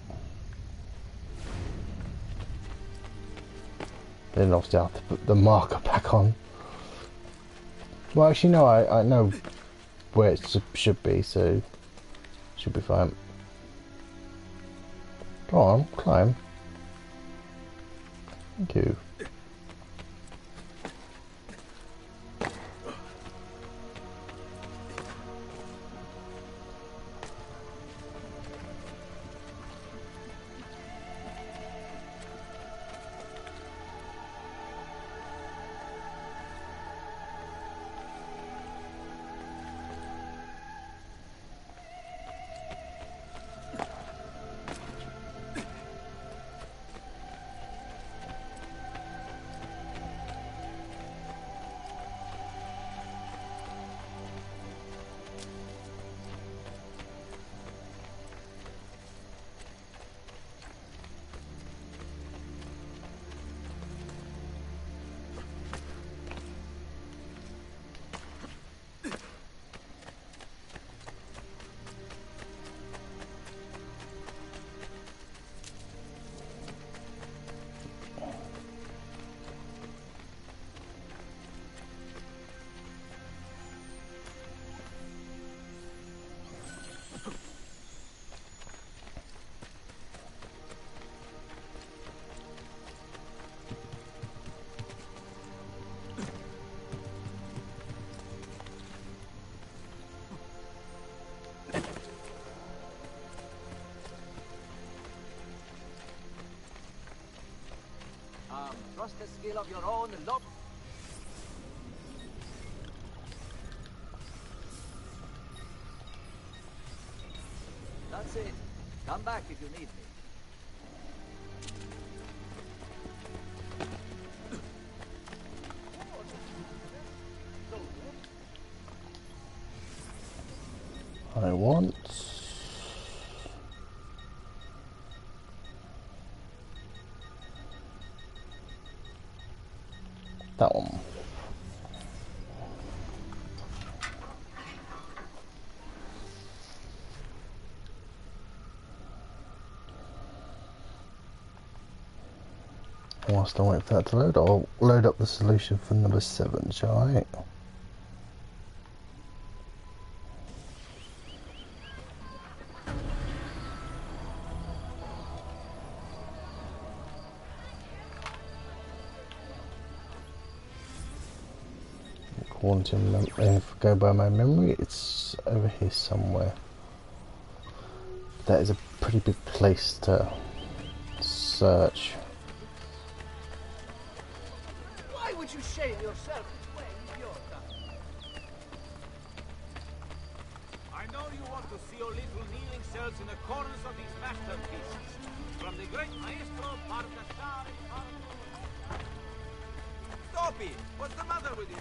Then obviously I have to put the marker back on. Well, actually no, I know where it should be, so should be fine. Go on, climb. Thank you. Trust the skill of your own look. That's it. Come back if you need me. I want that one. Whilst I wait for that to load, I'll load up the solution for number 7, shall I? Quantum, if I go by my memory, it's over here somewhere. That is a pretty big place to search. Why would you shame yourself this way, idiota? I know you want to see your little kneeling cells in the corners of these masterpieces. From the great maestro Baldassare. Stop! puppy? What's the matter with you?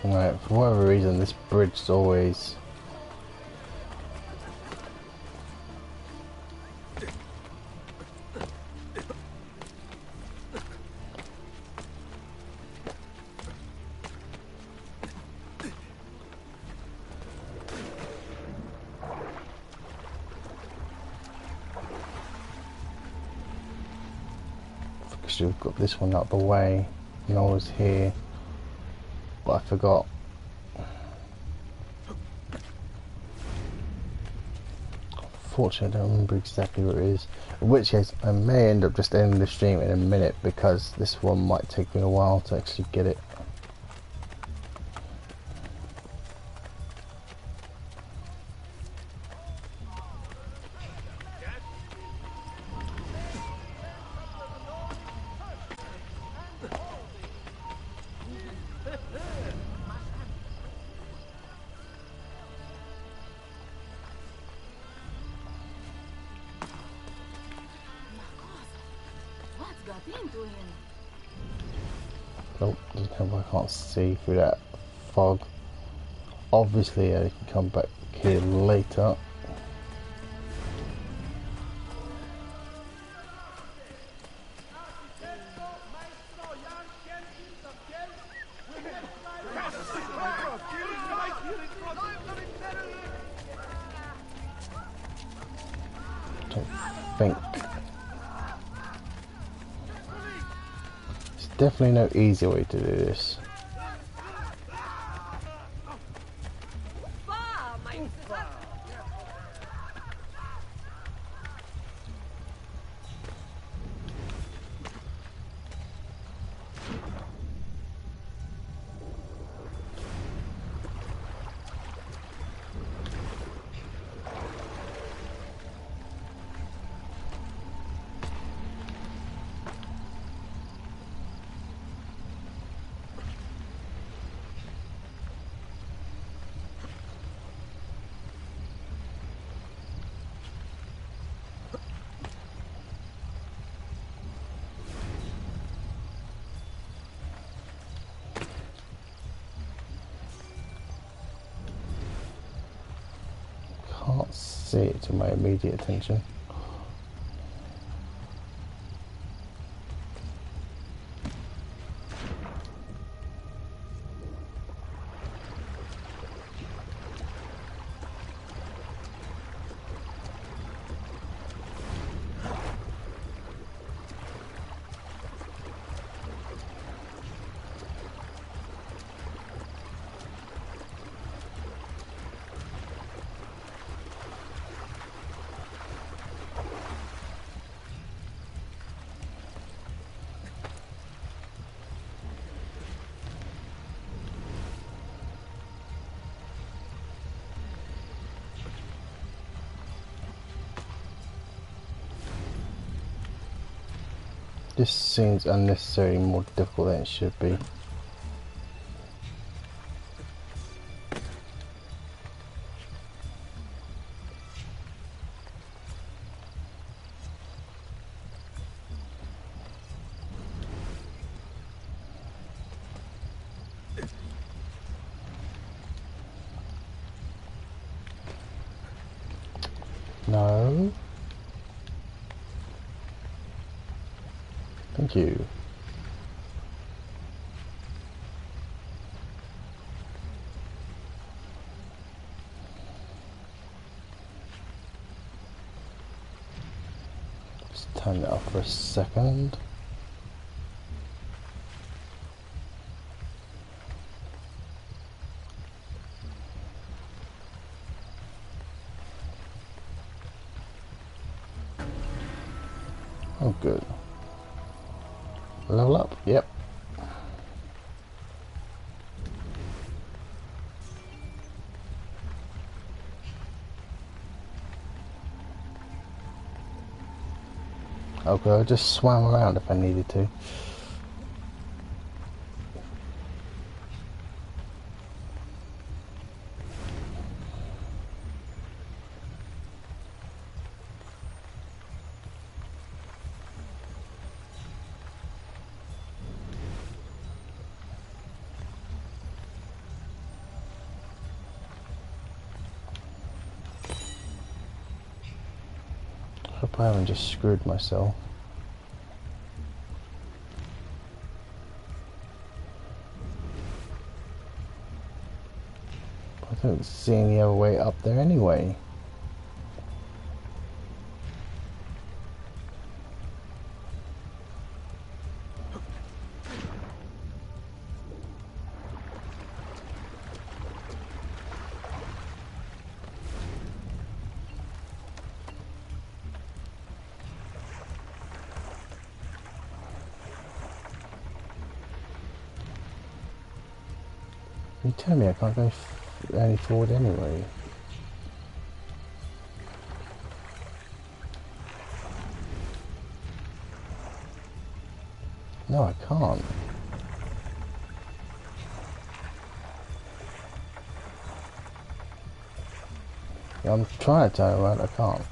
Right, for whatever reason, this bridge's always... Actually, we've got this one out the way, and I was here, but I forgot. Fortunately, I don't remember exactly where it is. In which case, I may end up just ending the stream in a minute because this one might take me a while to actually get it. Nope, doesn't help. I can't see through that fog. Obviously, I can come back here later. Don't think. There's definitely no easy way to do this. Can't see it to my immediate attention. This seems unnecessarily more difficult than it should be. No. Thank you. Just turn that off for a second. Oh, good. Level up? Yep. Okay, I just swam around if I needed to. Hope I haven't just screwed myself. I don't see any other way up there anyway. You tell me I can't go any forward anyway. No, I can't. I'm trying to turn around, I can't.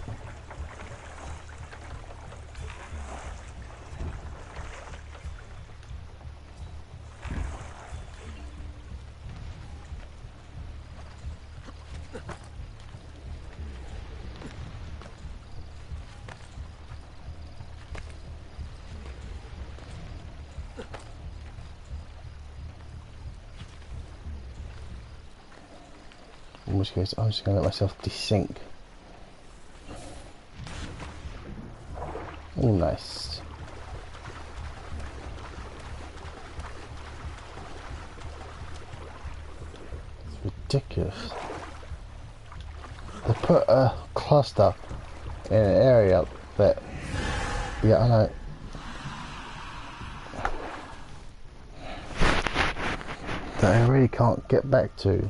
In which case, I'm just going to let myself desync. Oh, nice. It's ridiculous. They put a cluster in an area that, yeah, I know. That I really can't get back to.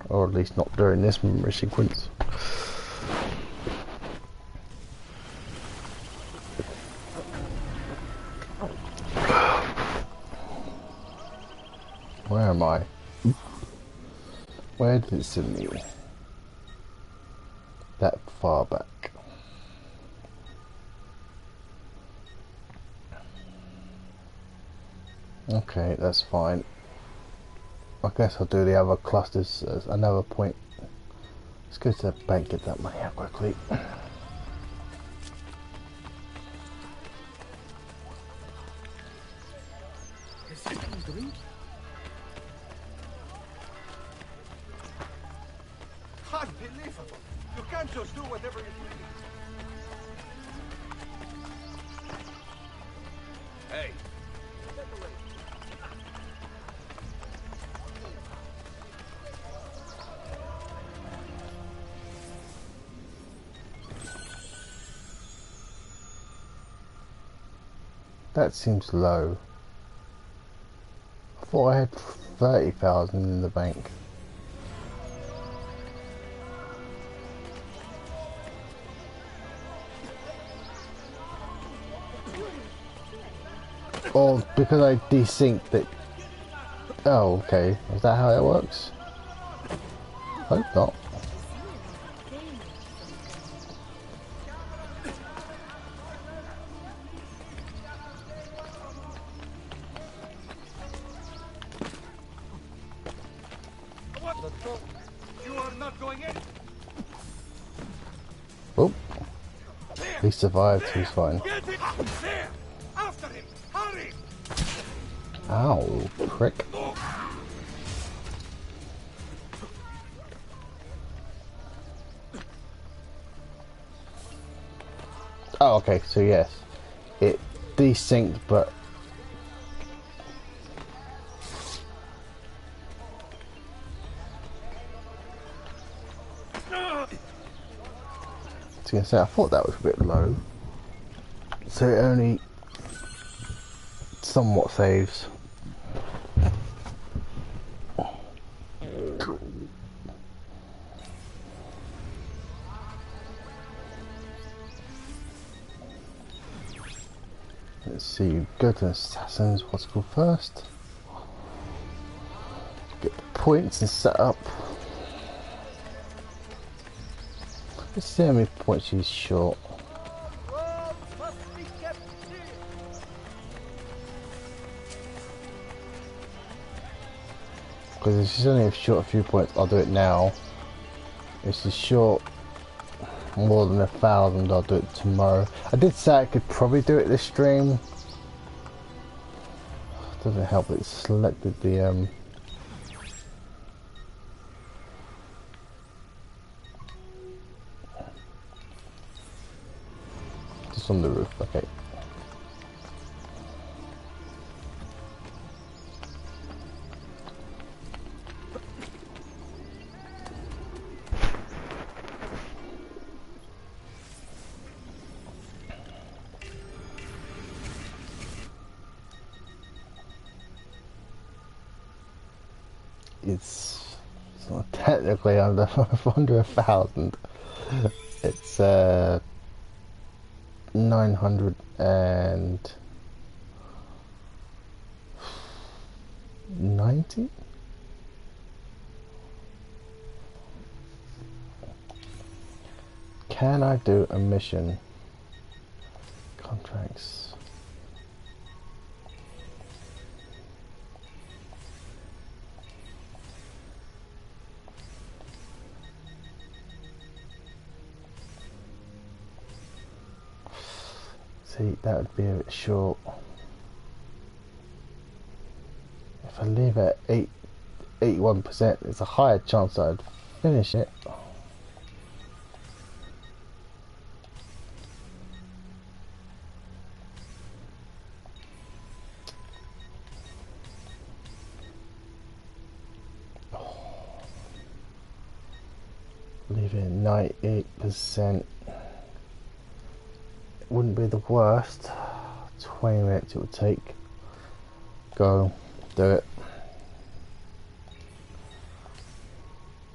Or at least not during this memory sequence. Where am I? Where did it send me? That far back. Okay, that's fine. I guess I'll do the other clusters at another point. Let's go to the bank, get that money out quickly. Unbelievable! You can't just do whatever you please. Hey, That seems low. I thought I had 30,000 in the bank. Or because I desynced it. Oh, okay. Is that how it works? Hope not. What the fuck? You are not going in. Oh. He survived, he's fine. Get it! There! After him! Hurry! Ow, prick. Oh, okay, so yes. It desynced, but... I was going to say, I thought that was a bit low. So it only somewhat saves. Let's see, go to Assassins, what's called first. Get the points and set up. Let's see how many points he's short. Because if she's only short a few points, I'll do it now. If she's short more than 1,000, I'll do it tomorrow. I did say I could probably do it this stream. Doesn't help that it's selected the just on the roof, okay. It's not technically under 1,000. It's 990. Can I do a mission? Contracts. See, that would be a bit short. If I leave it at 81%, there's a higher chance that I'd finish it. Leave it at 98%. Wouldn't be the worst. 20 minutes it would take. Go, do it.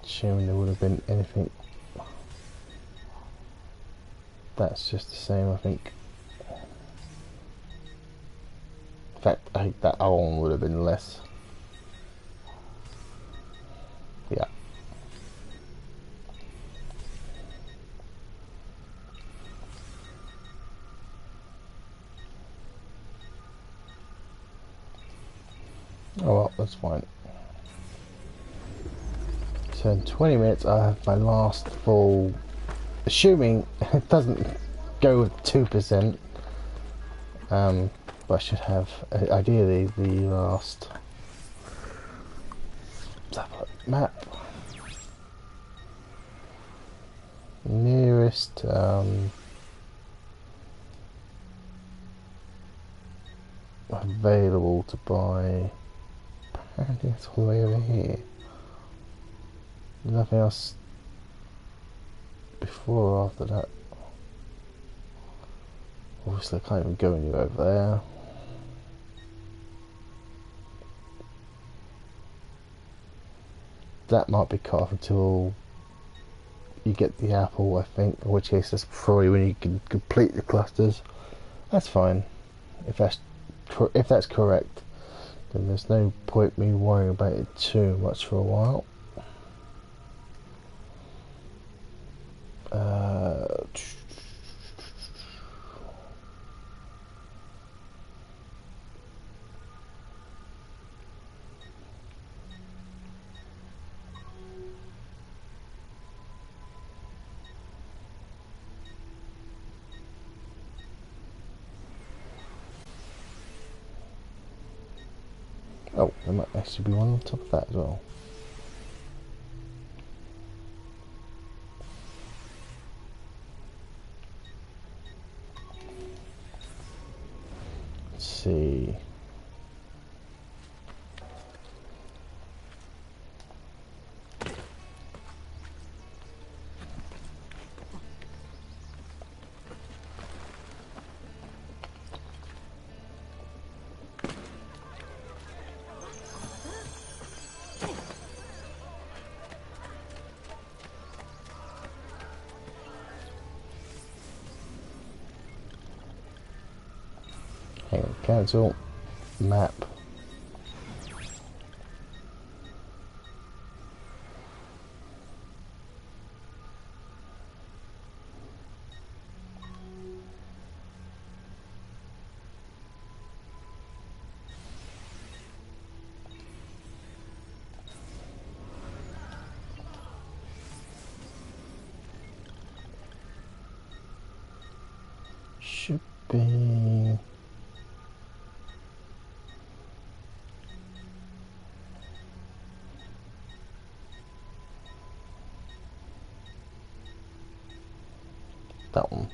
Assuming there would have been anything. That's just the same, I think. In fact, I think that other one would have been less. Yeah. Oh well, that's fine. So in 20 minutes I have my last full, assuming it doesn't go with 2%, but I should have ideally the last, let's have a look, map, nearest available to buy. Apparently it's all the way over here. There's nothing else before or after that. Obviously I can't even go anywhere over there. That might be cut off until you get the apple, I think, in which case that's probably when you can complete the clusters. That's fine. If that's correct, then there's no point me worrying about it too much for a while. Oh, there might actually be one on top of that as well. Let's see. Hang on, cancel. Map. Should be that one.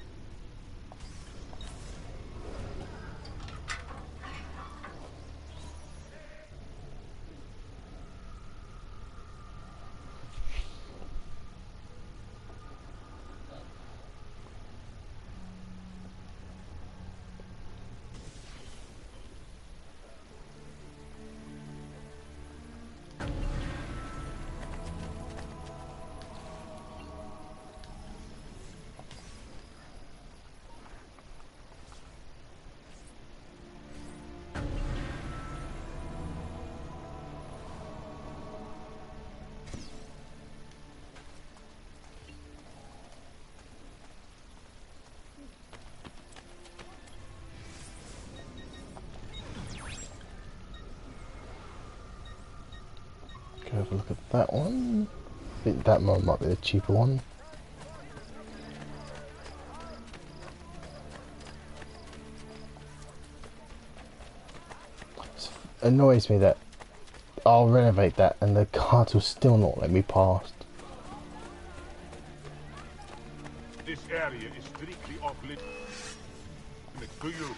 Have a look at that one. I think that one might be the cheaper one. It annoys me that I'll renovate that and the cards will still not let me pass. This area is strictly off limits to you.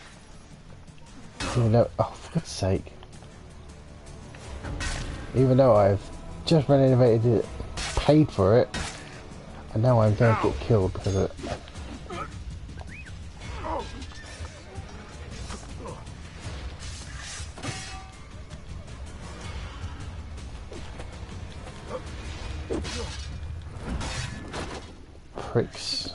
Even though, oh, for God's sake. Even though I've just renovated it, paid for it, and now I'm going to get killed because of it. Pricks.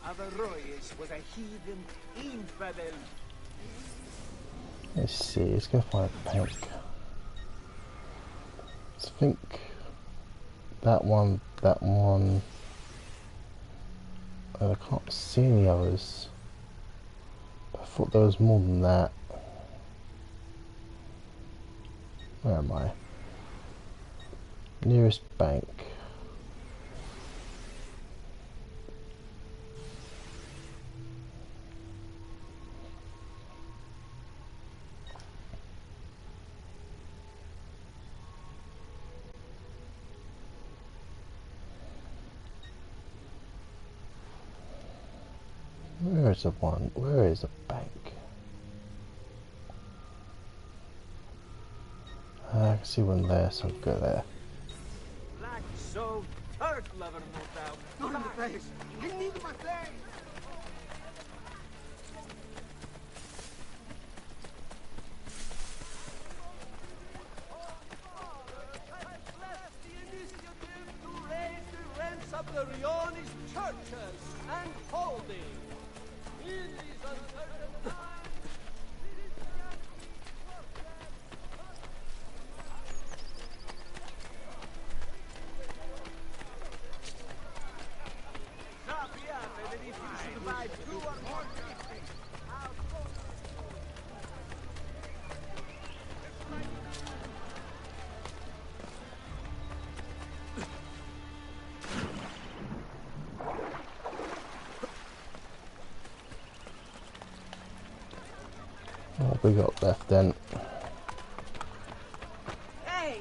Averroes was a heathen infidel. Let's see, let's go find a bank. I think that one, I can't see any others. I thought there was more than that. Where am I? Nearest bank. Where is the one? Where is the bank? I can see one there, so I'll go there. Black soul, third lover, no doubt. Not in the face. I need my face. Of the Rionist churches and holdings. In these uncertain times, sappiate that if you survive 2 or more meetings, What have we got left then? hey,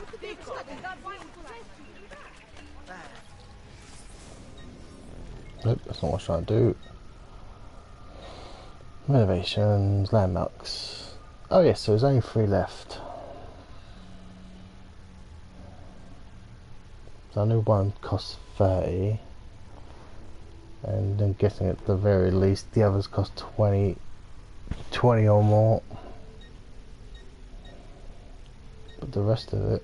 Nope, that's not what I'm trying to do. Renovations, landmarks. Oh yes, so there's only 3 left. So I know one costs 30, and I'm guessing at the very least the others cost 20 or more. But the rest of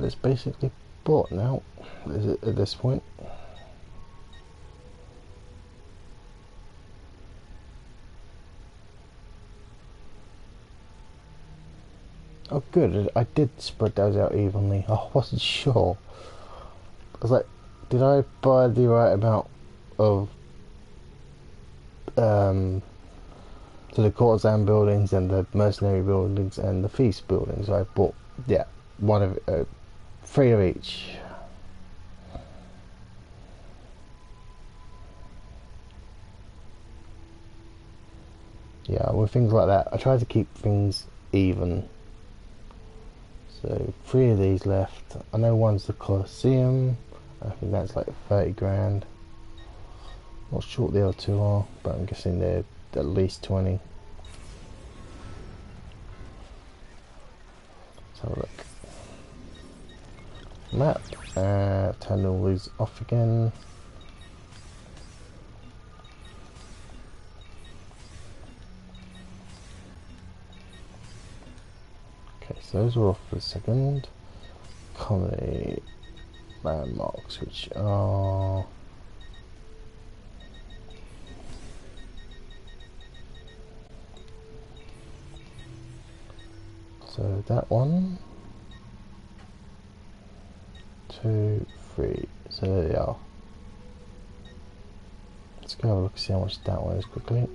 it's basically bought now, is it, at this point? Oh good, I did spread those out evenly. I wasn't sure. I was like, did I buy the right amount of to the courtesan buildings and the mercenary buildings and the feast buildings? I bought, yeah, one of 3 of each. Yeah, with things like that, I try to keep things even. So 3 of these left. I know one's the Colosseum. I think that's like 30 grand. Not sure what the other 2 are, but I'm guessing they're at least 20. Let's have a look. Map. Turn all these off again. Okay, so those are off for a second. Comedy landmarks, which are so that 1, 2, 3. So there they are. Let's go have a look and see how much that one is quickly.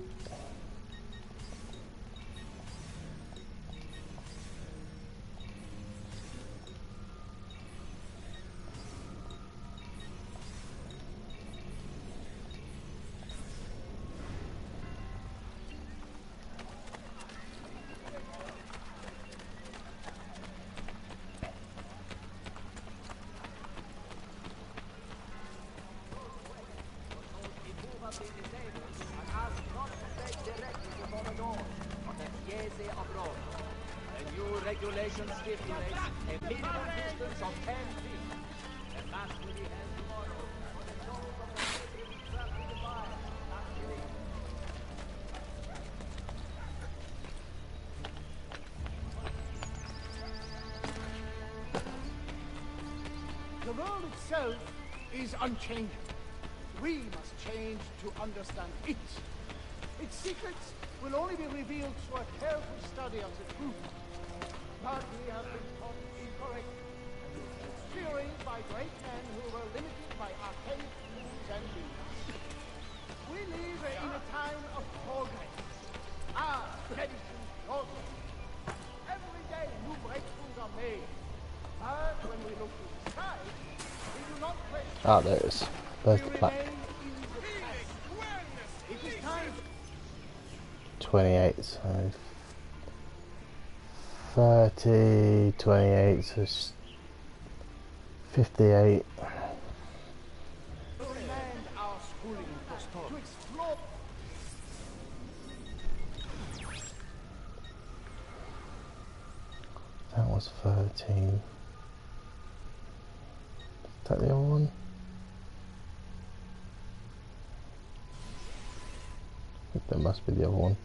Regulations stipulate a minimum distance of 10 feet. And that will be held tomorrow. The world itself is unchanging. We must change to understand it. Its secrets will only be revealed through a careful study of the truth. But we have been taught incorrectly, steered by great men who were limited by archaic rules and beliefs. We live in a time of progress. Our traditions blossom. Every day new breakthroughs are made. But when we look to the sky, we do not question. Ah, there it is. There's the plaque. It is time. 28, so 30, 28, so 58. Our schooling to explore. That was 13. Is that the other one? I think that must be the other one.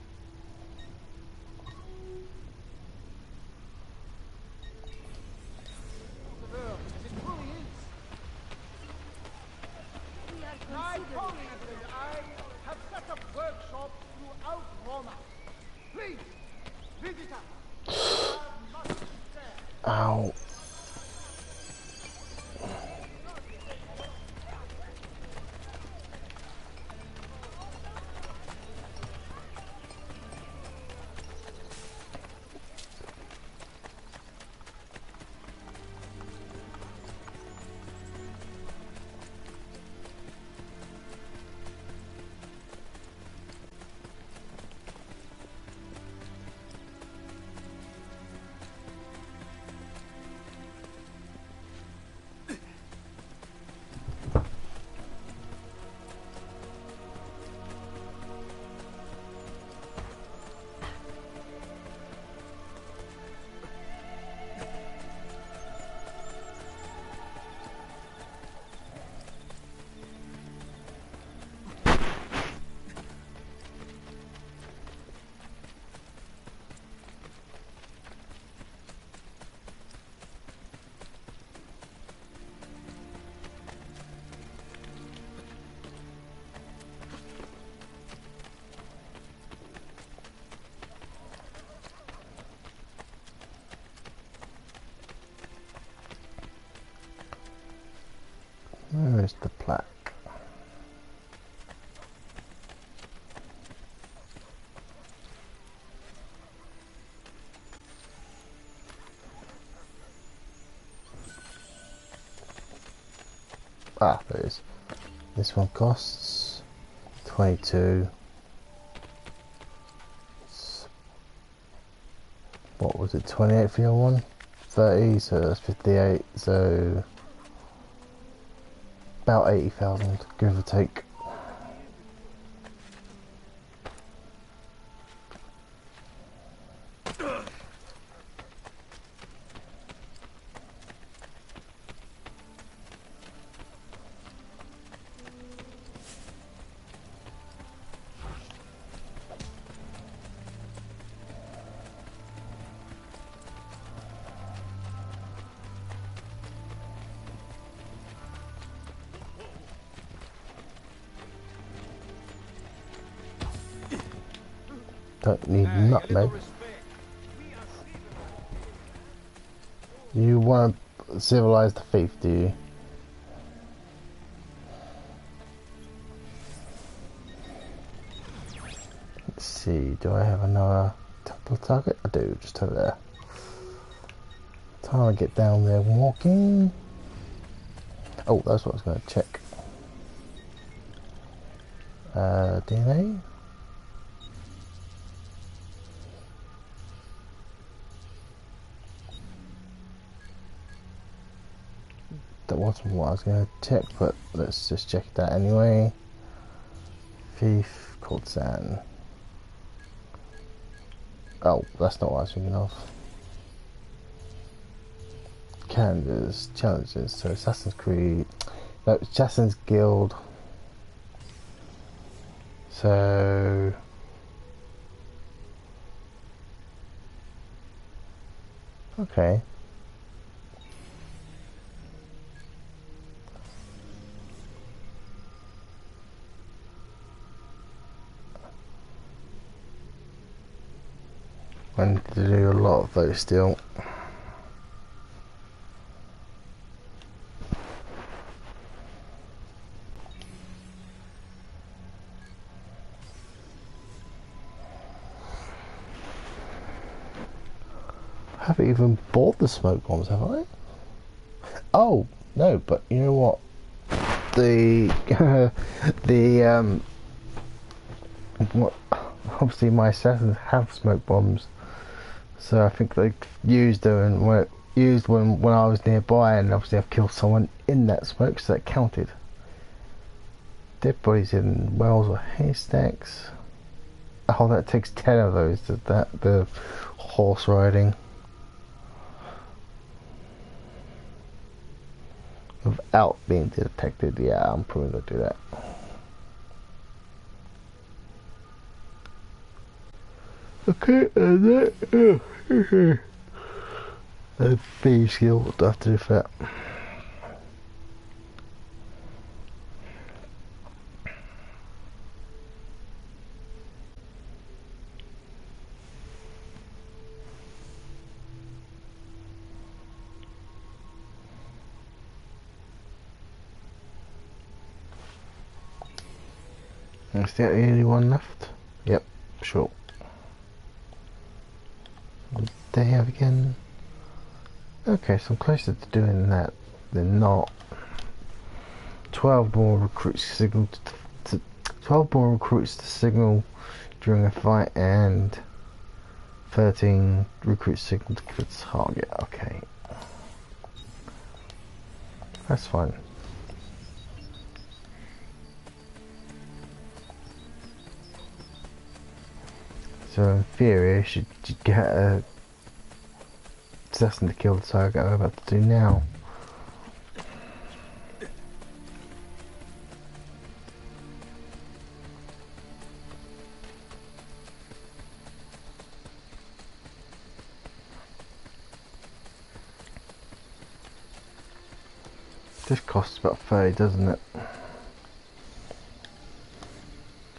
My colleagues and I have set up workshops throughout Roma. Please, visit us. Ow. Where is the plaque? Ah, there it is. This one costs 22. What was it? 28 for your one? 30, so that's 58. So about 80,000, give or take. Don't need nutmeg. You want to civilize the thief, do you? Let's see, do I have another temple target? I do, just over there. Time to get down there walking. Oh, that's what I was going to check. DNA? That wasn't what I was going to check, but let's just check that anyway. Thief, called San. Oh, that's not what I was thinking of. Calendars, challenges, so Assassin's Creed, no, Assassin's Guild. So okay. I need to do a lot of those still. I haven't even bought the smoke bombs, have I? Oh no, but you know what? The what? Obviously, my assassins have smoke bombs. So I think they used them when I was nearby, and obviously I've killed someone in that smoke, so that counted. Dead bodies in wells or haystacks. Oh, that takes 10 of those. The horse riding without being detected. Yeah, I'm probably gonna do that. Okay, and that. A fee skill, what do I have to do for that? Is there only one left? Yep, sure. What did they have again? Okay, so I'm closer to doing that than not. 12 more recruits signaled to 12 more recruits to signal during a fight, and 13 recruits signaled to kill the target. Okay, that's fine. So in theory, I should get a assassin to kill the target I'm about to do now. This costs about 30, doesn't it?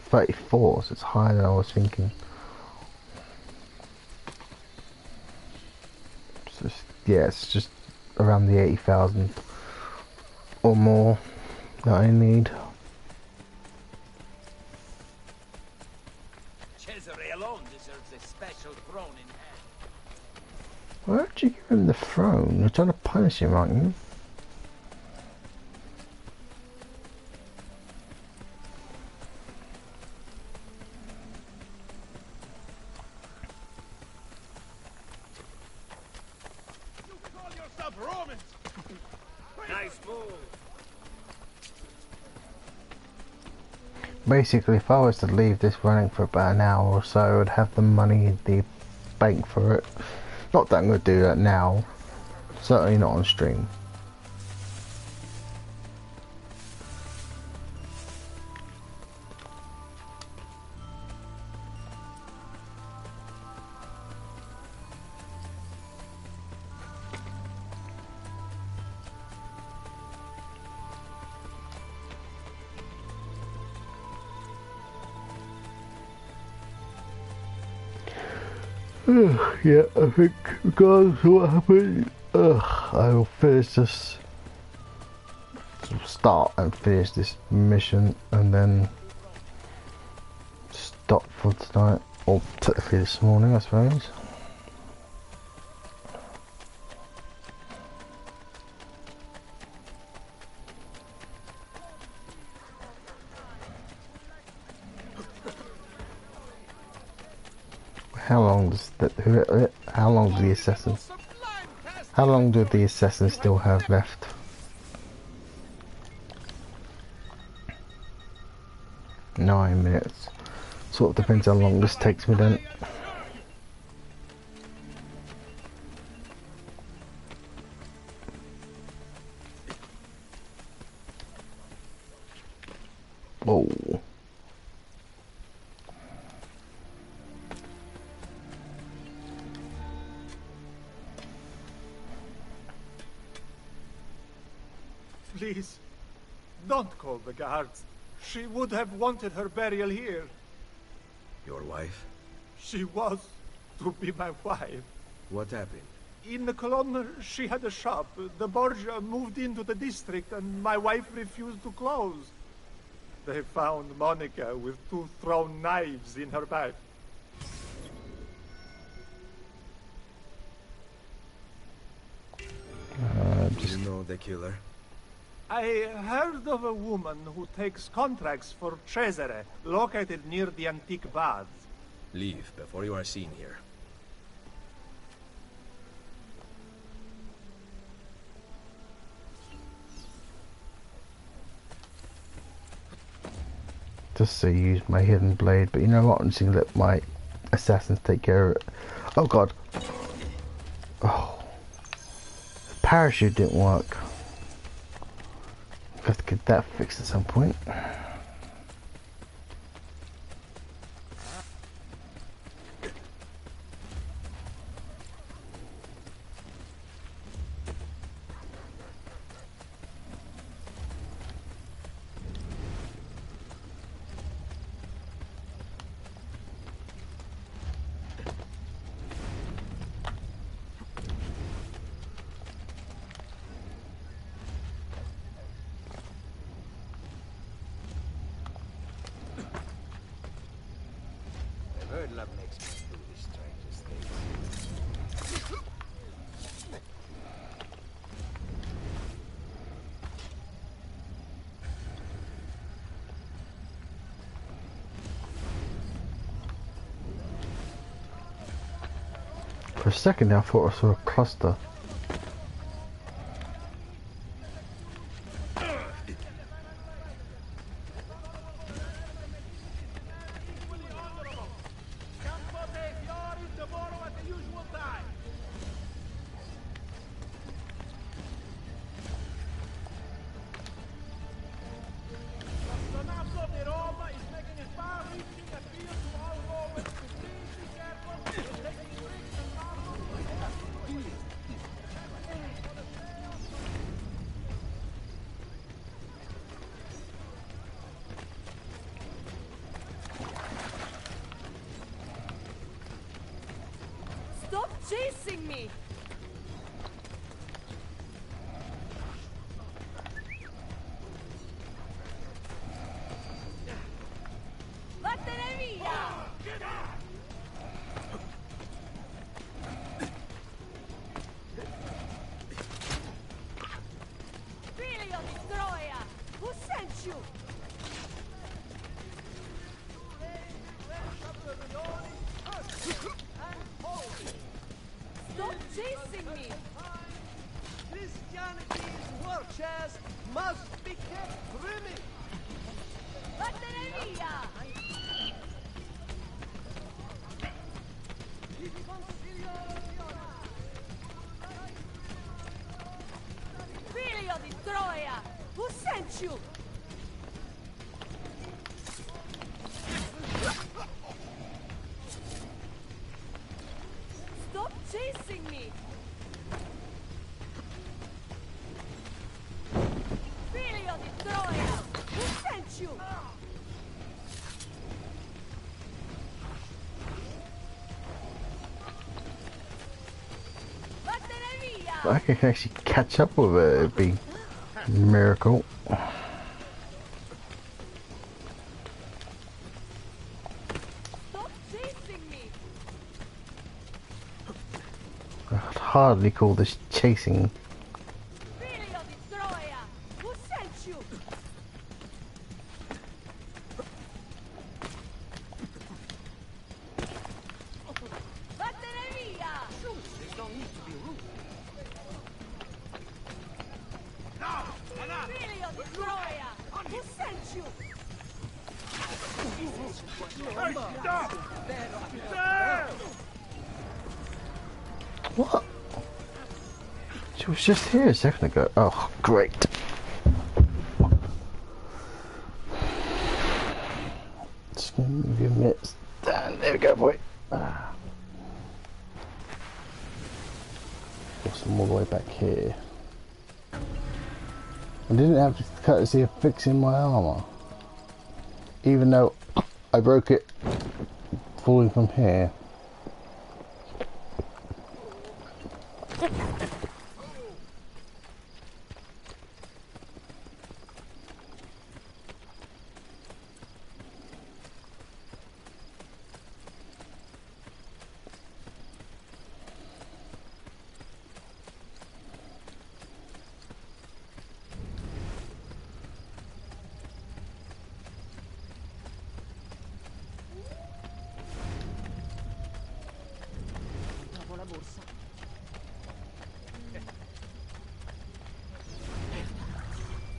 34, so it's higher than I was thinking. So yeah, it's just around the 80,000 or more. that I need. Cesare alone deserves a special throne in hand. Why'd you give him the throne? You're trying to punish him, aren't you? Nice move. Basically, if I was to leave this running for about an hour or so, I'd have the money in the bank for it. Not that I'm going to do that now. Certainly not on stream. Yeah, I think regardless of what happened, I will finish this, start and finish this mission, and then stop for tonight, or technically this morning, I suppose. How long does the how long do the assassins? How long do the assassins still have left? Nine minutes. Sort of depends how long this takes me then. Whoa. Please, don't call the guards. She would have wanted her burial here. Your wife? She was to be my wife. What happened? In the Colonna, she had a shop. The Borgia moved into the district and my wife refused to close. They found Monica with 2 thrown knives in her back. You know the killer? I heard of a woman who takes contracts for Cesare, located near the antique baths. Leave before you are seen here. Just to use my hidden blade, but you know what? I'm just gonna let my assassins take care of it. Oh god. Oh. The parachute didn't work. Have to get that fixed at some point. Bird love makes me do the strangest things. For a second I thought I saw a cluster. Figlio di Troia! Who sent you? Stop chasing me! Christianity's war chest must be kept brimming. Vattene via! Figlio di Troia! Who sent you? Stop chasing me! Figlio di Troia! Who sent you? Vattene via! I can actually catch up with it. It'd be a miracle. Stop chasing me! I'd hardly call this chasing. Figlio di Troia! Who sent you? Vattene via! They don't need to be rude. Figlio di Troia! Who sent you? What? She was just here a second ago. Oh, great. Just gonna move your mitts down. There we go, boy. Force them all the way back here. I didn't have the courtesy of fixing my armor. Even though I broke it falling from here.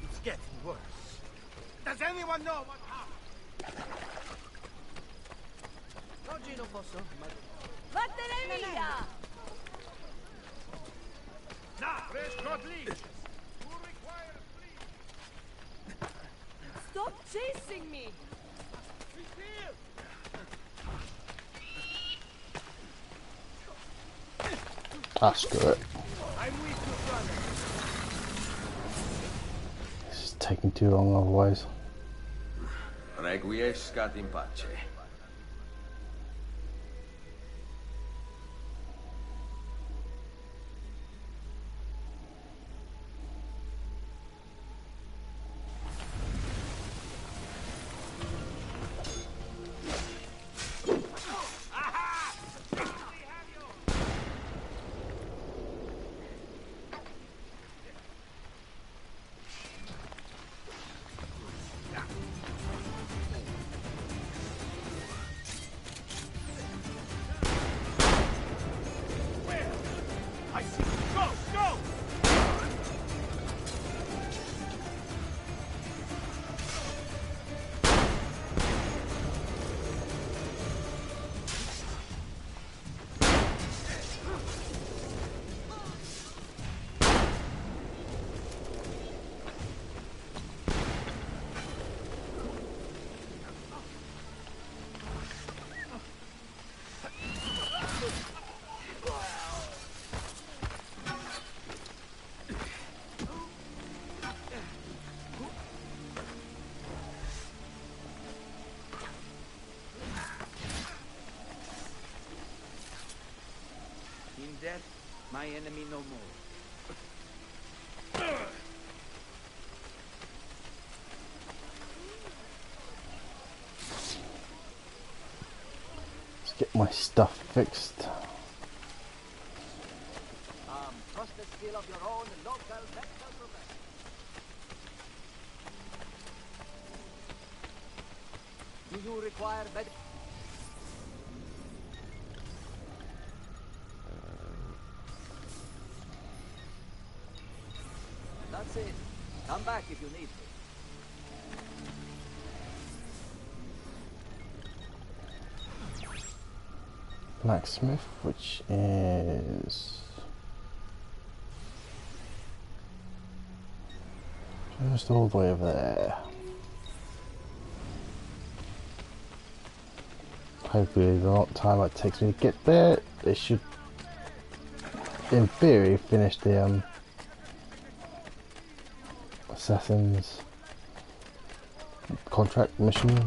It's getting worse. Does anyone know what happened? Oggi non posso. Vattene via! Fresh not least. Who requires please? Stop chasing me! Ah, screw it. I'm with you, brother. This is taking too long otherwise. Requiescat in pace. I see. Go, go! In death, my enemy no more. my stuff fixed. Trust the skill of your own local medical professional. Do you require medical? That's it. Come back if you need me. Blacksmith, which is just all the way over there. Hopefully the amount of time it takes me to get there, they should in theory finish the Assassin's contract mission.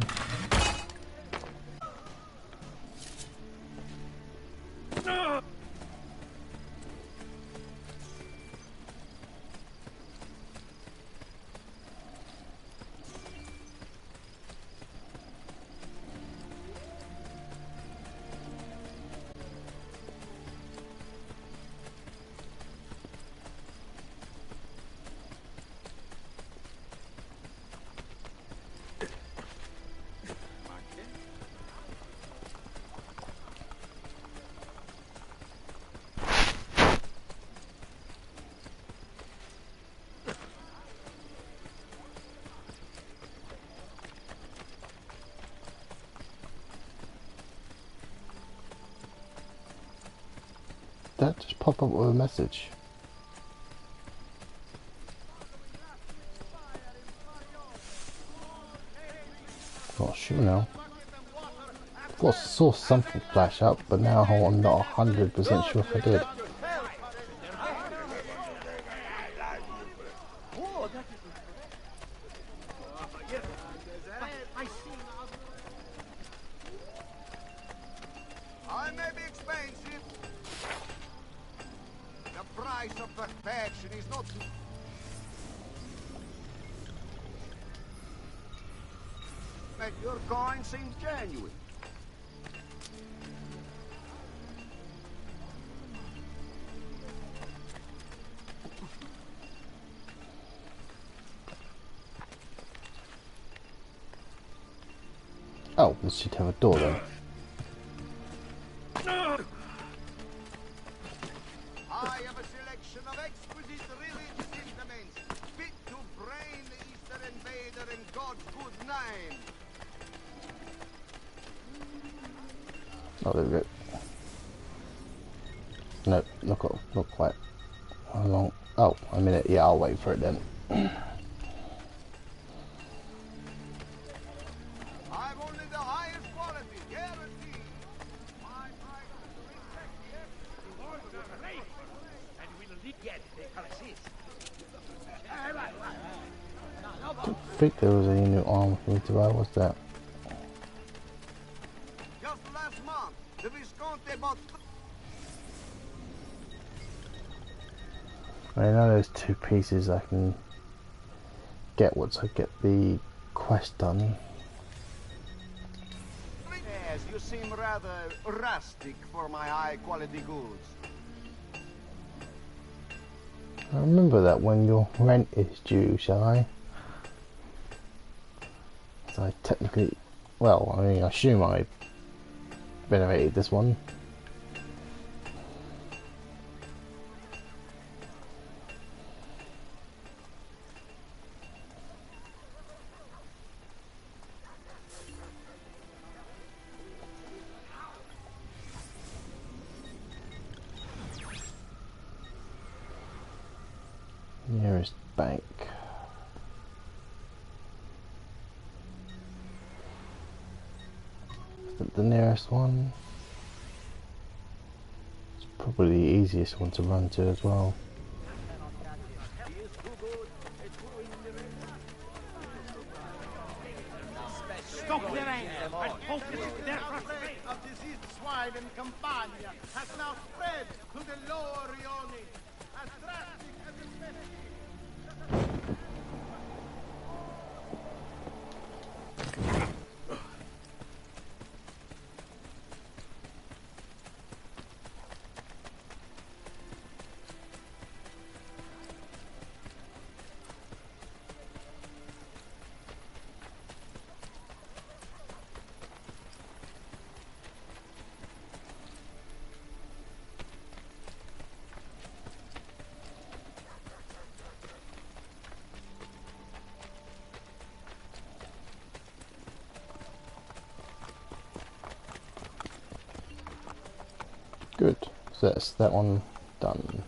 That just pop up with a message. Not sure now. Of course, I saw something flash up, but now I'm not 100% sure if I did. I may be expensive. The price of perfection is not too... But your coin seems genuine. Oh, this should have a door then. I have a selection of exquisite religious instruments, fit to brain the Eastern invader in God's good name. Oh, there we go. No, not quite. How long? Oh, a minute. Yeah, I'll wait for it then. I've only the highest quality, guaranteed. My price I think there was any new armor for me to buy. What's that? Just last month, the Visconti bought... I know there's 2 pieces I can get once I get the quest done. Yes, you seem rather rustic for my high-quality goods. I remember that when your rent is due, shall I? So I technically, well, I mean, I assume I renovated this one. Nearest bank. Is that the nearest one? It's probably the easiest one to run to as well. Stop their anger and focus their frustration. Of diseased swine in Campania has now spread to the lower Rioni. As drastic as its message. Good. So that's that one done.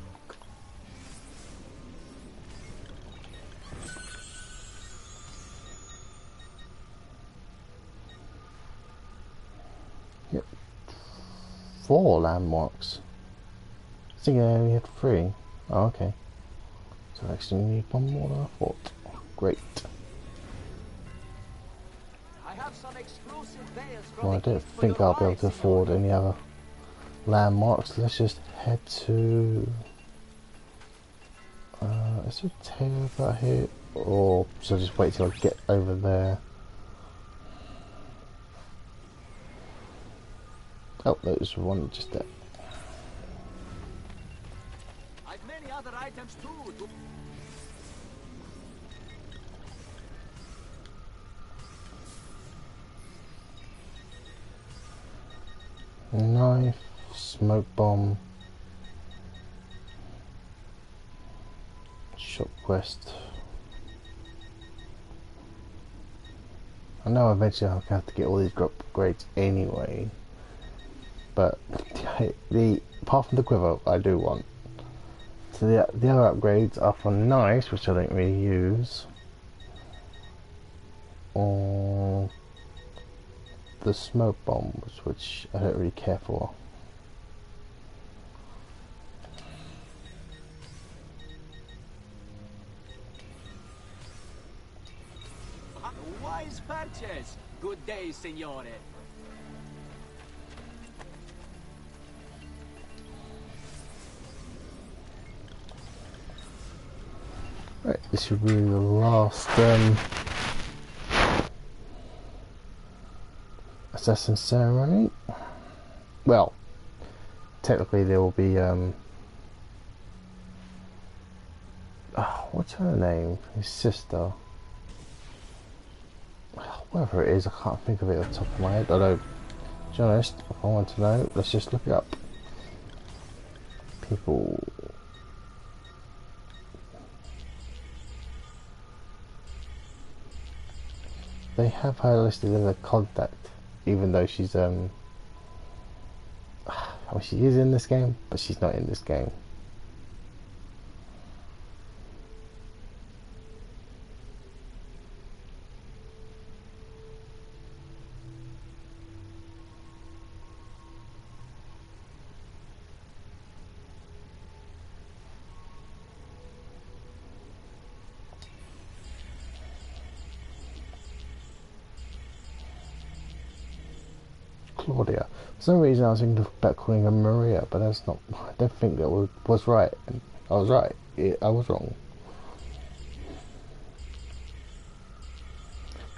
Yep. 4 landmarks. I think I only had 3. Oh, okay. So I actually need 1 more than I thought. Great. I have some exclusive bales from Well, I the don't east for think your I'll be able ride, to afford Signore. any other landmarks. Let's just head to... is there a tail about here? Or should I just wait till I get over there? Oh, there's one just there. I've many other items too. Knife, smoke bomb, shop quest. I know eventually I'll have to get all these upgrades anyway, but the apart from the quiver, I do want. So the other upgrades are for knives, which I don't really use, or the smoke bombs, which I don't really care for. Wise purchase. Good day, Signore. Right, this should be the last assassin ceremony. Well, technically there will be what's her name? His sister. Whatever it is, I can't think of it off the top of my head. I don't. To be honest, if I want to know, let's just look it up. People. They have her listed as a contact, even though she's I mean, she is in this game, but she's not in this game. Claudia. For some reason I was thinking about calling her Maria, but that's not. I don't think that was right. I was right. I was wrong.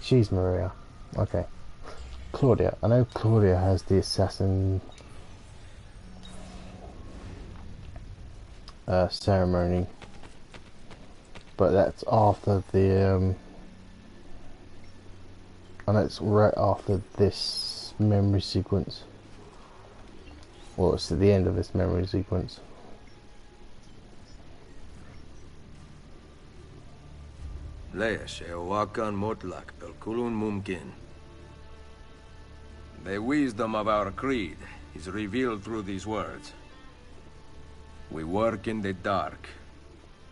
She's Maria. Okay. Claudia. I know Claudia has the assassin ceremony, but that's after the. I know it's right after this memory sequence. Well, it's at the end of this memory sequence. ليش وكان مطلق بالكل ممكن. The wisdom of our creed is revealed through these words. We work in the dark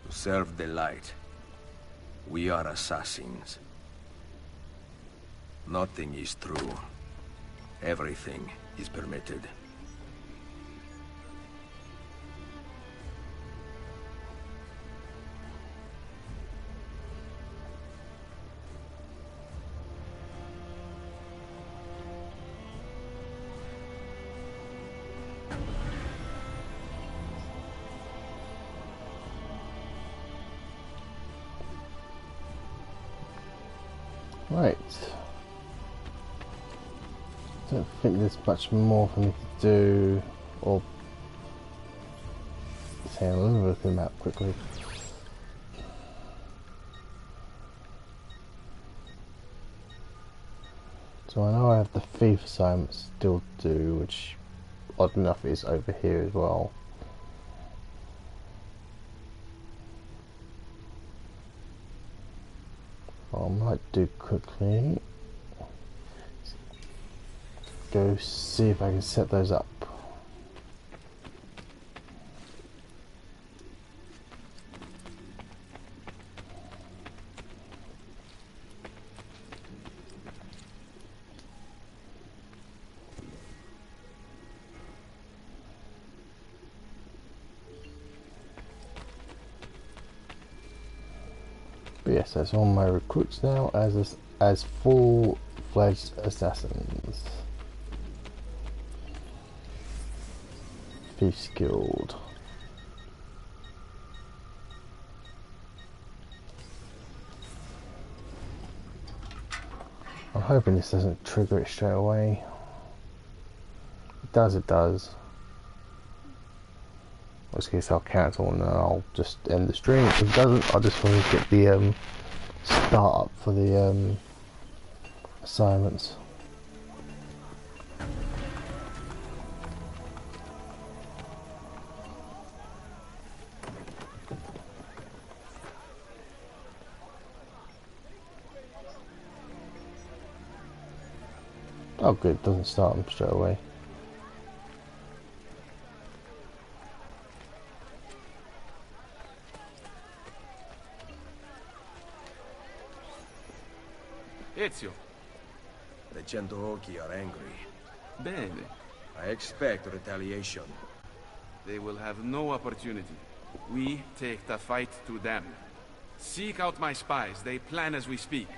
to serve the light. We are assassins. Nothing is true. Everything is permitted. Right. I don't think there's much more for me to do, or say a little bit of the map quickly. So I know I have the thief assignment still to do, which odd enough is over here as well. What I might do quickly, go see if I can set those up. yes, that's all my recruits now as full-fledged assassins. Thief Guild. I'm hoping this doesn't trigger it straight away. It does, it does. In which case I'll cancel and then I'll just end the stream. If it doesn't, I'll just want to get the start up for the assignments. Oh good, it doesn't start them straight away. Ezio. The Centaurochi are angry. Bene. I expect retaliation. They will have no opportunity. We take the fight to them. Seek out my spies. They plan as we speak.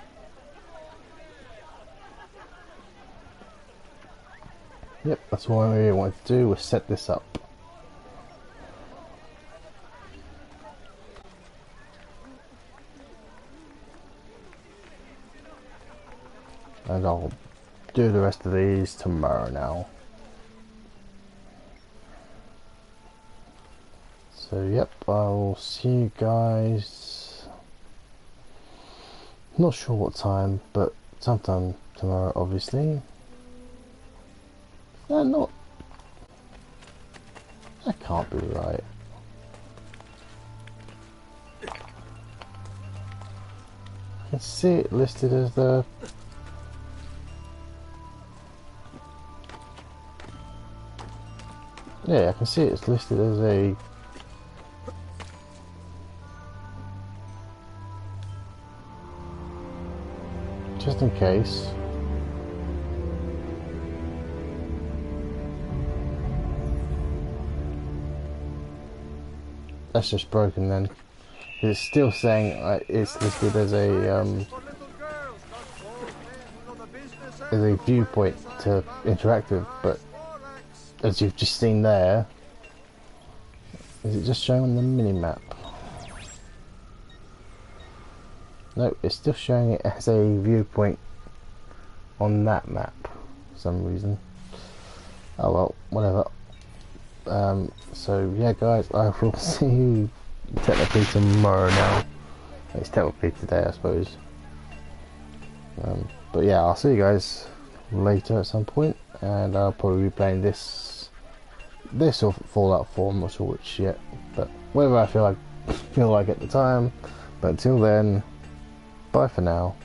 Yep, that's what we want to do, was set this up. And I'll do the rest of these tomorrow now. So yep, I'll see you guys, not sure what time, but sometime tomorrow obviously. Not, that can't be right. I can see it listed as the I can see it's listed as a just in case. That's just broken then. It's still saying it's listed as a viewpoint to interact with, but as you've just seen there, is it just showing on the mini-map? No, it's still showing it as a viewpoint on that map for some reason. Oh well, whatever. So yeah guys, I will see you technically tomorrow now. It's technically today I suppose. But yeah, I'll see you guys later at some point, and I'll probably be playing this or Fallout 4, I'm not sure which yet, but whatever I feel like at the time. But until then, bye for now.